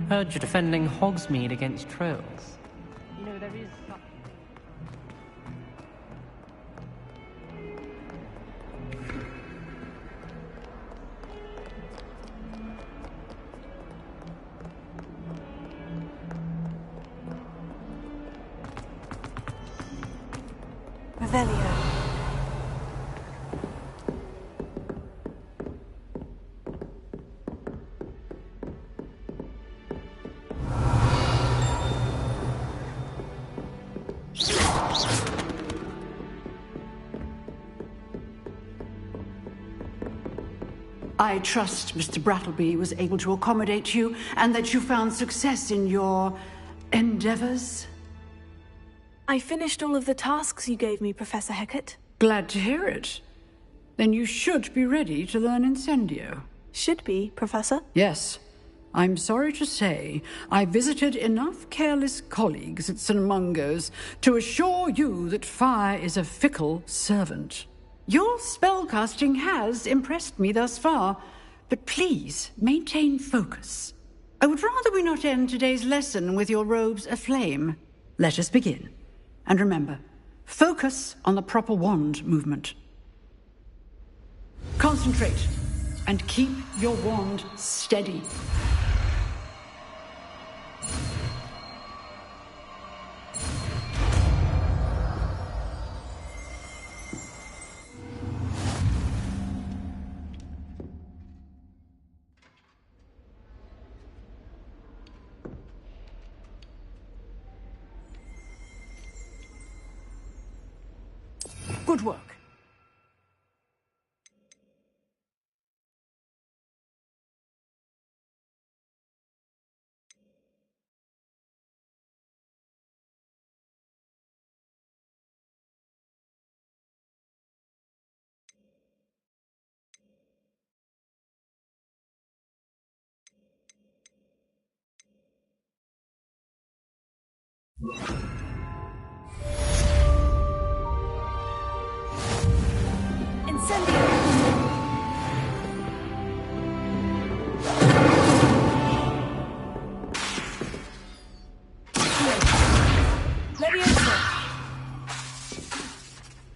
S1: Heard you're defending Hogsmeade against trolls. You know, there is such...
S3: Revelio.
S10: I trust Mr. Brattleby was able to accommodate you and that you found success in your endeavors.
S3: I finished all of the tasks you gave me, Professor Hecat.
S10: Glad to hear it. Then you should be ready to learn Incendio.
S3: Should be, Professor?
S10: Yes. I'm sorry to say, I visited enough careless colleagues at St. Mungo's to assure you that fire is a fickle servant. Your spellcasting has impressed me thus far, but please maintain focus. I would rather we not end today's lesson with your robes aflame. Let us begin. And remember, focus on the proper wand movement. Concentrate, and keep your wand steady. Good work.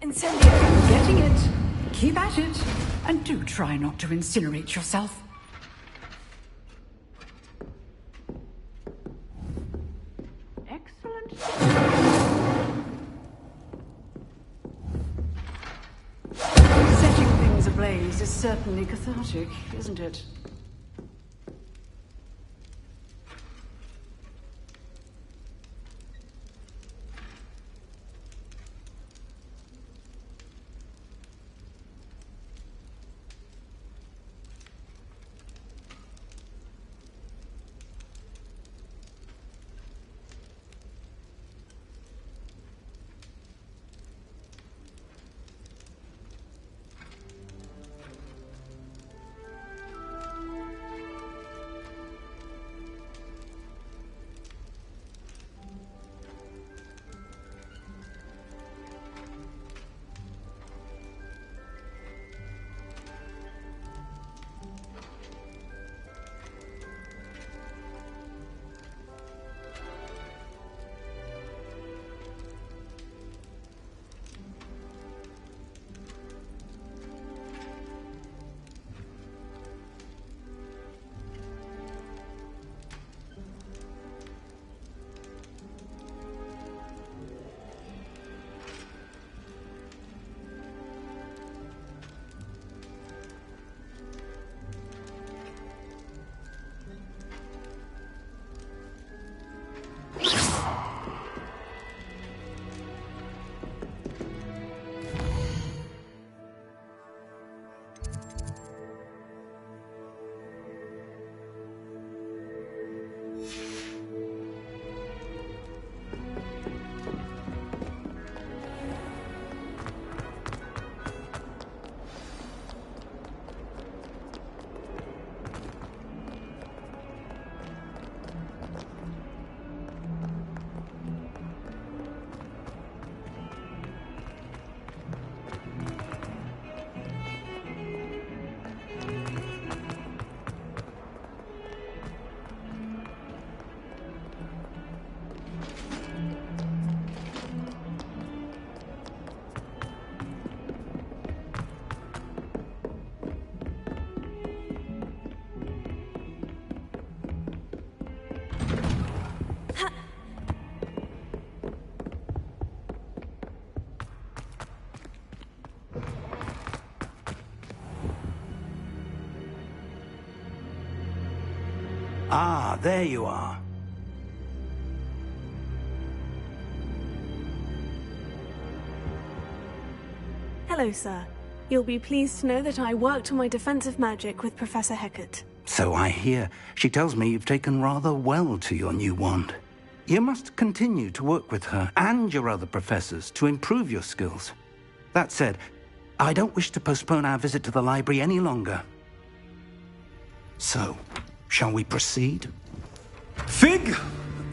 S10: Incendio. Getting it. Keep at it. And do try not to incinerate yourself. Excellent. Setting things ablaze is certainly cathartic, isn't it?
S11: Ah, there you are.
S3: Hello, sir. You'll be pleased to know that I worked on my defensive magic with Professor Hecat.
S13: So I hear. She tells me you've taken rather well to your new wand. You must continue to work with her and your other professors to improve your skills. That said, I don't wish to postpone our visit to the library any longer. So, shall we proceed?
S20: Fig!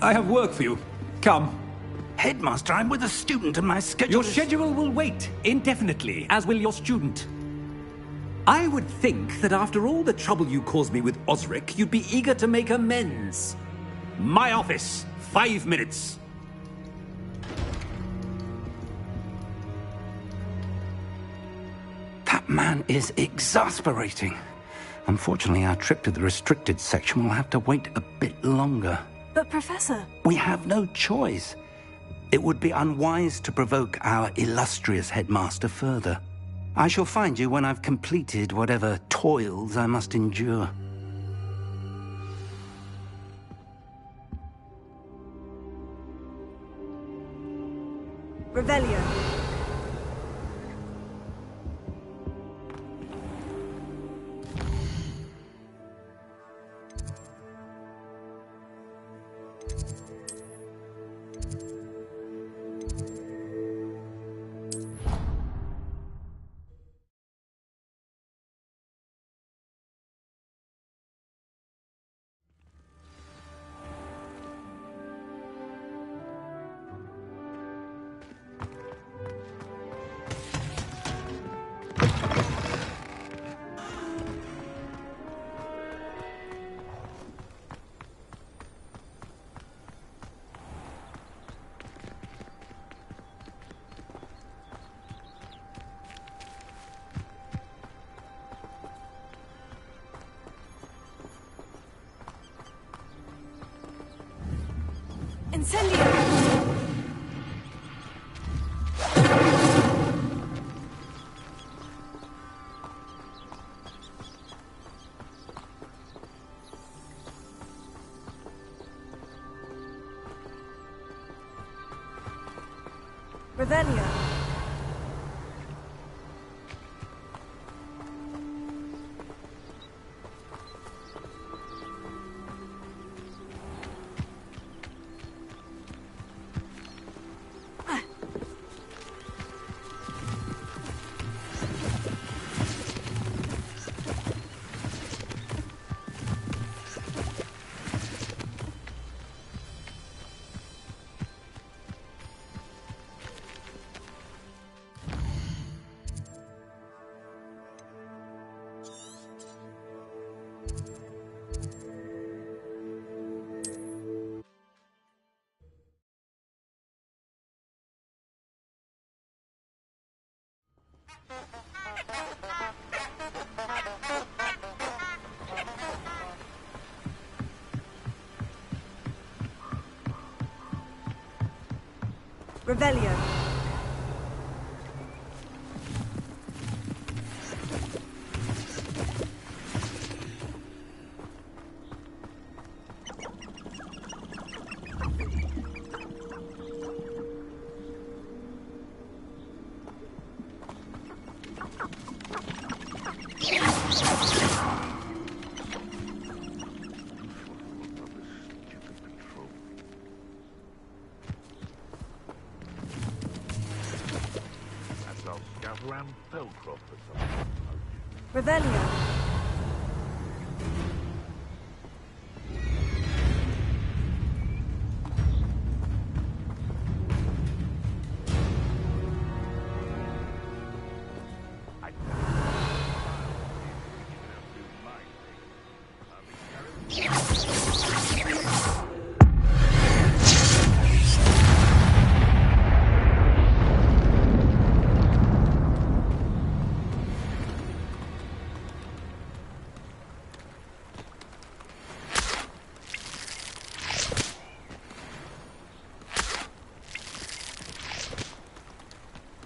S20: I have work for you. Come.
S13: Headmaster, I'm with a student and my schedule
S20: Your schedule will wait indefinitely, as will your student. I would think that after all the trouble you caused me with Osric, you'd be eager to make amends. My office, 5 minutes.
S13: That man is exasperating. Unfortunately, our trip to the restricted section will have to wait a bit longer.
S3: But Professor...
S13: We have no choice. It would be unwise to provoke our illustrious headmaster further. I shall find you when I've completed whatever toils I must endure.
S3: Revelio. Incendio! Revelio. Revelio. Revelio.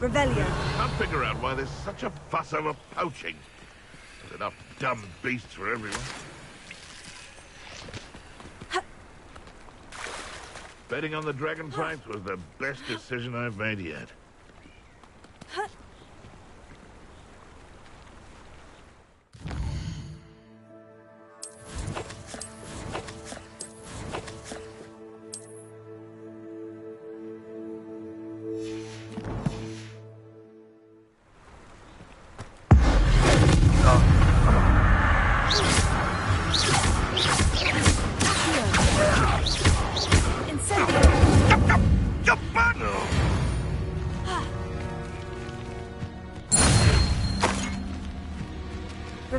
S3: Revelio.
S22: Can't figure out why there's such a fuss over poaching. There's enough dumb beasts for everyone. Betting on the dragon fights was the best decision I've made yet.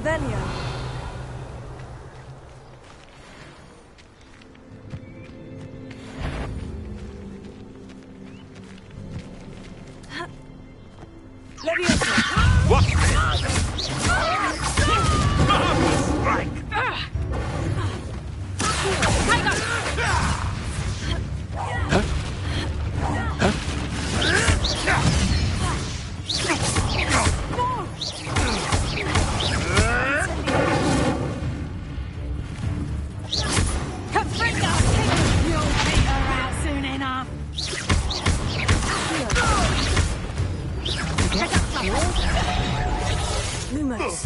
S6: Revelio.
S22: What?
S6: Lumos.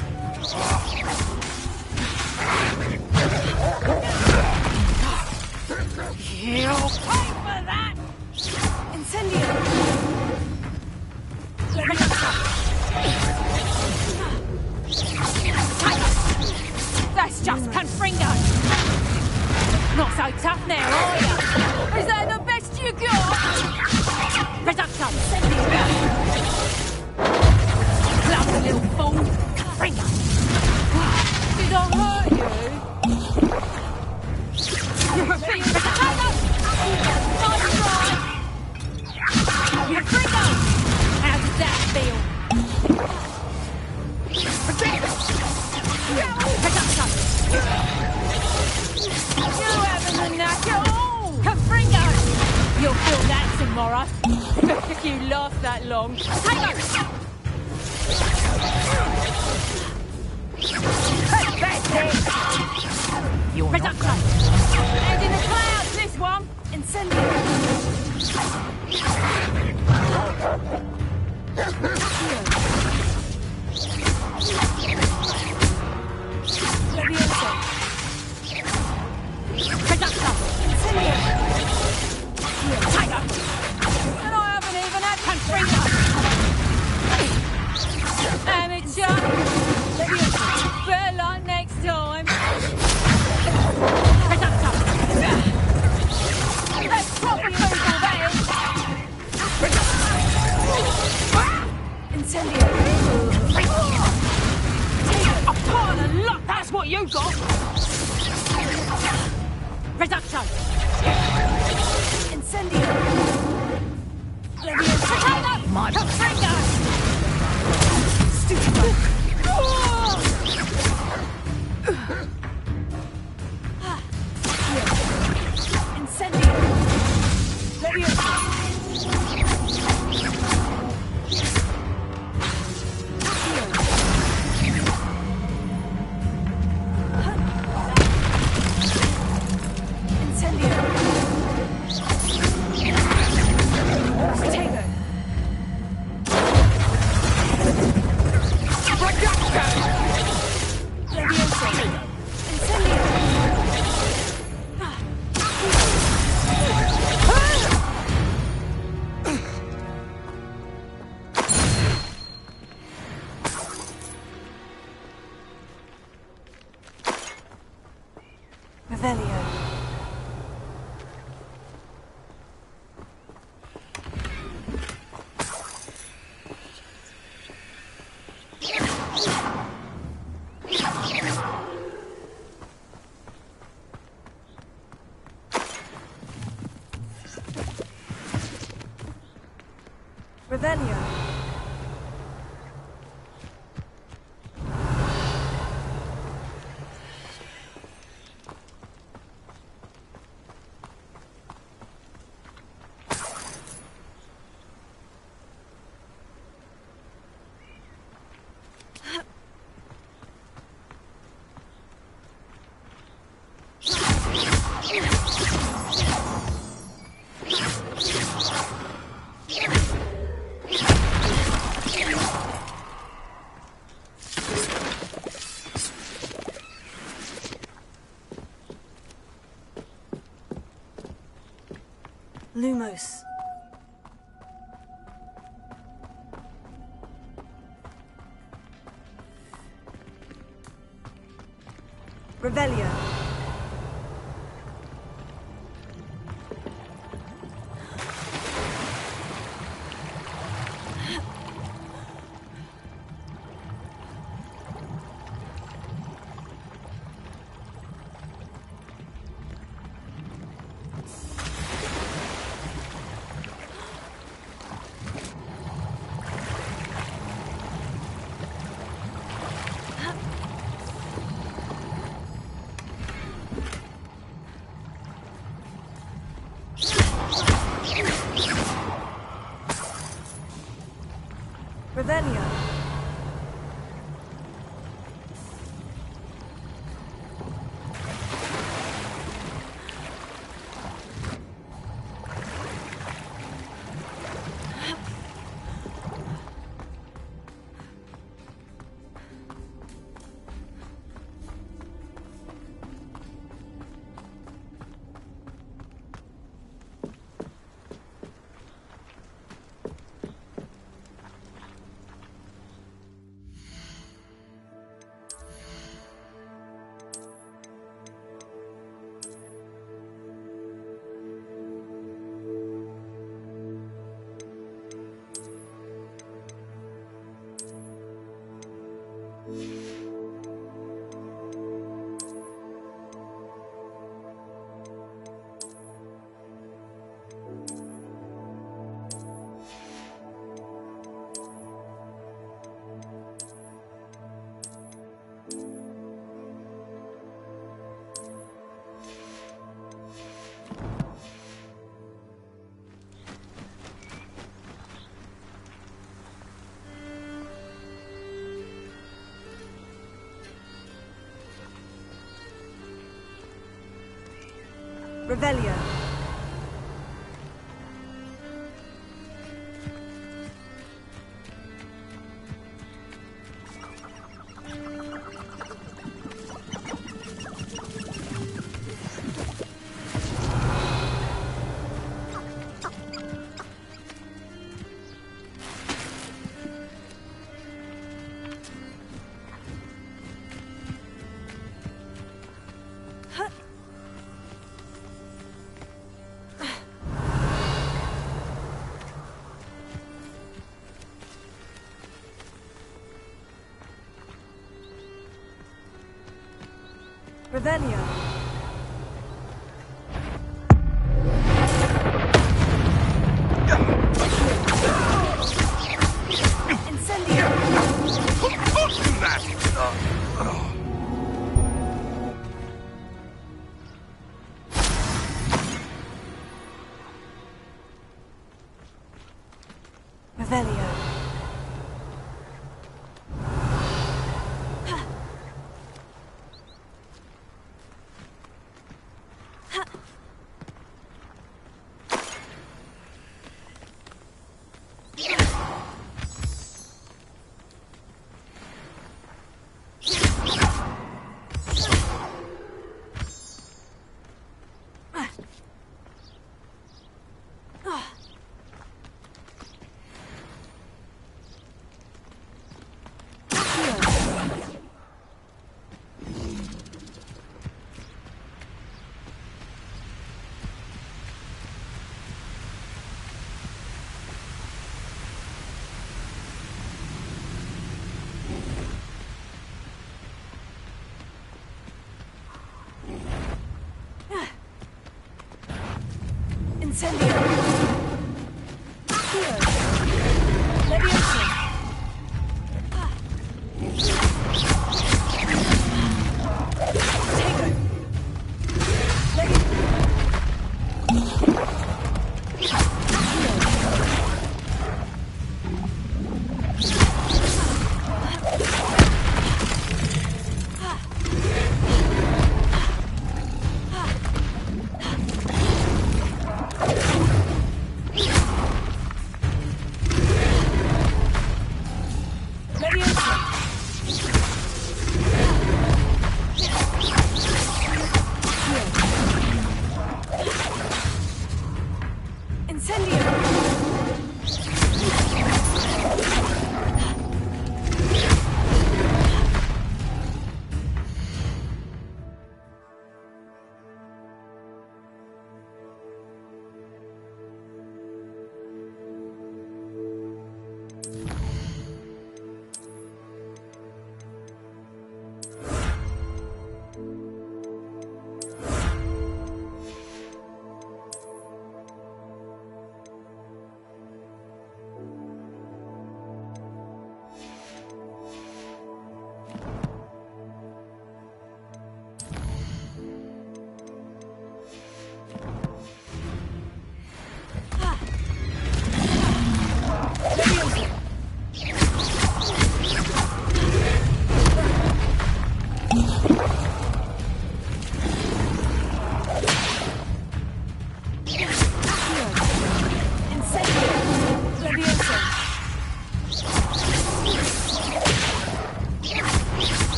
S6: You'll pay for that! Incendio! That's just Confringo! Not so tough now, are ya? Is that the best you got? Reducto! Clumsy little fool! Confringo! Did I hurt you? You're a big potato! Nice try! Confringo! How does that feel? Reducto! You haven't a knack at all! Confringo! You'll feel that tomorrow. If you last that long. Take it! You're Reducto! Head in the clouds, this one! Incendio! Levioso! Reducto! Incendio! Tiger! And I haven't even had Confringo! Amateur! Levioso! Better luck next time! Reducto! Let's proper move all that! Incendio! A pile of luck, that's what you got! Reducto! Incendio! Levioso! My Confringo! Stupid dog! Incendio! Levioso! Incendio! Stego! Levioso! Incendio! Revelio. Revelio. Lumos. Revelio.
S7: Revelio. Revelio. Revelio. Revelio. Incendio.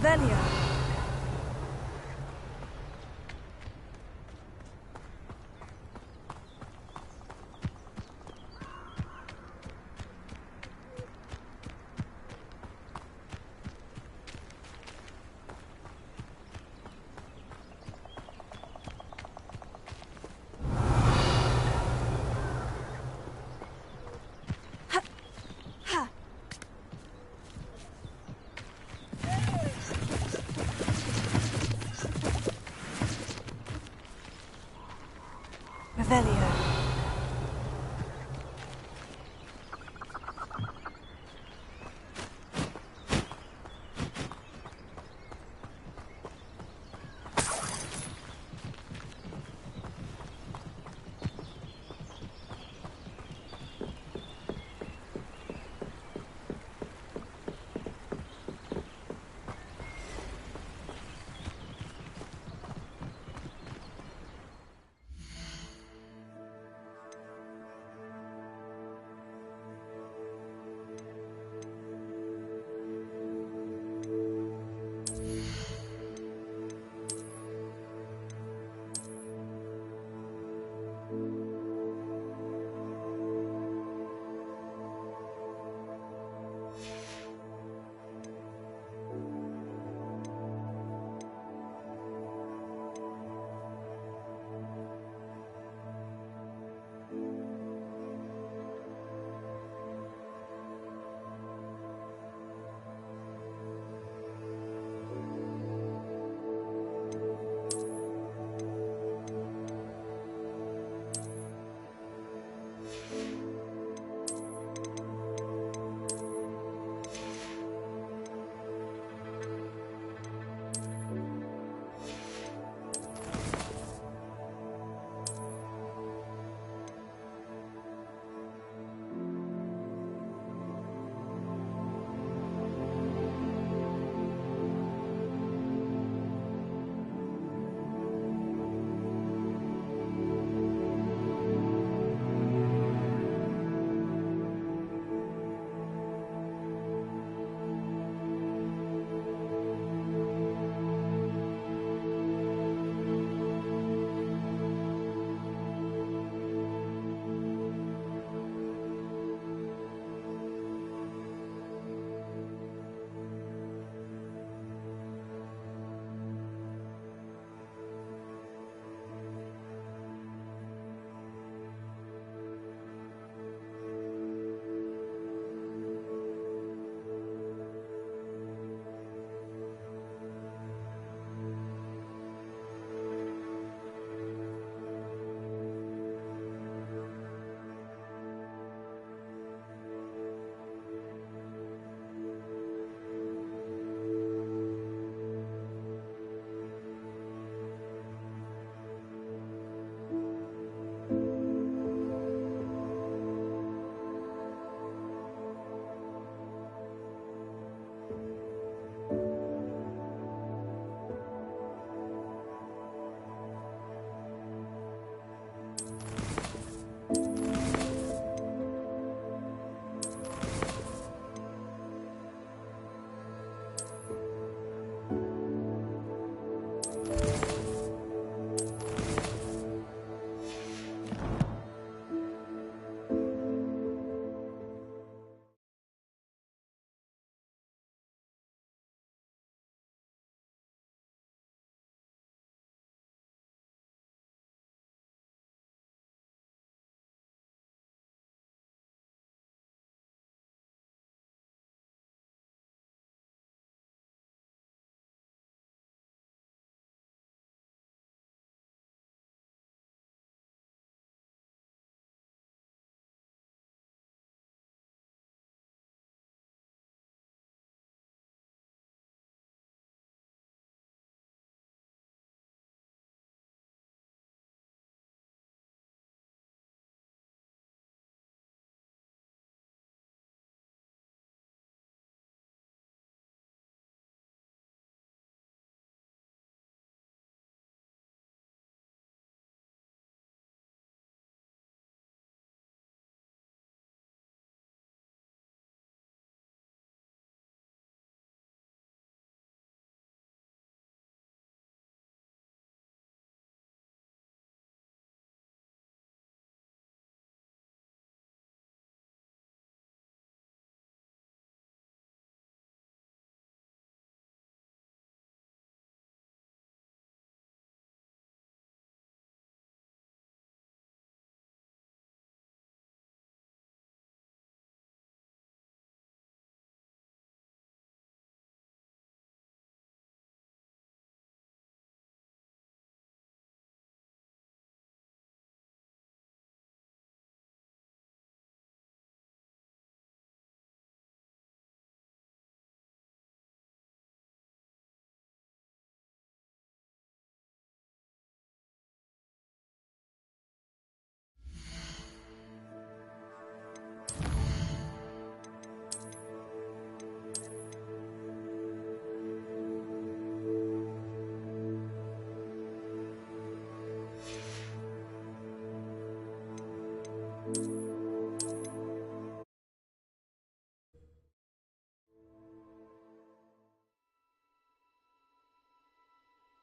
S7: Revelio. Revelio.